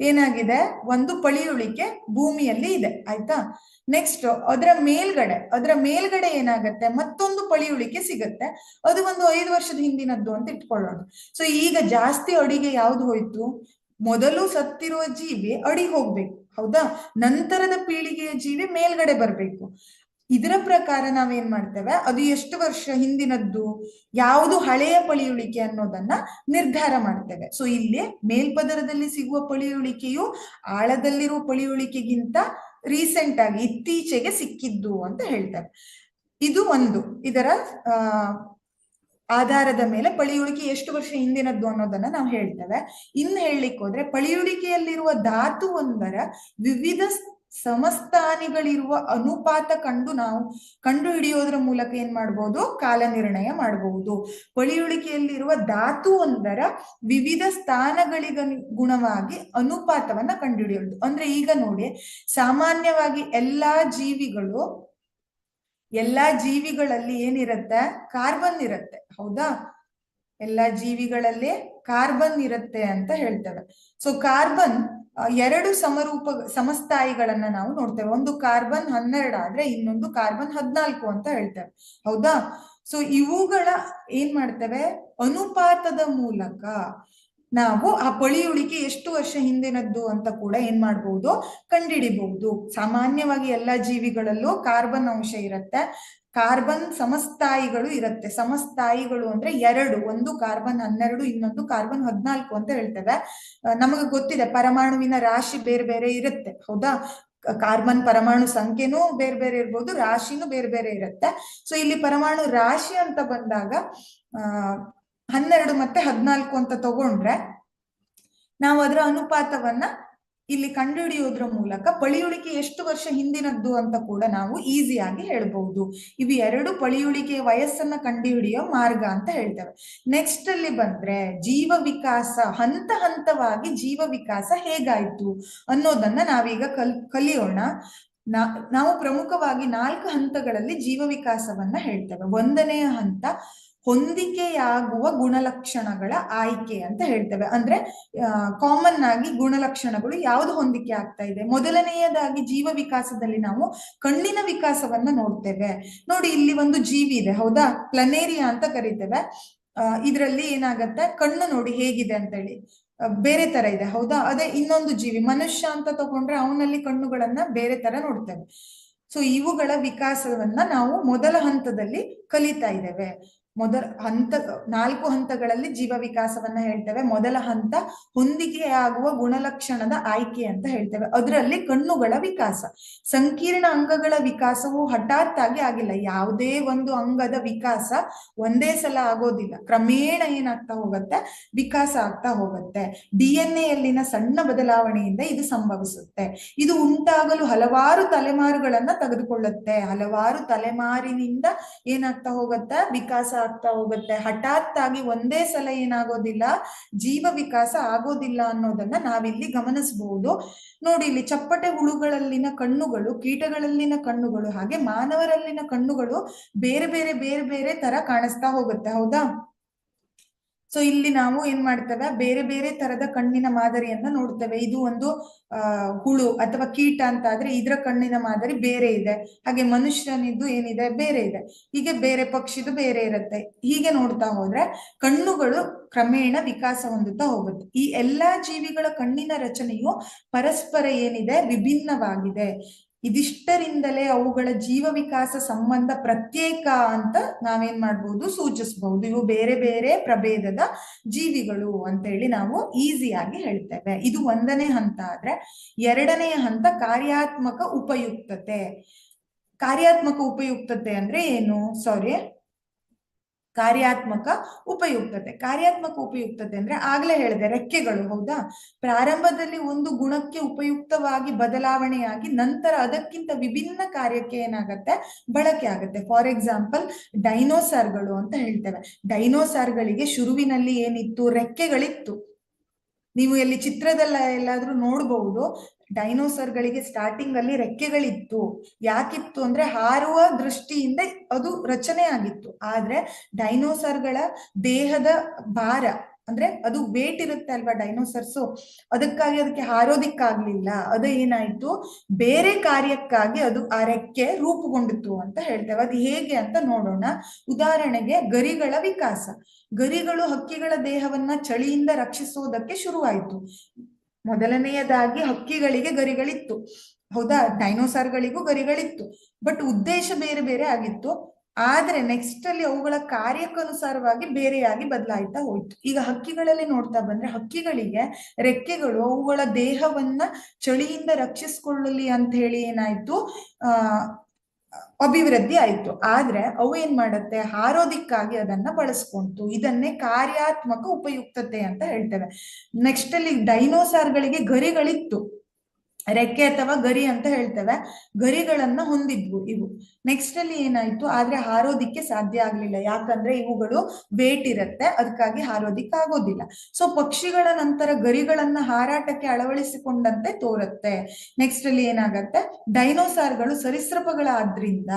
ಏನಾಗಿದೆ, ಒಂದು ಪಳಿಯುಳಿಕೆ ಭೂಮಿಯಲ್ಲಿ ಇದೆ, ಆಯ್ತಾ. ನೆಕ್ಸ್ಟ್ ಅದರ ಮೇಲ್ಗಡೆ ಏನಾಗತ್ತೆ, ಮತ್ತೊಂದು ಪಳಿಯುಳಿಕೆ ಸಿಗತ್ತೆ. ಅದು ಒಂದು 5 ವರ್ಷದ ಹಿಂದಿನದ್ದು ಅಂತ ಇಟ್ಕೊಳ್ಳೋಣ. ಸೊ ಈಗ ಜಾಸ್ತಿ ಅಡಿಗೆ ಯಾವ್ದು ಹೋಯ್ತು, ಮೊದಲು ಸತ್ತಿರುವ ಜೀವಿ ಅಡಿಗೆ ಹೋಗ್ಬೇಕು, ಹೌದಾ. ನಂತರದ ಪೀಳಿಗೆಯ ಜೀವಿ ಮೇಲ್ಗಡೆ ಬರ್ಬೇಕು. ಇದರ ಪ್ರಕಾರ ನಾವೇನ್ ಮಾಡ್ತೇವೆ, ಅದು ಎಷ್ಟು ವರ್ಷ ಹಿಂದಿನದ್ದು, ಯಾವುದು ಹಳೆಯ ಪಳಿಯುಳಿಕೆ ಅನ್ನೋದನ್ನ ನಿರ್ಧಾರ ಮಾಡ್ತೇವೆ. ಸೊ ಇಲ್ಲಿ ಮೇಲ್ಪದರದಲ್ಲಿ ಸಿಗುವ ಪಳಿಯುಳಿಕೆಯು ಆಳದಲ್ಲಿರುವ ಪಳಿಯುಳಿಕೆಗಿಂತ ರೀಸೆಂಟ್ ಆಗಿ ಇತ್ತೀಚೆಗೆ ಸಿಕ್ಕಿದ್ದು ಅಂತ ಹೇಳ್ತೇವೆ. ಇದು ಒಂದು ಇದರ ಆಧಾರದ ಮೇಲೆ ಪಳಿಯುಳಿಕೆ ಎಷ್ಟು ವರ್ಷ ಹಿಂದಿನದ್ದು ಅನ್ನೋದನ್ನ ನಾವು ಹೇಳ್ತೇವೆ. ಇನ್ನು ಹೇಳಲಿಕ್ಕೆ ಹೋದ್ರೆ ಪಳಿಯುಳಿಕೆಯಲ್ಲಿರುವ ಧಾತು ಒಂದರ ವಿವಿಧ ಸಮಸ್ಥಾನಿಗಳಿರುವ ಅನುಪಾತ ಕಂಡು ಹಿಡಿಯೋದ್ರ ಮೂಲಕ ಏನ್ ಮಾಡ್ಬೋದು, ಕಾಲ ನಿರ್ಣಯ ಮಾಡಬಹುದು. ಪಳಿಯುಳಿಕೆಯಲ್ಲಿರುವ ಧಾತು ಒಂದರ ವಿವಿಧ ಸ್ಥಾನಗಳಿಗನುಗುಣವಾಗಿ ಅನುಪಾತವನ್ನ ಕಂಡುಹಿಡಿಯೋದು. ಅಂದ್ರೆ ಈಗ ನೋಡಿ, ಸಾಮಾನ್ಯವಾಗಿ ಎಲ್ಲಾ ಜೀವಿಗಳಲ್ಲಿ ಏನಿರುತ್ತೆ, ಕಾರ್ಬನ್ ಇರುತ್ತೆ, ಹೌದಾ. ಎಲ್ಲಾ ಜೀವಿಗಳಲ್ಲಿ ಕಾರ್ಬನ್ ಇರುತ್ತೆ ಅಂತ ಹೇಳ್ತೇವೆ. ಸೊ ಕಾರ್ಬನ್ 2 ಸಮಸ್ಥಾಯಿಗಳನ್ನ ನಾವು ನೋಡ್ತೇವೆ. ಒಂದು ಕಾರ್ಬನ್ 12 ಆದ್ರೆ ಇನ್ನೊಂದು ಕಾರ್ಬನ್ 14 ಅಂತ ಹೇಳ್ತೇವೆ, ಹೌದಾ. ಸೊ ಇವುಗಳ ಏನ್ ಮಾಡ್ತೇವೆ, ಅನುಪಾತದ ಮೂಲಕ ನಾವು ಆ ಪಳಿಯುಳಿಕೆ ಎಷ್ಟು ವರ್ಷ ಹಿಂದಿನದ್ದು ಅಂತ ಕೂಡ ಏನ್ ಮಾಡಬಹುದು, ಕಂಡುಹಿಡಿಬಹುದು. ಸಾಮಾನ್ಯವಾಗಿ ಎಲ್ಲಾ ಜೀವಿಗಳಲ್ಲೂ ಕಾರ್ಬನ್ ಅಂಶ ಇರುತ್ತೆ. ಕಾರ್ಬನ್ ಸಮಸ್ಥಾಯಿಗಳು ಇರುತ್ತೆ. ಸಮಸ್ಥಾಯಿಗಳು ಅಂದ್ರೆ 2, ಒಂದು ಕಾರ್ಬನ್ 12 ಇನ್ನೊಂದು ಕಾರ್ಬನ್ 14 ಅಂತ ಹೇಳ್ತೇವೆ. ನಮಗೆ ಗೊತ್ತಿದೆ, ಪರಮಾಣುವಿನ ರಾಶಿ ಬೇರೆ ಬೇರೆ ಇರುತ್ತೆ, ಹೌದಾ. ಕಾರ್ಬನ್ ಪರಮಾಣು ಸಂಖ್ಯೆನೂ ಬೇರೆ ಬೇರೆ ಇರ್ಬೋದು, ರಾಶಿನೂ ಬೇರೆ ಬೇರೆ ಇರುತ್ತೆ. ಸೊ ಇಲ್ಲಿ ಪರಮಾಣು ರಾಶಿ ಅಂತ ಬಂದಾಗ 12 ಮತ್ತೆ 14 ಅಂತ ತಗೊಂಡ್ರೆ ನಾವು ಅದರ ಅನುಪಾತವನ್ನ ಇಲ್ಲಿ ಕಂಡುಹಿಡಿಯೋದ್ರ ಮೂಲಕ ಪಳಿಯುಳಿಕೆ ಎಷ್ಟು ವರ್ಷ ಹಿಂದಿನದ್ದು ಅಂತ ಕೂಡ ನಾವು ಈಸಿಯಾಗಿ ಹೇಳ್ಬಹುದು. ಇವು 2 ಪಳಿಯುಳಿಕೆಯ ವಯಸ್ಸನ್ನ ಕಂಡುಹಿಡಿಯೋ ಮಾರ್ಗ ಅಂತ ಹೇಳ್ತೇವೆ. ನೆಕ್ಸ್ಟ್ ಅಲ್ಲಿ ಬಂದ್ರೆ ಜೀವ ವಿಕಾಸ, ಹಂತ ಹಂತವಾಗಿ ಜೀವ ವಿಕಾಸ ಹೇಗಾಯ್ತು ಅನ್ನೋದನ್ನ ನಾವೀಗ ಕಲಿಯೋಣ. ನಾವು ಪ್ರಮುಖವಾಗಿ 4 ಹಂತಗಳಲ್ಲಿ ಜೀವ ವಿಕಾಸವನ್ನ ಹೇಳ್ತೇವೆ. 1ನೆಯ ಹಂತ ಹೊಂದಿಕೆಯಾಗುವ ಗುಣಲಕ್ಷಣಗಳ ಆಯ್ಕೆ ಅಂತ ಹೇಳ್ತೇವೆ. ಅಂದ್ರೆ ಕಾಮನ್ ಆಗಿ ಗುಣಲಕ್ಷಣಗಳು ಯಾವುದು ಹೊಂದಿಕೆ ಆಗ್ತಾ ಇದೆ. ಮೊದಲನೆಯದಾಗಿ ಜೀವ ವಿಕಾಸದಲ್ಲಿ ನಾವು ಕಣ್ಣಿನ ವಿಕಾಸವನ್ನ ನೋಡ್ತೇವೆ. ನೋಡಿ, ಇಲ್ಲಿ ಒಂದು ಜೀವಿ ಇದೆ, ಹೌದಾ, ಪ್ಲನೇರಿಯಾ ಅಂತ ಕರಿತೇವೆ. ಇದರಲ್ಲಿ ಏನಾಗತ್ತೆ, ಕಣ್ಣು ನೋಡಿ ಹೇಗಿದೆ ಅಂತ ಹೇಳಿ ಬೇರೆ ತರ ಇದೆ, ಹೌದಾ. ಅದೇ ಇನ್ನೊಂದು ಜೀವಿ ಮನುಷ್ಯ ಅಂತ ತಗೊಂಡ್ರೆ ಅವನಲ್ಲಿ ಕಣ್ಣುಗಳನ್ನ ಬೇರೆ ತರ ನೋಡ್ತೇವೆ. ಸೊ ಇವುಗಳ ವಿಕಾಸವನ್ನ ನಾವು ಮೊದಲ ಹಂತದಲ್ಲಿ ಕಲಿತಾ ಇದ್ದೇವೆ. ನಾಲ್ಕು ಹಂತಗಳಲ್ಲಿ ಜೀವ ವಿಕಾಸವನ್ನ ಹೇಳ್ತೇವೆ. ಮೊದಲ ಹಂತ ಹೊಂದಿಕೆಯಾಗುವ ಗುಣಲಕ್ಷಣದ ಆಯ್ಕೆ ಅಂತ ಹೇಳ್ತೇವೆ. ಅದರಲ್ಲಿ ಕಣ್ಣುಗಳ ವಿಕಾಸ. ಸಂಕೀರ್ಣ ಅಂಗಗಳ ವಿಕಾಸವು ಹಠಾತ್ ಆಗಿ ಆಗಿಲ್ಲ. ಯಾವುದೇ ಒಂದು ಅಂಗದ ವಿಕಾಸ ಒಂದೇ ಸಲ ಆಗೋದಿಲ್ಲ, ಕ್ರಮೇಣ ಏನಾಗ್ತಾ ಹೋಗುತ್ತೆ, ವಿಕಾಸ ಆಗ್ತಾ ಹೋಗುತ್ತೆ. DNA ಯಲ್ಲಿನ ಸಣ್ಣ ಬದಲಾವಣೆಯಿಂದ ಇದು ಸಂಭವಿಸುತ್ತೆ. ಇದು ಉಂಟಾಗಲು ಹಲವಾರು ತಲೆಮಾರುಗಳನ್ನ ತೆಗೆದುಕೊಳ್ಳುತ್ತೆ. ಹಲವಾರು ತಲೆಮಾರಿನಿಂದ ಏನಾಗ್ತಾ ಹೋಗುತ್ತೆ, ವಿಕಾಸ ಆಗ್ತಾ ಹೋಗುತ್ತೆ. ಹಠಾತ್ ಆಗಿ ಒಂದೇ ಸಲ ಏನಾಗೋದಿಲ್ಲ, ಜೀವ ವಿಕಾಸ ಆಗೋದಿಲ್ಲ ಅನ್ನೋದನ್ನ ನಾವಿಲ್ಲಿ ಗಮನಿಸಬಹುದು. ನೋಡಿ, ಇಲ್ಲಿ ಚಪ್ಪಟೆ ಹುಳುಗಳಲ್ಲಿನ ಕಣ್ಣುಗಳು, ಕೀಟಗಳಲ್ಲಿನ ಕಣ್ಣುಗಳು, ಹಾಗೆ ಮಾನವರಲ್ಲಿನ ಕಣ್ಣುಗಳು ಬೇರೆ ಬೇರೆ ಬೇರೆ ಬೇರೆ ತರ ಕಾಣಿಸ್ತಾ ಹೋಗುತ್ತೆ. ಹೌದಾ? ಸೊ ಇಲ್ಲಿ ನಾವು ಏನ್ ಮಾಡ್ತೇವೆ, ಬೇರೆ ಬೇರೆ ತರದ ಕಣ್ಣಿನ ಮಾದರಿಯನ್ನ ನೋಡ್ತೇವೆ. ಇದು ಒಂದು ಹುಳು ಅಥವಾ ಕೀಟ ಅಂತ ಆದ್ರೆ ಇದ್ರ ಕಣ್ಣಿನ ಮಾದರಿ ಬೇರೆ ಇದೆ. ಹಾಗೆ ಮನುಷ್ಯನಿದ್ದು ಏನಿದೆ ಬೇರೆ ಇದೆ. ಹೀಗೆ ಬೇರೆ ಪಕ್ಷಿದು ಬೇರೆ ಇರುತ್ತೆ. ಹೀಗೆ ನೋಡ್ತಾ ಹೋದ್ರೆ ಕಣ್ಣುಗಳು ಕ್ರಮೇಣ ವಿಕಾಸ ಹೊಂದುತ್ತಾ ಹೋಗುತ್ತೆ. ಈ ಎಲ್ಲಾ ಜೀವಿಗಳ ಕಣ್ಣಿನ ರಚನೆಯು ಪರಸ್ಪರ ಏನಿದೆ, ವಿಭಿನ್ನವಾಗಿದೆ. ಇದಿಷ್ಟರಿಂದಲೇ ಅವುಗಳ ಜೀವ ವಿಕಾಸ ಸಂಬಂಧ ಪ್ರತ್ಯೇಕ ಅಂತ ನಾವೇನ್ ಮಾಡ್ಬೋದು, ಸೂಚಿಸಬಹುದು. ಇವು ಬೇರೆ ಬೇರೆ ಪ್ರಭೇದದ ಜೀವಿಗಳು ಅಂತ ಹೇಳಿ ನಾವು ಈಸಿಯಾಗಿ ಹೇಳ್ತೇವೆ. ಇದು ಒಂದನೇ ಹಂತ ಆದ್ರೆ, ಎರಡನೆಯ ಹಂತ ಕಾರ್ಯಾತ್ಮಕ ಉಪಯುಕ್ತತೆ. ಕಾರ್ಯಾತ್ಮಕ ಉಪಯುಕ್ತತೆ ಅಂದ್ರೆ ಏನು? ಕಾರ್ಯಾತ್ಮಕ ಉಪಯುಕ್ತತೆ. ಕಾರ್ಯಾತ್ಮಕ ಉಪಯುಕ್ತತೆ ಅಂದ್ರೆ ಆಗ್ಲೇ ಹೇಳಿದೆ, ರೆಕ್ಕೆಗಳು. ಹೌದಾ? ಪ್ರಾರಂಭದಲ್ಲಿ ಒಂದು ಗುಣಕ್ಕೆ ಉಪಯುಕ್ತವಾಗಿ ಬದಲಾವಣೆಯಾಗಿ ನಂತರ ಅದಕ್ಕಿಂತ ವಿಭಿನ್ನ ಕಾರ್ಯಕ್ಕೆ ಏನಾಗತ್ತೆ, ಬಳಕೆ ಆಗುತ್ತೆ. ಫಾರ್ ಎಕ್ಸಾಂಪಲ್ ಡೈನೋಸಾರ್ಗಳು ಅಂತ ಹೇಳ್ತೇವೆ. ಡೈನೋಸಾರ್ಗಳಿಗೆ ಶುರುವಿನಲ್ಲಿ ಏನಿತ್ತು, ರೆಕ್ಕೆಗಳಿತ್ತು. ನೀವು ಎಲ್ಲಿ ಚಿತ್ರದಲ್ಲ ಎಲ್ಲಾದ್ರೂ ನೋಡ್ಬಹುದು, ಡೈನೋಸಾರ್ಗಳಿಗೆ ಸ್ಟಾರ್ಟಿಂಗ್ ಅಲ್ಲಿ ರೆಕ್ಕೆಗಳಿತ್ತು. ಯಾಕಿತ್ತು ಅಂದ್ರೆ ಹಾರುವ ದೃಷ್ಟಿಯಿಂದ ಅದು ರಚನೆ ಆಗಿತ್ತು. ಆದ್ರೆ ಡೈನೋಸಾರ್ಗಳ ದೇಹದ ಭಾರ ಅಂದ್ರೆ ಅದು ವೇಟ್ ಇರುತ್ತೆ ಅಲ್ವಾ ಡೈನೋಸರ್ಸು, ಅದಕ್ಕಾಗಿ ಅದಕ್ಕೆ ಹಾರೋದಿಕ್ಕಾಗ್ಲಿಲ್ಲ. ಅದು ಏನಾಯ್ತು, ಬೇರೆ ಕಾರ್ಯಕ್ಕಾಗಿ ಅದು ಆ ರೆಕ್ಕೆ ರೂಪುಗೊಂಡಿತ್ತು ಅಂತ ಹೇಳ್ತೇವೆ. ಅದು ಹೇಗೆ ಅಂತ ನೋಡೋಣ. ಉದಾಹರಣೆಗೆ ಗರಿಗಳ ವಿಕಾಸ. ಗರಿಗಳು ಹಕ್ಕಿಗಳ ದೇಹವನ್ನ ಚಳಿಯಿಂದ ರಕ್ಷಿಸುವುದಕ್ಕೆ ಶುರುವಾಯಿತು. ಮೊದಲನೆಯದಾಗಿ ಹಕ್ಕಿಗಳಿಗೆ ಗರಿಗಳಿತ್ತು. ಹೌದಾ? ಡೈನೋಸಾರ್ಗಳಿಗೂ ಗರಿಗಳಿತ್ತು. ಬಟ್ ಉದ್ದೇಶ ಬೇರೆ ಬೇರೆ ಆಗಿತ್ತು. ಆದ್ರೆ ನೆಕ್ಸ್ಟ್ ಅಲ್ಲಿ ಅವುಗಳ ಕಾರ್ಯಕ್ಕನುಸಾರವಾಗಿ ಬೇರೆಯಾಗಿ ಬದಲಾಯ್ತಾ ಹೋಯ್ತು. ಈಗ ಹಕ್ಕಿಗಳಲ್ಲಿ ನೋಡ್ತಾ ಬಂದ್ರೆ, ಹಕ್ಕಿಗಳಿಗೆ ರೆಕ್ಕೆಗಳು ಅವುಗಳ ದೇಹವನ್ನ ಚಳಿಯಿಂದ ರಕ್ಷಿಸಿಕೊಳ್ಳಲಿ ಅಂತ ಹೇಳಿ ಏನಾಯ್ತು, ಅಭಿವೃದ್ಧಿ ಆಯ್ತು. ಆದ್ರೆ ಅವು ಏನ್ ಮಾಡತ್ತೆ, ಹಾರೋದಿಕ್ಕಾಗಿ ಅದನ್ನ ಬಳಸ್ಕೊಂತು. ಇದನ್ನೇ ಕಾರ್ಯಾತ್ಮಕ ಉಪಯುಕ್ತತೆ ಅಂತ ಹೇಳ್ತೇವೆ. ನೆಕ್ಸ್ಟ್ ಅಲ್ಲಿ ಡೈನೋಸಾರ್ಗಳಿಗೆ ಗರಿಗಳಿತ್ತು, ರೆಕ್ಕೆ ಅಥವಾ ಗರಿ ಅಂತ ಹೇಳ್ತೇವೆ. ಗರಿಗಳನ್ನ ಹೊಂದಿದ್ವು ಇವು. ನೆಕ್ಸ್ಟ್ ಅಲ್ಲಿ ಏನಾಯ್ತು, ಆದ್ರೆ ಹಾರೋದಿಕ್ಕೆ ಸಾಧ್ಯ ಆಗ್ಲಿಲ್ಲ. ಯಾಕಂದ್ರೆ ಇವುಗಳು ವೇಟ್ ಇರತ್ತೆ, ಅದಕ್ಕಾಗಿ ಹಾರೋದಿಕ್ ಆಗೋದಿಲ್ಲ. ಸೊ ಪಕ್ಷಿಗಳ ನಂತರ ಗರಿಗಳನ್ನ ಹಾರಾಟಕ್ಕೆ ಅಳವಡಿಸಿಕೊಂಡಂತೆ ತೋರುತ್ತೆ. ನೆಕ್ಸ್ಟ್ ಅಲ್ಲಿ ಏನಾಗತ್ತೆ, ಡೈನೋಸಾರ್ಗಳು ಸರೀಸೃಪಗಳಾದ್ರಿಂದ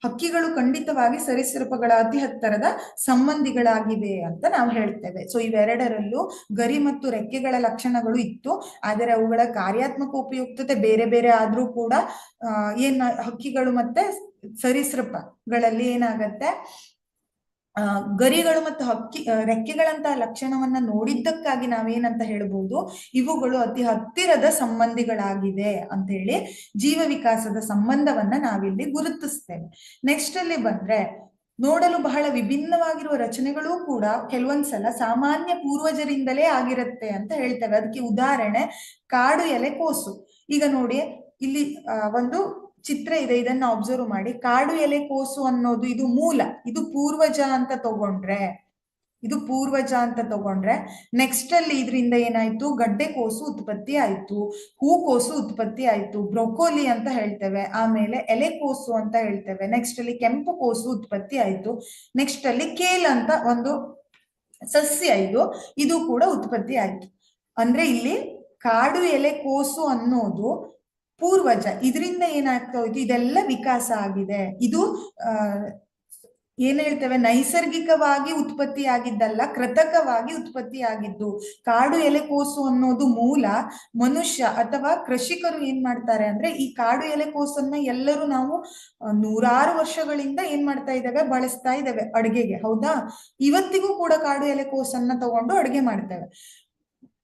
ಹಕ್ಕಿಗಳು ಖಂಡಿತವಾಗಿ ಸರೀಸೃಪಗಳ ಅತಿ ಹತ್ತಿರದ ಸಂಬಂಧಿಗಳಾಗಿವೆ ಅಂತ ನಾವು ಹೇಳ್ತೇವೆ. ಸೊ ಇವೆರಡರಲ್ಲೂ ಗರಿ ಮತ್ತು ರೆಕ್ಕೆಗಳ ಲಕ್ಷಣಗಳು ಇತ್ತು. ಆದರೆ ಅವುಗಳ ಕಾರ್ಯಾತ್ಮಕ ಉಪಯುಕ್ತತೆ ಬೇರೆ ಬೇರೆ ಆದ್ರೂ ಕೂಡ ಹಕ್ಕಿಗಳು ಮತ್ತೆ ಸರೀಸೃಪಗಳಲ್ಲಿ ಏನಾಗತ್ತೆ, ಗರಿಗಳು ಮತ್ತು ರೆಕ್ಕೆಗಳಂತಹ ಲಕ್ಷಣವನ್ನ ನೋಡಿದ್ದಕ್ಕಾಗಿ ನಾವೇನಂತ ಹೇಳ್ಬೋದು, ಇವುಗಳು ಅತಿ ಹತ್ತಿರದ ಸಂಬಂಧಿಗಳಾಗಿವೆ ಅಂತ ಹೇಳಿ ಜೀವ ವಿಕಾಸದ ಸಂಬಂಧವನ್ನ ನಾವಿಲ್ಲಿ ಗುರುತಿಸ್ತೇವೆ. ನೆಕ್ಸ್ಟ್ ಅಲ್ಲಿ ಬಂದ್ರೆ, ನೋಡಲು ಬಹಳ ವಿಭಿನ್ನವಾಗಿರುವ ರಚನೆಗಳು ಕೂಡ ಕೆಲವೊಂದ್ಸಲ ಸಾಮಾನ್ಯ ಪೂರ್ವಜರಿಂದಲೇ ಆಗಿರುತ್ತೆ ಅಂತ ಹೇಳ್ತೇವೆ. ಅದಕ್ಕೆ ಉದಾಹರಣೆ ಕಾಡು ಎಲೆಕೋಸು. ಈಗ ನೋಡಿ, ಇಲ್ಲಿ ಒಂದು ಚಿತ್ರ ಇದೆ, ಇದನ್ನ ಅಬ್ಸರ್ವ್ ಮಾಡಿ. ಕಾಡು ಎಲೆಕೋಸು ಅನ್ನೋದು ಇದು ಮೂಲ, ಇದು ಪೂರ್ವಜ ಅಂತ ತಗೊಂಡ್ರೆ ನೆಕ್ಸ್ಟ್ ಅಲ್ಲಿ ಇದರಿಂದ ಏನಾಯ್ತು, ಗಡ್ಡೆಕೋಸು ಉತ್ಪತ್ತಿ ಆಯ್ತು, ಹೂಕೋಸು ಉತ್ಪತ್ತಿ ಆಯ್ತು, ಬ್ರೊಕೋಲಿ ಅಂತ ಹೇಳ್ತೇವೆ. ಆಮೇಲೆ ಎಲೆಕೋಸು ಅಂತ ಹೇಳ್ತೇವೆ. ನೆಕ್ಸ್ಟ್ ಅಲ್ಲಿ ಕೆಂಪು ಕೋಸು ಉತ್ಪತ್ತಿ ಆಯ್ತು. ನೆಕ್ಸ್ಟ್ ಅಲ್ಲಿ ಕೇಲ್ ಅಂತ ಒಂದು ಸಸ್ಯ ಇದು ಕೂಡ ಉತ್ಪತ್ತಿ ಆಯ್ತು. ಅಂದ್ರೆ ಇಲ್ಲಿ ಕಾಡು ಎಲೆಕೋಸು ಅನ್ನೋದು ಪೂರ್ವಜ. ಇದರಿಂದ ಏನಾಗ್ತಾ ಹೋಯ್ತು, ಇದೆಲ್ಲ ವಿಕಾಸ ಆಗಿದೆ. ಇದು ಏನ್ ಹೇಳ್ತೇವೆ, ನೈಸರ್ಗಿಕವಾಗಿ ಉತ್ಪತ್ತಿ ಆಗಿದ್ದಲ್ಲ, ಕೃತಕವಾಗಿ ಉತ್ಪತ್ತಿ ಆಗಿದ್ದು. ಕಾಡು ಎಲೆಕೋಸು ಅನ್ನೋದು ಮೂಲ. ಮನುಷ್ಯ ಅಥವಾ ಕೃಷಿಕರು ಏನ್ ಮಾಡ್ತಾರೆ ಅಂದ್ರೆ, ಈ ಕಾಡು ಎಲೆಕೋಸನ್ನ ಎಲ್ಲರೂ ನಾವು ನೂರಾರು ವರ್ಷಗಳಿಂದ ಏನ್ ಮಾಡ್ತಾ ಇದ್ದೇವೆ, ಬಳಸ್ತಾ ಇದ್ದೇವೆ ಅಡುಗೆಗೆ. ಹೌದಾ? ಇವತ್ತಿಗೂ ಕೂಡ ಕಾಡು ಎಲೆಕೋಸನ್ನ ತಗೊಂಡು ಅಡುಗೆ ಮಾಡ್ತೇವೆ.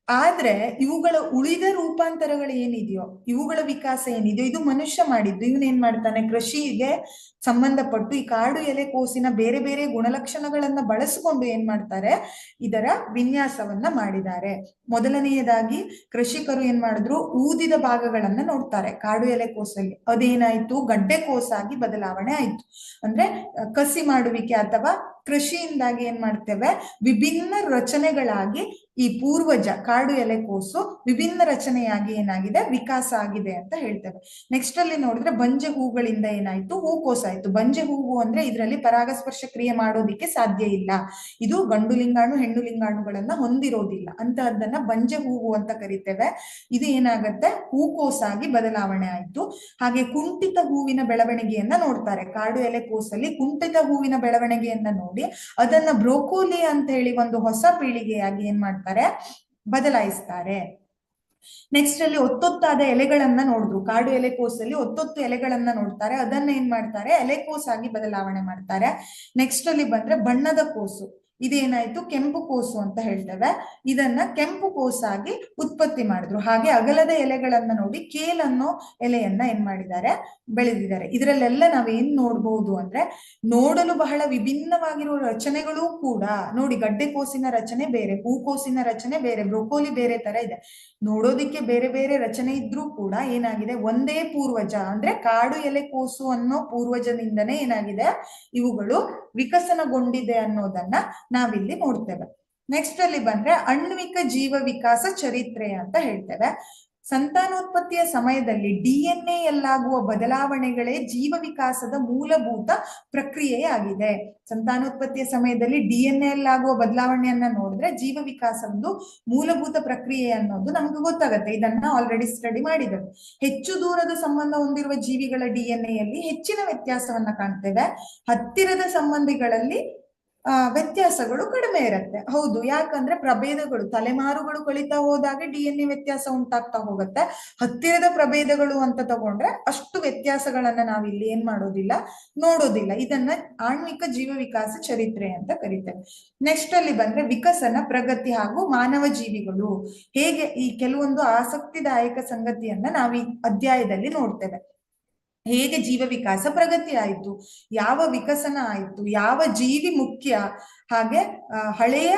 ಆದ್ರೆ ಇವುಗಳ ಉಳಿದ ರೂಪಾಂತರಗಳು ಏನಿದೆಯೋ, ಇವುಗಳ ವಿಕಾಸ ಏನಿದೆಯೋ ಇದು ಮನುಷ್ಯ ಮಾಡಿದ್ದು. ಇವನೇನ್ ಮಾಡ್ತಾನೆ, ಕೃಷಿಗೆ ಸಂಬಂಧಪಟ್ಟು ಈ ಕಾಡು ಎಲೆಕೋಸಿನ ಬೇರೆ ಬೇರೆ ಗುಣಲಕ್ಷಣಗಳನ್ನ ಬಳಸಿಕೊಂಡು ಏನ್ ಮಾಡ್ತಾರೆ, ಇದರ ವಿನ್ಯಾಸವನ್ನ ಮಾಡಿದ್ದಾರೆ. ಮೊದಲನೆಯದಾಗಿ ಕೃಷಿಕರು ಏನ್ ಮಾಡಿದ್ರು, ಊದಿದ ಭಾಗಗಳನ್ನ ನೋಡ್ತಾರೆ ಕಾಡು ಎಲೆಕೋಸಲ್ಲಿ. ಅದೇನಾಯ್ತು, ಗಡ್ಡೆ ಕೋಸಾಗಿ ಬದಲಾವಣೆ ಆಯ್ತು. ಅಂದ್ರೆ ಕಸಿ ಮಾಡುವಿಕೆ ಅಥವಾ ಕೃಷಿಯಿಂದಾಗಿ ಏನ್ ಮಾಡ್ತೇವೆ, ವಿಭಿನ್ನ ರಚನೆಗಳಾಗಿ ಈ ಪೂರ್ವಜ ಕಾಡು ಎಲೆಕೋಸು ವಿಭಿನ್ನ ರಚನೆಯಾಗಿ ಏನಾಗಿದೆ, ವಿಕಾಸ ಆಗಿದೆ ಅಂತ ಹೇಳ್ತೇವೆ. ನೆಕ್ಸ್ಟ್ ಅಲ್ಲಿ ನೋಡಿದ್ರೆ ಬಂಜೆ ಹೂಗಳಿಂದ ಏನಾಯ್ತು, ಹೂಕೋಸಾಯ್ತು. ಬಂಜೆ ಹೂವು ಅಂದ್ರೆ ಇದರಲ್ಲಿ ಪರಾಗಸ್ಪರ್ಶ ಕ್ರಿಯೆ ಮಾಡೋದಿಕ್ಕೆ ಸಾಧ್ಯ ಇಲ್ಲ, ಇದು ಗಂಡು ಲಿಂಗಾಣು ಹೆಣ್ಣು ಲಿಂಗಾಣುಗಳನ್ನ ಹೊಂದಿರೋದಿಲ್ಲ, ಅಂತಹದ್ದನ್ನ ಬಂಜೆ ಹೂವು ಅಂತ ಕರಿತೇವೆ. ಇದು ಏನಾಗತ್ತೆ, ಹೂಕೋಸಾಗಿ ಬದಲಾವಣೆ ಆಯ್ತು. ಹಾಗೆ ಕುಂಠಿತ ಹೂವಿನ ಬೆಳವಣಿಗೆಯನ್ನ ನೋಡ್ತಾರೆ ಕಾಡು ಎಲೆಕೋಸಲ್ಲಿ. ಕುಂಠಿತ ಹೂವಿನ ಬೆಳವಣಿಗೆಯನ್ನ ನೋಡಿ ಅದನ್ನ ಬ್ರೋಕೋಲಿ ಅಂತ ಹೇಳಿ ಒಂದು ಹೊಸ ಪೀಳಿಗೆಯಾಗಿ ಏನ್ ಮಾಡ್ತಾರೆ, ಬದಲಾಯಿಸ್ತಾರೆ. ನೆಕ್ಸ್ಟ್ ಅಲ್ಲಿ ಒತ್ತೊತ್ತಾದ ಎಲೆಗಳನ್ನ ನೋಡಿದ್ರು, ಕಾಡು ಎಲೆಕೋಸಲ್ಲಿ ಒತ್ತೊತ್ತು ಎಲೆಗಳನ್ನ ನೋಡ್ತಾರೆ, ಅದನ್ನ ಏನ್ ಮಾಡ್ತಾರೆ, ಎಲೆಕೋಸಾಗಿ ಬದಲಾವಣೆ ಮಾಡ್ತಾರೆ. ನೆಕ್ಸ್ಟ್ ಅಲ್ಲಿ ಬಂದ್ರೆ ಬಣ್ಣದ ಕೋಸು, ಇದೇನಾಯ್ತು, ಕೆಂಪು ಕೋಸು ಅಂತ ಹೇಳ್ತೇವೆ. ಇದನ್ನ ಕೆಂಪು ಕೋಸಾಗಿ ಉತ್ಪತ್ತಿ ಮಾಡಿದ್ರು. ಹಾಗೆ ಅಗಲದ ಎಲೆಗಳನ್ನ ನೋಡಿ ಕೇಲನ್ನೋ ಎಲೆಯನ್ನ ಏನ್ ಮಾಡಿದ್ದಾರೆ, ಬೆಳೆದಿದ್ದಾರೆ. ಇದರಲ್ಲೆಲ್ಲ ನಾವೇನ್ ನೋಡ್ಬಹುದು ಅಂದ್ರೆ, ನೋಡಲು ಬಹಳ ವಿಭಿನ್ನವಾಗಿರುವ ರಚನೆಗಳು ಕೂಡ ನೋಡಿ. ಗಡ್ಡೆ ಕೋಸಿನ ರಚನೆ ಬೇರೆ, ಹೂಕೋಸಿನ ರಚನೆ ಬೇರೆ, ಬ್ರೋಕೋಲಿ ಬೇರೆ ತರ ಇದೆ. ನೋಡೋದಿಕ್ಕೆ ಬೇರೆ ಬೇರೆ ರಚನೆ ಇದ್ರೂ ಕೂಡ ಏನಾಗಿದೆ, ಒಂದೇ ಪೂರ್ವಜ ಅಂದ್ರೆ ಕಾಡು ಎಲೆಕೋಸು ಅನ್ನೋ ಪೂರ್ವಜನಿಂದನೇ ಏನಾಗಿದೆ, ಇವುಗಳು ವಿಕಸನಗೊಂಡಿದೆ ಅನ್ನೋದನ್ನ ನಾವಿಲ್ಲಿ ನೋಡ್ತೇವೆ. ನೆಕ್ಸ್ಟ್ ಅಲ್ಲಿ ಬಂದ್ರೆ ಆಣ್ವಿಕ ಜೀವ ವಿಕಾಸ ಚರಿತ್ರೆ ಅಂತ ಹೇಳ್ತೇವೆ. ಸಂತಾನೋತ್ಪತ್ತಿಯ ಸಮಯದಲ್ಲಿ DNA ಯಲ್ಲಾಗುವ ಬದಲಾವಣೆಗಳೇ ಜೀವ ವಿಕಾಸದ ಮೂಲಭೂತ ಪ್ರಕ್ರಿಯೆಯಾಗಿದೆ. ಸಂತಾನೋತ್ಪತ್ತಿಯ ಸಮಯದಲ್ಲಿ DNA ಯಲ್ಲಾಗುವ ಬದಲಾವಣೆಯನ್ನ ನೋಡಿದ್ರೆ ಜೀವ ವಿಕಾಸ ಒಂದು ಮೂಲಭೂತ ಪ್ರಕ್ರಿಯೆ ಅನ್ನೋದು ನಮ್ಗೆ ಗೊತ್ತಾಗತ್ತೆ. ಇದನ್ನ ಆಲ್ರೆಡಿ ಸ್ಟಡಿ ಮಾಡಿದ್ದೇವೆ. ಹೆಚ್ಚು ದೂರದ ಸಂಬಂಧ ಹೊಂದಿರುವ ಜೀವಿಗಳ DNA ಯಲ್ಲಿ ಹೆಚ್ಚಿನ ವ್ಯತ್ಯಾಸವನ್ನ ಕಾಣ್ತೇವೆ, ಹತ್ತಿರದ ಸಂಬಂಧಿಗಳಲ್ಲಿ ವ್ಯತ್ಯಾಸಗಳು ಕಡಿಮೆ ಇರುತ್ತೆ. ಹೌದು, ಯಾಕಂದ್ರೆ ಪ್ರಭೇದಗಳು ತಲೆಮಾರುಗಳು ಕಳೀತಾ ಹೋದಾಗೆ DNA ವ್ಯತ್ಯಾಸ ಉಂಟಾಗ್ತಾ ಹೋಗುತ್ತೆ. ಹತ್ತಿರದ ಪ್ರಭೇದಗಳು ಅಂತ ತಗೊಂಡ್ರೆ ಅಷ್ಟು ವ್ಯತ್ಯಾಸಗಳನ್ನ ನಾವಿಲ್ಲಿ ಏನ್ ಮಾಡೋದಿಲ್ಲ, ನೋಡೋದಿಲ್ಲ. ಇದನ್ನ ಆಣ್ವಿಕ ಜೀವ ವಿಕಾಸ ಚರಿತ್ರೆ ಅಂತ ಕರಿತೇವೆ. ನೆಕ್ಸ್ಟ್ ಅಲ್ಲಿ ಬಂದ್ರೆ ವಿಕಸನ, ಪ್ರಗತಿ ಹಾಗೂ ಮಾನವ ಜೀವಿಗಳು. ಹೇಗೆ ಈ ಕೆಲವೊಂದು ಆಸಕ್ತಿದಾಯಕ ಸಂಗತಿಯನ್ನ ನಾವು ಈ ಅಧ್ಯಾಯದಲ್ಲಿ ನೋಡ್ತೇವೆ. ಹೇಗೆ ಜೀವ ವಿಕಾಸ ಪ್ರಗತಿ ಆಯ್ತು, ಯಾವ ವಿಕಸನ ಆಯ್ತು, ಯಾವ ಜೀವಿ ಮುಖ್ಯ, ಹಾಗೆ ಹಳೆಯ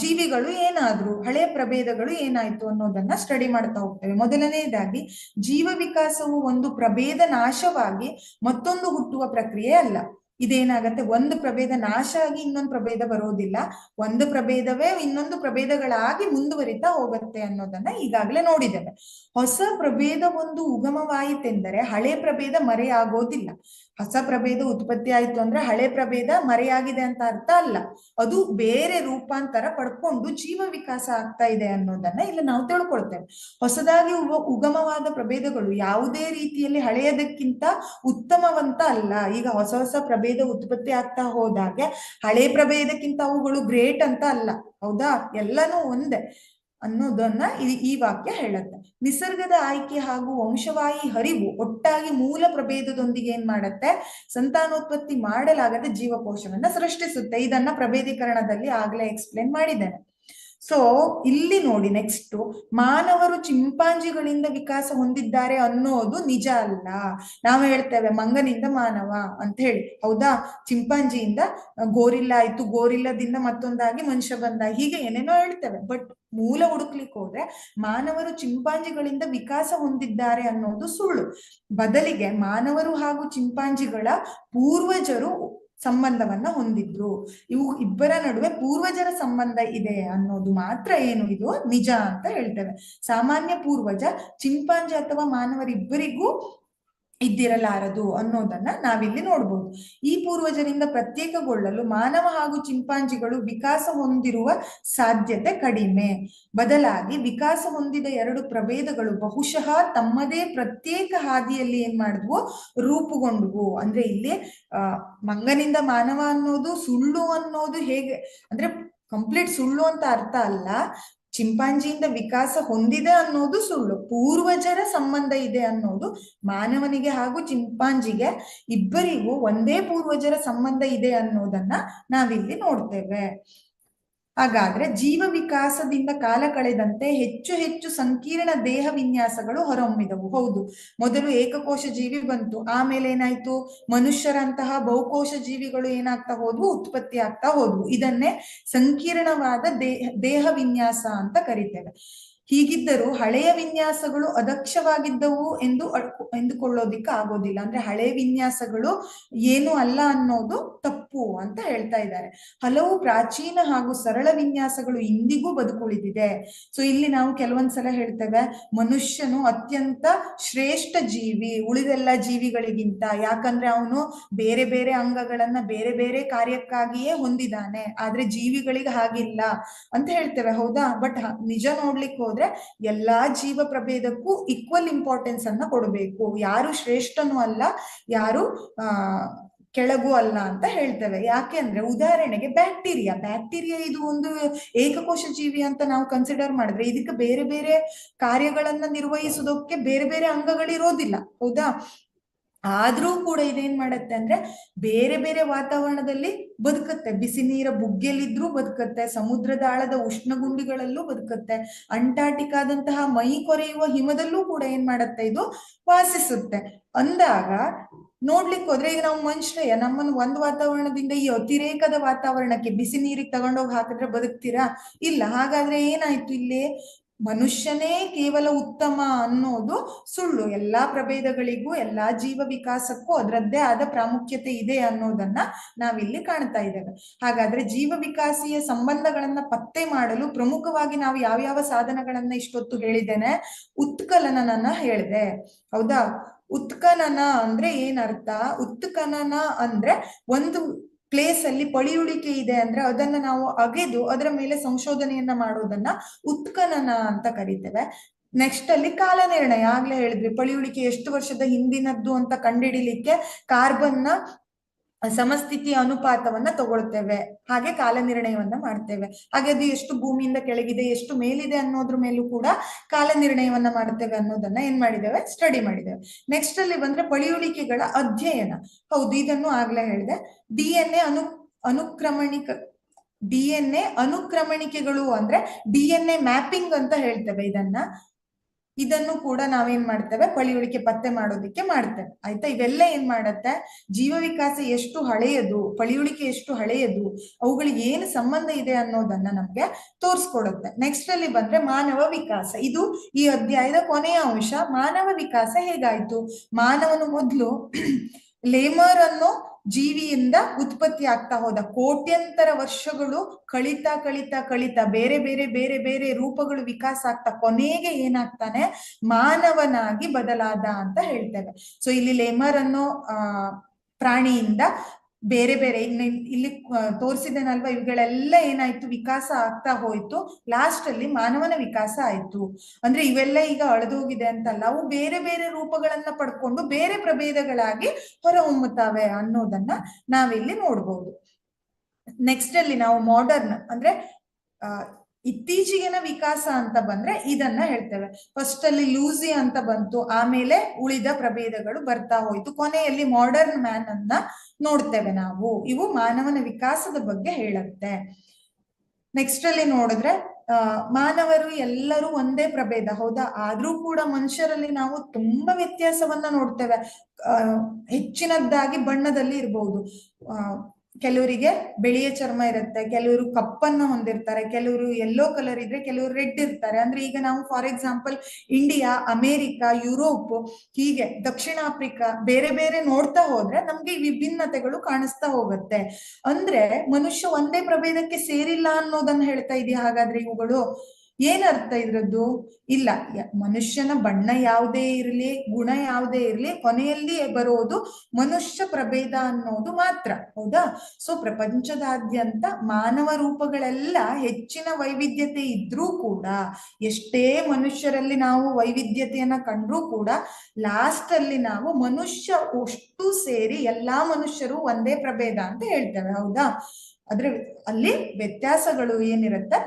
ಜೀವಿಗಳು ಏನಾದ್ರು, ಹಳೆಯ ಪ್ರಭೇದಗಳು ಏನಾಯ್ತು ಅನ್ನೋದನ್ನ ಸ್ಟಡಿ ಮಾಡ್ತಾ ಹೋಗ್ತೇವೆ. ಮೊದಲನೇದಾಗಿ ಜೀವ ವಿಕಾಸವು ಒಂದು ಪ್ರಭೇದ ನಾಶವಾಗಿ ಮತ್ತೊಂದು ಹುಟ್ಟುವ ಪ್ರಕ್ರಿಯೆ ಅಲ್ಲ. ಇದೇನಾಗತ್ತೆ, ಒಂದು ಪ್ರಭೇದ ನಾಶ ಆಗಿ ಇನ್ನೊಂದು ಪ್ರಭೇದ ಬರೋದಿಲ್ಲ, ಒಂದು ಪ್ರಭೇದವೇ ಇನ್ನೊಂದು ಪ್ರಭೇದಗಳಾಗಿ ಮುಂದುವರಿತಾ ಹೋಗುತ್ತೆ ಅನ್ನೋದನ್ನ ಈಗಾಗಲೇ ನೋಡಿದ್ದೇವೆ. ಹೊಸ ಪ್ರಭೇದ ಒಂದು ಉಗಮವಾಯಿತೆಂದರೆ ಹಳೆ ಪ್ರಭೇದ ಮರೆಯಾಗೋದಿಲ್ಲ. ಹೊಸ ಪ್ರಭೇದ ಉತ್ಪತ್ತಿ ಆಯ್ತು ಅಂದ್ರೆ ಹಳೆ ಪ್ರಭೇದ ಮರೆಯಾಗಿದೆ ಅಂತ ಅರ್ಥ ಅಲ್ಲ, ಅದು ಬೇರೆ ರೂಪಾಂತರ ಪಡ್ಕೊಂಡು ಜೀವ ವಿಕಾಸ ಆಗ್ತಾ ಇದೆ ಅನ್ನೋದನ್ನ ಇಲ್ಲಿ ನಾವು ತಿಳ್ಕೊಳ್ತೇವೆ. ಹೊಸದಾಗಿ ಉಗಮವಾದ ಪ್ರಭೇದಗಳು ಯಾವುದೇ ರೀತಿಯಲ್ಲಿ ಹಳೆಯದಕ್ಕಿಂತ ಉತ್ತಮವಂತ ಅಲ್ಲ. ಈಗ ಹೊಸ ಹೊಸ ಪ್ರಭೇದ ಉತ್ಪತ್ತಿ ಆಗ್ತಾ ಹೋದಾಗೆ ಹಳೆ ಪ್ರಭೇದಕ್ಕಿಂತ ಅವುಗಳು ಗ್ರೇಟ್ ಅಂತ ಅಲ್ಲ, ಹೌದಾ, ಎಲ್ಲನೂ ಒಂದೇ ಅನ್ನೋದನ್ನ ಈ ವಾಕ್ಯ ಹೇಳುತ್ತೆ. ನಿಸರ್ಗದ ಆಯ್ಕೆ ಹಾಗೂ ವಂಶವಾಹಿ ಹರಿವು ಒಟ್ಟಾಗಿ ಮೂಲ ಪ್ರಭೇದದೊಂದಿಗೆ ಏನ್ ಮಾಡತ್ತೆ, ಸಂತಾನೋತ್ಪತ್ತಿ ಮಾಡಲಾಗದೆ ಜೀವಕೋಶವನ್ನ ಸೃಷ್ಟಿಸುತ್ತೆ. ಇದನ್ನ ಪ್ರಭೇದೀಕರಣದಲ್ಲಿ ಆಗ್ಲೇ ಎಕ್ಸ್ಪ್ಲೇನ್ ಮಾಡಿದ್ದೇನೆ. ಸೊ ಇಲ್ಲಿ ನೋಡಿ, ನೆಕ್ಸ್ಟ್ ಮಾನವರು ಚಿಂಪಾಂಜಿಗಳಿಂದ ವಿಕಾಸ ಹೊಂದಿದ್ದಾರೆ ಅನ್ನೋದು ನಿಜ ಅಲ್ಲ. ನಾವು ಹೇಳ್ತೇವೆ ಮಂಗನಿಂದ ಮಾನವ ಅಂತ ಹೇಳಿ, ಹೌದಾ, ಚಿಂಪಾಂಜಿಯಿಂದ ಗೋರಿಲ್ಲ ಆಯ್ತು, ಗೋರಿಲ್ಲದಿಂದ ಮತ್ತೊಂದಾಗಿ ಮನುಷ್ಯ ಬಂದ, ಹೀಗೆ ಏನೇನೋ ಹೇಳ್ತೇವೆ. ಬಟ್ ಮೂಲ ಹುಡುಕ್ಲಿಕ್ಕೆ ಹೋದ್ರೆ ಮಾನವರು ಚಿಂಪಾಂಜಿಗಳಿಂದ ವಿಕಾಸ ಹೊಂದಿದ್ದಾರೆ ಅನ್ನೋದು ಸುಳ್ಳು. ಬದಲಿಗೆ ಮಾನವರು ಹಾಗೂ ಚಿಂಪಾಂಜಿಗಳ ಪೂರ್ವಜರು ಸಂಬಂಧವನ್ನ ಹೊಂದಿದ್ರು. ಇವು ಇಬ್ಬರ ನಡುವೆ ಪೂರ್ವಜರ ಸಂಬಂಧ ಇದೆ ಅನ್ನೋದು ಮಾತ್ರ ಏನು ಇದು ನಿಜ ಅಂತ ಹೇಳ್ತೇವೆ. ಸಾಮಾನ್ಯ ಪೂರ್ವಜ ಚಿಂಪಾಂಜಿ ಅಥವಾ ಮಾನವರಿಬ್ಬರಿಗೂ ಇದ್ದಿರಲಾರದು ಅನ್ನೋದನ್ನ ನಾವಿಲ್ಲಿ ನೋಡ್ಬೋದು. ಈ ಪೂರ್ವಜರಿಂದ ಪ್ರತ್ಯೇಕಗೊಳ್ಳಲು ಮಾನವ ಹಾಗೂ ಚಿಂಪಾಂಜಿಗಳು ವಿಕಾಸ ಹೊಂದಿರುವ ಸಾಧ್ಯತೆ ಕಡಿಮೆ. ಬದಲಾಗಿ ವಿಕಾಸ ಹೊಂದಿದ ಎರಡು ಪ್ರಭೇದಗಳು ಬಹುಶಃ ತಮ್ಮದೇ ಪ್ರತ್ಯೇಕ ಹಾದಿಯಲ್ಲಿ ಏನ್ ಮಾಡಿದ್ವು, ರೂಪುಗೊಂಡ್ವು. ಅಂದ್ರೆ ಇಲ್ಲಿ ಮಂಗನಿಂದ ಮಾನವ ಅನ್ನೋದು ಸುಳ್ಳು ಅನ್ನೋದು ಹೇಗೆ ಅಂದ್ರೆ ಕಂಪ್ಲೀಟ್ ಸುಳ್ಳು ಅಂತ ಅರ್ಥ ಅಲ್ಲ. ಚಿಂಪಾಂಜಿಯಿಂದ ವಿಕಾಸ ಹೊಂದಿದೆ ಅನ್ನೋದು ಸುಳ್ಳು, ಪೂರ್ವಜರ ಸಂಬಂಧ ಇದೆ ಅನ್ನೋದು ಮಾನವನಿಗೆ ಹಾಗೂ ಚಿಂಪಾಂಜಿಗೆ ಇಬ್ಬರಿಗೂ ಒಂದೇ ಪೂರ್ವಜರ ಸಂಬಂಧ ಇದೆ ಅನ್ನೋದನ್ನ ನಾವಿಲ್ಲಿ ನೋಡ್ತೇವೆ. ಹಾಗಾದ್ರೆ ಜೀವ ವಿಕಾಸದಿಂದ ಕಾಲ ಕಳೆದಂತೆ ಹೆಚ್ಚು ಹೆಚ್ಚು ಸಂಕೀರ್ಣ ದೇಹ ವಿನ್ಯಾಸಗಳು ಹೊರಹೊಮ್ಮಿದವು. ಹೌದು, ಮೊದಲು ಏಕಕೋಶ ಜೀವಿ ಬಂತು, ಆಮೇಲೆ ಏನಾಯ್ತು, ಮನುಷ್ಯರಂತಹ ಬಹುಕೋಶ ಜೀವಿಗಳು ಏನಾಗ್ತಾ ಹೋದ್ವು, ಉತ್ಪತ್ತಿ ಆಗ್ತಾ ಹೋದ್ವು. ಇದನ್ನೇ ಸಂಕೀರ್ಣವಾದ ದೇಹ ವಿನ್ಯಾಸ ಅಂತ ಕರಿತೇವೆ. ಹೀಗಿದ್ದರೂ ಹಳೆಯ ವಿನ್ಯಾಸಗಳು ಅದಕ್ಷವಾಗಿದ್ದವು ಎಂದು ಎಂದುಕೊಳ್ಳೋದಿಕ್ಕೆ ಆಗೋದಿಲ್ಲ. ಅಂದ್ರೆ ಹಳೆಯ ವಿನ್ಯಾಸಗಳು ಏನು ಅಲ್ಲ ಅನ್ನೋದು ತಪ್ಪು ಅಂತ ಹೇಳ್ತಾ ಇದ್ದಾರೆ. ಹಲವು ಪ್ರಾಚೀನ ಹಾಗೂ ಸರಳ ವಿನ್ಯಾಸಗಳು ಇಂದಿಗೂ ಬದುಕುಳಿದಿದೆ. ಸೊ ಇಲ್ಲಿ ನಾವು ಕೆಲವೊಂದ್ಸಲ ಹೇಳ್ತೇವೆ, ಮನುಷ್ಯನು ಅತ್ಯಂತ ಶ್ರೇಷ್ಠ ಜೀವಿ ಉಳಿದೆಲ್ಲ ಜೀವಿಗಳಿಗಿಂತ, ಯಾಕಂದ್ರೆ ಅವನು ಬೇರೆ ಬೇರೆ ಅಂಗಗಳನ್ನ ಬೇರೆ ಬೇರೆ ಕಾರ್ಯಕ್ಕಾಗಿಯೇ ಹೊಂದಿದ್ದಾನೆ, ಆದ್ರೆ ಜೀವಿಗಳಿಗೆ ಹಾಗಿಲ್ಲ ಅಂತ ಹೇಳ್ತೇವೆ. ಹೌದಾ? ಬಟ್ ನಿಜ ನೋಡ್ಲಿಕ್ಕೆ ಹೋದ್ರೆ ಎಲ್ಲಾ ಜೀವ ಪ್ರಭೇದಕ್ಕೂ ಈಕ್ವಲ್ ಇಂಪಾರ್ಟೆನ್ಸ್ ಅನ್ನ ಕೊಡಬೇಕು. ಯಾರು ಶ್ರೇಷ್ಠನೂ ಅಲ್ಲ, ಯಾರು ಕೆಳಗೂ ಅಲ್ಲ ಅಂತ ಹೇಳ್ತೇವೆ. ಯಾಕೆ ಅಂದ್ರೆ, ಉದಾಹರಣೆಗೆ ಬ್ಯಾಕ್ಟೀರಿಯಾ ಇದು ಒಂದು ಏಕಕೋಶ ಜೀವಿ ಅಂತ ನಾವು ಕನ್ಸಿಡರ್ ಮಾಡಿದ್ರೆ ಇದಕ್ಕೆ ಬೇರೆ ಬೇರೆ ಕಾರ್ಯಗಳನ್ನ ನಿರ್ವಹಿಸೋದಕ್ಕೆ ಬೇರೆ ಬೇರೆ ಅಂಗಗಳಿರೋದಿಲ್ಲ. ಹೌದಾ? ಆದ್ರೂ ಕೂಡ ಇದೇನ್ ಮಾಡತ್ತೆ ಅಂದ್ರೆ ಬೇರೆ ಬೇರೆ ವಾತಾವರಣದಲ್ಲಿ ಬದುಕತ್ತೆ. ಬಿಸಿ ನೀರ ಬುಗ್ಗೆಲಿದ್ರೂ ಬದುಕತ್ತೆ, ಸಮುದ್ರದ ಆಳದ ಉಷ್ಣಗುಂಡಿಗಳಲ್ಲೂ ಬದುಕತ್ತೆ, ಅಂಟಾರ್ಟಿಕಾದಂತಹ ಮೈ ಕೊರೆಯುವ ಹಿಮದಲ್ಲೂ ಕೂಡ ಏನ್ ಮಾಡತ್ತೆ, ಇದು ವಾಸಿಸುತ್ತೆ. ಅಂದಾಗ ನೋಡ್ಲಿಕ್ಕೆ ಹೋದ್ರೆ ಈಗ ನಾವು ಮನುಷ್ಯ ನಮ್ಮನ್ನು ಒಂದು ವಾತಾವರಣದಿಂದ ಈ ಅತಿರೇಕದ ವಾತಾವರಣಕ್ಕೆ ಬಿಸಿ ನೀರಿಗೆ ತಗೊಂಡೋಗಿ ಹಾಕಿದ್ರೆ ಬದುಕ್ತೀರಾ? ಇಲ್ಲ. ಹಾಗಾದ್ರೆ ಏನಾಯ್ತು ಇಲ್ಲಿ, ಮನುಷ್ಯನೇ ಕೇವಲ ಉತ್ತಮ ಅನ್ನೋದು ಸುಳ್ಳು. ಎಲ್ಲಾ ಪ್ರಭೇದಗಳಿಗೂ ಎಲ್ಲಾ ಜೀವ ವಿಕಾಸಕ್ಕೂ ಅದರದ್ದೇ ಆದ ಪ್ರಾಮುಖ್ಯತೆ ಇದೆ ಅನ್ನೋದನ್ನ ನಾವಿಲ್ಲಿ ಕಾಣ್ತಾ ಇದ್ದೇವೆ. ಹಾಗಾದ್ರೆ ಜೀವ ವಿಕಾಸಿಯ ಸಂಬಂಧಗಳನ್ನ ಪತ್ತೆ ಮಾಡಲು ಪ್ರಮುಖವಾಗಿ ನಾವು ಯಾವ್ಯಾವ ಸಾಧನಗಳನ್ನ ಇಷ್ಟೊತ್ತು ಹೇಳಿದ್ದೇನೆ, ಉತ್ಕಲನನ ಹೇಳಿದೆ. ಹೌದಾ? ಉತ್ಖನನ ಅಂದ್ರೆ ಏನರ್ಥ? ಉತ್ಖನನ ಅಂದ್ರೆ ಒಂದು ಪ್ಲೇಸ್ ಅಲ್ಲಿ ಪಳಿಯುಳಿಕೆ ಇದೆ ಅಂದ್ರೆ ಅದನ್ನ ನಾವು ಅಗೆದು ಅದರ ಮೇಲೆ ಸಂಶೋಧನೆಯನ್ನ ಮಾಡೋದನ್ನ ಉತ್ಖನನ ಅಂತ ಕರಿತೇವೆ. ನೆಕ್ಸ್ಟ್ ಅಲ್ಲಿ ಕಾಲ ನಿರ್ಣಯ, ಆಗ್ಲೇ ಹೇಳಿದ್ವಿ, ಪಳಿಯುಳಿಕೆ ಎಷ್ಟು ವರ್ಷದ ಹಿಂದಿನದ್ದು ಅಂತ ಕಂಡುಹಿಡಿಲಿಕ್ಕೆ ಕಾರ್ಬನ್ನ ಸಮಸ್ಥಿತಿಯ ಅನುಪಾತವನ್ನ ತಗೊಳ್ತೇವೆ, ಹಾಗೆ ಕಾಲ ನಿರ್ಣಯವನ್ನ ಮಾಡ್ತೇವೆ. ಹಾಗೆ ಅದು ಎಷ್ಟು ಭೂಮಿಯಿಂದ ಕೆಳಗಿದೆ ಎಷ್ಟು ಮೇಲಿದೆ ಅನ್ನೋದ್ರ ಮೇಲೂ ಕೂಡ ಕಾಲ ನಿರ್ಣಯವನ್ನ ಮಾಡ್ತೇವೆ ಅನ್ನೋದನ್ನ ಏನ್ ಮಾಡಿದ್ದೇವೆ, ಸ್ಟಡಿ ಮಾಡಿದ್ದೇವೆ. ನೆಕ್ಸ್ಟ್ ಅಲ್ಲಿ ಬಂದ್ರೆ ಪಳಿಯುಳಿಕೆಗಳ ಅಧ್ಯಯನ. ಹೌದು, ಇದನ್ನು ಆಗ್ಲೇ ಹೇಳಿದೆ. ಡಿಎನ್ಎ ಅನುಕ್ರಮಣಿಕೆಗಳು ಅಂದ್ರೆ ಡಿಎನ್ಎ ಮ್ಯಾಪಿಂಗ್ ಅಂತ ಹೇಳ್ತೇವೆ ಇದನ್ನು ಕೂಡ ನಾವೇನ್ ಮಾಡ್ತೇವೆ, ಪಳಿಯುಳಿಕೆ ಪತ್ತೆ ಮಾಡೋದಿಕ್ಕೆ ಮಾಡ್ತೇವೆ. ಆಯ್ತಾ? ಇವೆಲ್ಲ ಏನ್ ಮಾಡತ್ತೆ, ಜೀವ ವಿಕಾಸ ಎಷ್ಟು ಹಳೆಯದು, ಪಳಿಯುಳಿಕೆ ಎಷ್ಟು ಹಳೆಯದು, ಅವುಗಳಿಗೆ ಏನು ಸಂಬಂಧ ಇದೆ ಅನ್ನೋದನ್ನ ನಮ್ಗೆ ತೋರಿಸ್ಕೊಡುತ್ತೆ. ನೆಕ್ಸ್ಟ್ ಅಲ್ಲಿ ಬಂದ್ರೆ ಮಾನವ ವಿಕಾಸ. ಇದು ಈ ಅಧ್ಯಾಯದ ಕೊನೆಯ ಅಂಶ. ಮಾನವ ವಿಕಾಸ ಹೇಗಾಯ್ತು? ಮಾನವನು ಮೊದಲು ಲೇಮರ್ ಅನ್ನೋ ಜೀವಿಯಿಂದ ಉತ್ಪತ್ತಿ ಆಗ್ತಾ ಹೋದ. ಕೋಟ್ಯಂತರ ವರ್ಷಗಳು ಕಳಿತಾ ಕಳಿತಾ ಕಳಿತಾ ಬೇರೆ ಬೇರೆ ಬೇರೆ ಬೇರೆ ರೂಪಗಳು ವಿಕಾಸ ಆಗ್ತಾ ಕೊನೆಗೆ ಏನಾಗ್ತಾನೆ, ಮಾನವನಾಗಿ ಬದಲಾದ ಅಂತ ಹೇಳ್ತೇವೆ. ಸೊ ಇಲ್ಲಿ ಲೇಮರ್ ಅನ್ನೋ ಪ್ರಾಣಿಯಿಂದ ಬೇರೆ ಬೇರೆ ಇಲ್ಲಿ ತೋರಿಸಿದೇನಲ್ವಾ, ಇವುಗಳೆಲ್ಲ ಏನಾಯ್ತು, ವಿಕಾಸ ಆಗ್ತಾ ಹೋಯ್ತು. ಲಾಸ್ಟ್ ಅಲ್ಲಿ ಮಾನವನ ವಿಕಾಸ ಆಯ್ತು. ಅಂದ್ರೆ ಇವೆಲ್ಲ ಈಗ ಅಳೆದೋಗಿದೆ ಅಂತಲ್ಲ, ಅವು ಬೇರೆ ಬೇರೆ ರೂಪಗಳನ್ನ ಪಡ್ಕೊಂಡು ಬೇರೆ ಪ್ರಭೇದಗಳಾಗಿ ಹೊರಹೊಮ್ಮುತ್ತವೆ ಅನ್ನೋದನ್ನ ನಾವಿಲ್ಲಿ ನೋಡ್ಬೋದು. ನೆಕ್ಸ್ಟ್ ಅಲ್ಲಿ ನಾವು ಮಾಡರ್ನ್ ಅಂದ್ರೆ ಇತ್ತೀಚಿಗಿನ ವಿಕಾಸ ಅಂತ ಬಂದ್ರೆ ಇದನ್ನ ಹೇಳ್ತೇವೆ. ಫಸ್ಟ್ ಅಲ್ಲಿ ಲೂಸಿ ಅಂತ ಬಂತು, ಆಮೇಲೆ ಉಳಿದ ಪ್ರಭೇದಗಳು ಬರ್ತಾ ಹೋಯ್ತು, ಕೊನೆಯಲ್ಲಿ ಮಾಡರ್ನ್ ಮ್ಯಾನ್ ಅನ್ನ ನೋಡ್ತೇವೆ ನಾವು. ಇವು ಮಾನವನ ವಿಕಾಸದ ಬಗ್ಗೆ ಹೇಳುತ್ತೆ. ನೆಕ್ಸ್ಟ್ ಅಲ್ಲಿ ನೋಡಿದ್ರೆ ಮಾನವರು ಎಲ್ಲರೂ ಒಂದೇ ಪ್ರಭೇದ. ಹೌದಾ? ಆದ್ರೂ ಕೂಡ ಮನುಷ್ಯರಲ್ಲಿ ನಾವು ತುಂಬಾ ವ್ಯತ್ಯಾಸವನ್ನ ನೋಡ್ತೇವೆ. ಹೆಚ್ಚಿನದ್ದಾಗಿ ಬಣ್ಣದಲ್ಲಿ ಇರಬಹುದು. ಕೆಲವರಿಗೆ ಬಿಳಿಯ ಚರ್ಮ ಇರುತ್ತೆ, ಕೆಲವರು ಕಪ್ಪನ್ನ ಹೊಂದಿರ್ತಾರೆ, ಕೆಲವರು ಯೆಲ್ಲೋ ಕಲರ್ ಇದ್ರೆ ಕೆಲವರು ರೆಡ್ ಇರ್ತಾರೆ. ಅಂದ್ರೆ ಈಗ ನಾವು for example India, America, Europe, ಹೀಗೆ ದಕ್ಷಿಣ ಆಫ್ರಿಕಾ ಬೇರೆ ಬೇರೆ ನೋಡ್ತಾ ಹೋದ್ರೆ ನಮ್ಗೆ ವಿಭಿನ್ನತೆಗಳು ಕಾಣಿಸ್ತಾ ಹೋಗುತ್ತೆ. ಅಂದ್ರೆ ಮನುಷ್ಯ ಒಂದೇ ಪ್ರಭೇದಕ್ಕೆ ಸೇರಿಲ್ಲ ಅನ್ನೋದನ್ನ ಹೇಳ್ತಾ ಇದೆಯಾ ಹಾಗಾದ್ರೆ ಇವುಗಳು? ಏನರ್ಥ ಇದ್ರದ್ದು? ಇಲ್ಲ, ಮನುಷ್ಯನ ಬಣ್ಣ ಯಾವುದೇ ಇರಲಿ, ಗುಣ ಯಾವುದೇ ಇರಲಿ, ಕೊನೆಯಲ್ಲಿ ಬರೋದು ಮನುಷ್ಯ ಪ್ರಭೇದ ಅನ್ನೋದು ಮಾತ್ರ. ಹೌದಾ? ಸೊ ಪ್ರಪಂಚದಾದ್ಯಂತ ಮಾನವ ರೂಪಗಳೆಲ್ಲ ಹೆಚ್ಚಿನ ವೈವಿಧ್ಯತೆ ಇದ್ರೂ ಕೂಡ, ಎಷ್ಟೇ ಮನುಷ್ಯರಲ್ಲಿ ನಾವು ವೈವಿಧ್ಯತೆಯನ್ನ ಕಂಡ್ರೂ ಕೂಡ ಲಾಸ್ಟ್ ಅಲ್ಲಿ ನಾವು ಮನುಷ್ಯ ಅಷ್ಟು ಸೇರಿ ಎಲ್ಲಾ ಮನುಷ್ಯರು ಒಂದೇ ಪ್ರಭೇದ ಅಂತ ಹೇಳ್ತೇವೆ. ಹೌದಾ? ಆದ್ರೆ ಅಲ್ಲಿ ವ್ಯತ್ಯಾಸಗಳು ಏನಿರುತ್ತೆ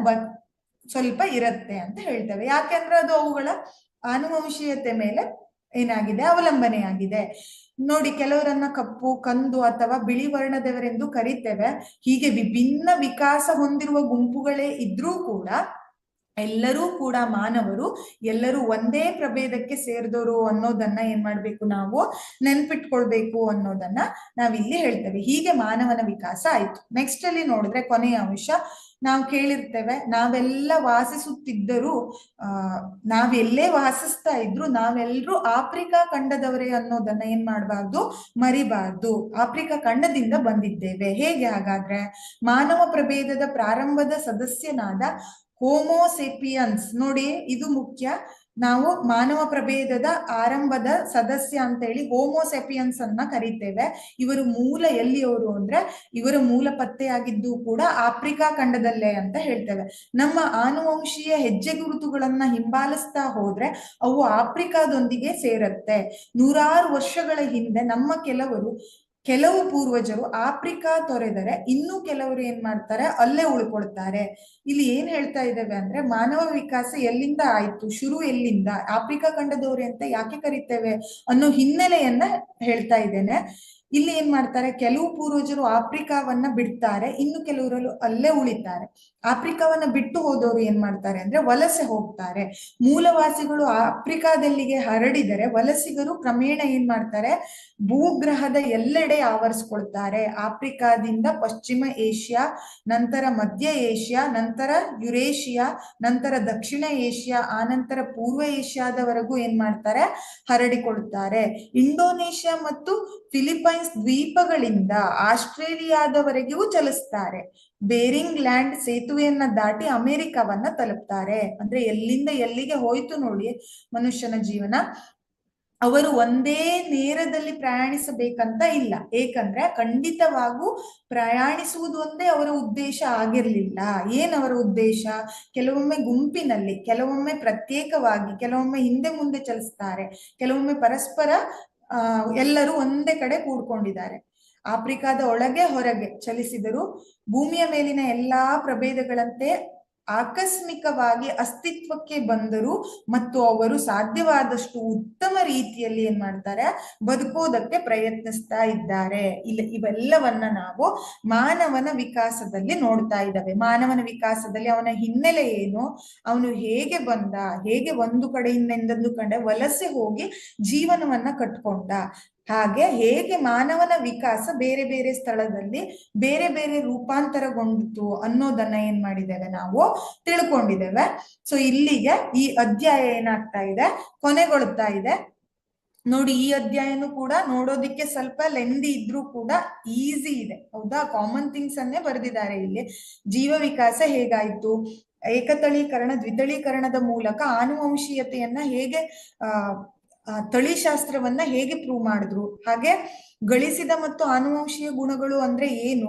ಸ್ವಲ್ಪ ಇರತ್ತೆ ಅಂತ ಹೇಳ್ತೇವೆ. ಯಾಕೆಂದ್ರೆ ಅದು ಅವುಗಳ ಆನುವಂಶೀಯತೆ ಮೇಲೆ ಏನಾಗಿದೆ, ಅವಲಂಬನೆಯಾಗಿದೆ. ನೋಡಿ, ಕೆಲವರನ್ನ ಕಪ್ಪು, ಕಂದು ಅಥವಾ ಬಿಳಿ ವರ್ಣದವರೆಂದು ಕರೀತೇವೆ. ಹೀಗೆ ವಿಭಿನ್ನ ವಿಕಾಸ ಹೊಂದಿರುವ ಗುಂಪುಗಳೇ ಇದ್ರೂ ಕೂಡ ಎಲ್ಲರೂ ಕೂಡ ಮಾನವರು, ಎಲ್ಲರೂ ಒಂದೇ ಪ್ರಭೇದಕ್ಕೆ ಸೇರಿದವರು ಅನ್ನೋದನ್ನ ಏನ್ ಮಾಡ್ಬೇಕು, ನಾವು ನೆನ್ಪಿಟ್ಕೊಳ್ಬೇಕು ಅನ್ನೋದನ್ನ ನಾವಿಲ್ಲಿ ಹೇಳ್ತೇವೆ. ಹೀಗೆ ಮಾನವನ ವಿಕಾಸ ಆಯ್ತು. ನೆಕ್ಸ್ಟ್ ಅಲ್ಲಿ ನೋಡಿದ್ರೆ ಕೊನೆಯ ಅಂಶ, ನಾವು ಕೇಳಿರ್ತೇವೆ, ನಾವೆಲ್ಲ ವಾಸಿಸುತ್ತಿದ್ದರೂ ನಾವೆಲ್ಲೇ ವಾಸಿಸ್ತಾ ಇದ್ರು ನಾವೆಲ್ಲರೂ ಆಫ್ರಿಕಾ ಖಂಡದವರೇ ಅನ್ನೋದನ್ನ ಏನ್ ಮಾಡಬಾರ್ದು, ಮರಿಬಾರ್ದು. ಆಫ್ರಿಕಾ ಖಂಡದಿಂದ ಬಂದಿದ್ದೇವೆ. ಹೇಗೆ ಹಾಗಾದ್ರೆ? ಮಾನವ ಪ್ರಭೇದದ ಪ್ರಾರಂಭದ ಸದಸ್ಯನಾದ ಹೋಮೋಸೆಪಿಯನ್ಸ್, ನೋಡಿ ಇದು ಮುಖ್ಯ. ನಾವು ಮಾನವ ಪ್ರಭೇದದ ಆರಂಭದ ಸದಸ್ಯ ಅಂತ ಹೇಳಿ ಹೋಮೋಸೆಪಿಯನ್ಸ್ ಅನ್ನ ಕರೀತೇವೆ. ಇವರು ಮೂಲ ಎಲ್ಲಿಯವರು ಅಂದ್ರೆ, ಇವರ ಮೂಲ ಪತ್ತೆಯಾಗಿದ್ದು ಕೂಡ ಆಫ್ರಿಕಾ ಖಂಡದಲ್ಲೇ ಅಂತ ಹೇಳ್ತೇವೆ. ನಮ್ಮ ಆನುವಂಶೀಯ ಹೆಜ್ಜೆ ಗುರುತುಗಳನ್ನ ಹಿಂಬಾಲಿಸ್ತಾ ಹೋದ್ರೆ ಅವು ಆಫ್ರಿಕಾದೊಂದಿಗೆ ಸೇರತ್ತೆ. ನೂರಾರು ವರ್ಷಗಳ ಹಿಂದೆ ನಮ್ಮ ಕೆಲವು ಪೂರ್ವಜರು ಆಫ್ರಿಕಾ ತೊರೆದರೆ ಇನ್ನು ಕೆಲವರು ಏನ್ ಮಾಡ್ತಾರೆ, ಅಲ್ಲೇ ಉಳ್ಕೊಳ್ತಾರೆ. ಇಲ್ಲಿ ಏನ್ ಹೇಳ್ತಾ ಇದ್ದೇವೆ ಅಂದ್ರೆ, ಮಾನವ ವಿಕಾಸ ಎಲ್ಲಿಂದ ಆಯ್ತು, ಶುರು ಎಲ್ಲಿಂದ, ಆಫ್ರಿಕಾ ಖಂಡದವ್ರೆ ಅಂತ ಯಾಕೆ ಕರಿತೇವೆ ಅನ್ನೋ ಹಿನ್ನೆಲೆಯನ್ನ ಹೇಳ್ತಾ ಇದ್ದೇನೆ. ಇಲ್ಲಿ ಏನ್ ಮಾಡ್ತಾರೆ, ಕೆಲವು ಪೂರ್ವಜರು ಆಫ್ರಿಕಾವನ್ನ ಬಿಡ್ತಾರೆ, ಇನ್ನು ಕೆಲವರು ಅಲ್ಲೇ ಉಳಿತಾರೆ. ಆಫ್ರಿಕಾವನ್ನ ಬಿಟ್ಟು ಹೋದವರು ಏನ್ ಮಾಡ್ತಾರೆ ಅಂದ್ರೆ ವಲಸೆ ಹೋಗ್ತಾರೆ. ಮೂಲವಾಸಿಗಳು ಆಫ್ರಿಕಾದಲ್ಲಿಗೆ ಹರಡಿದರೆ ವಲಸಿಗರು ಕ್ರಮೇಣ ಏನ್ ಮಾಡ್ತಾರೆ, ಭೂಗ್ರಹದ ಎಲ್ಲೆಡೆ ಆವರಿಸ್ಕೊಳ್ತಾರೆ. ಆಫ್ರಿಕಾದಿಂದ ಪಶ್ಚಿಮ ಏಷ್ಯಾ, ನಂತರ ಮಧ್ಯ ಏಷ್ಯಾ, ನಂತರ ಯುರೇಷಿಯಾ, ನಂತರ ದಕ್ಷಿಣ ಏಷ್ಯಾ, ಆನಂತರ ಪೂರ್ವ ಏಷ್ಯಾದವರೆಗೂ ಏನ್ ಮಾಡ್ತಾರೆ, ಹರಡಿಕೊಳ್ತಾರೆ. ಇಂಡೋನೇಷ್ಯಾ ಮತ್ತು ಫಿಲಿಪೈನ್ಸ್ ದ್ವೀಪಗಳಿಂದ ಆಸ್ಟ್ರೇಲಿಯಾದವರೆಗೂ ಚಲಿಸ್ತಾರೆ. ಬೇರಿಂಗ್ ಲ್ಯಾಂಡ್ ಸೇತುವೆಯನ್ನ ದಾಟಿ ಅಮೆರಿಕವನ್ನ ತಲುಪ್ತಾರೆ. ಅಂದ್ರೆ ಎಲ್ಲಿಂದ ಎಲ್ಲಿಗೆ ಹೋಯ್ತು ನೋಡಿ ಮನುಷ್ಯನ ಜೀವನ. ಅವರು ಒಂದೇ ನೇರದಲ್ಲಿ ಪ್ರಯಾಣಿಸಬೇಕಂತ ಇಲ್ಲ, ಏಕಂದ್ರೆ ಖಂಡಿತವಾಗೂ ಪ್ರಯಾಣಿಸುವುದು ಒಂದೇ ಅವರ ಉದ್ದೇಶ ಆಗಿರ್ಲಿಲ್ಲ. ಏನವರ ಉದ್ದೇಶ? ಕೆಲವೊಮ್ಮೆ ಗುಂಪಿನಲ್ಲಿ, ಕೆಲವೊಮ್ಮೆ ಪ್ರತ್ಯೇಕವಾಗಿ, ಕೆಲವೊಮ್ಮೆ ಹಿಂದೆ ಮುಂದೆ ಚಲಿಸ್ತಾರೆ, ಕೆಲವೊಮ್ಮೆ ಪರಸ್ಪರ ಎಲ್ಲರೂ ಒಂದೇ ಕಡೆ ಕೂಡ್ಕೊಂಡಿದ್ದಾರೆ. ಆಫ್ರಿಕಾದ ಒಳಗೆ ಹೊರಗೆ ಚಲಿಸಿದರು. ಭೂಮಿಯ ಮೇಲಿನ ಎಲ್ಲಾ ಪ್ರಭೇದಗಳಂತೆ ಆಕಸ್ಮಿಕವಾಗಿ ಅಸ್ತಿತ್ವಕ್ಕೆ ಬಂದರು ಮತ್ತು ಅವರು ಸಾಧ್ಯವಾದಷ್ಟು ಉತ್ತಮ ರೀತಿಯಲ್ಲಿ ಏನ್ ಮಾಡ್ತಾರೆ, ಬದುಕೋದಕ್ಕೆ ಪ್ರಯತ್ನಿಸ್ತಾ ಇದ್ದಾರೆ. ಇವೆಲ್ಲವನ್ನ ನಾವು ಮಾನವನ ವಿಕಾಸದಲ್ಲಿ ನೋಡ್ತಾ ಇದ್ದೇವೆ. ಮಾನವನ ವಿಕಾಸದಲ್ಲಿ ಅವನ ಹಿನ್ನೆಲೆ ಏನು, ಅವನು ಹೇಗೆ ಬಂದ, ಹೇಗೆ ಒಂದು ಕಡೆಯಿಂದ ಇನ್ನೊಂದು ಕಡೆ ವಲಸೆ ಹೋಗಿ ಜೀವನವನ್ನ ಕಟ್ಕೊಂಡ, ಹಾಗೆ ಹೇಗೆ ಮಾನವನ ವಿಕಾಸ ಬೇರೆ ಬೇರೆ ಸ್ಥಳದಲ್ಲಿ ಬೇರೆ ಬೇರೆ ರೂಪಾಂತರಗೊಂಡಿತು ಅನ್ನೋದನ್ನ ಏನ್ ಮಾಡಿದ್ದೇವೆ, ನಾವು ತಿಳ್ಕೊಂಡಿದ್ದೇವೆ. ಸೊ ಇಲ್ಲಿಗೆ ಈ ಅಧ್ಯಾಯ ಏನಾಗ್ತಾ ಇದೆ, ಕೊನೆಗೊಳ್ತಾ ಇದೆ. ನೋಡಿ, ಈ ಅಧ್ಯಾಯನು ಕೂಡ ನೋಡೋದಿಕ್ಕೆ ಸ್ವಲ್ಪ ಲೆಂದಿ ಇದ್ರೂ ಕೂಡ ಈಸಿ ಇದೆ, ಹೌದಾ? ಕಾಮನ್ ಥಿಂಗ್ಸ್ ಅನ್ನೇ ಬರೆದಿದ್ದಾರೆ ಇಲ್ಲಿ. ಜೀವ ವಿಕಾಸ ಹೇಗಾಯ್ತು, ಏಕತಳೀಕರಣ ದ್ವಿತಳೀಕರಣದ ಮೂಲಕ ಆನುವಂಶೀಯತೆಯನ್ನ ಹೇಗೆ ತಳಿಶಾಸ್ತ್ರವನ್ನ ಹೇಗೆ ಪ್ರೂವ್ ಮಾಡಿದ್ರು, ಹಾಗೆ ಗಳಿಸಿದ ಮತ್ತು ಆನುವಂಶೀಯ ಗುಣಗಳು ಅಂದ್ರೆ ಏನು,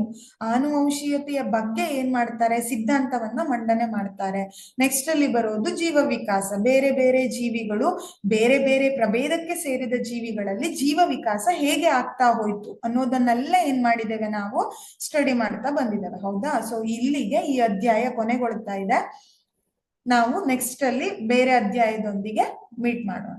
ಆನುವಂಶೀಯತೆಯ ಬಗ್ಗೆ ಏನ್ ಮಾಡ್ತಾರೆ, ಸಿದ್ಧಾಂತವನ್ನ ಮಂಡನೆ ಮಾಡ್ತಾರೆ. ನೆಕ್ಸ್ಟ್ ಅಲ್ಲಿ ಬರೋದು ಜೀವ ವಿಕಾಸ. ಬೇರೆ ಬೇರೆ ಜೀವಿಗಳು, ಬೇರೆ ಬೇರೆ ಪ್ರಭೇದಕ್ಕೆ ಸೇರಿದ ಜೀವಿಗಳಲ್ಲಿ ಜೀವ ವಿಕಾಸ ಹೇಗೆ ಆಗ್ತಾ ಹೋಯ್ತು ಅನ್ನೋದನ್ನೆಲ್ಲ ಏನ್ ಮಾಡಿದ್ದೇವೆ, ನಾವು ಸ್ಟಡಿ ಮಾಡ್ತಾ ಬಂದಿದ್ದೇವೆ, ಹೌದಾ? ಸೊ ಇಲ್ಲಿಗೆ ಈ ಅಧ್ಯಾಯ ಕೊನೆಗೊಳ್ತಾ ಇದೆ. ನಾವು ನೆಕ್ಸ್ಟ್ ಅಲ್ಲಿ ಬೇರೆ ಅಧ್ಯಾಯದೊಂದಿಗೆ ಮೀಟ್ ಮಾಡೋಣ.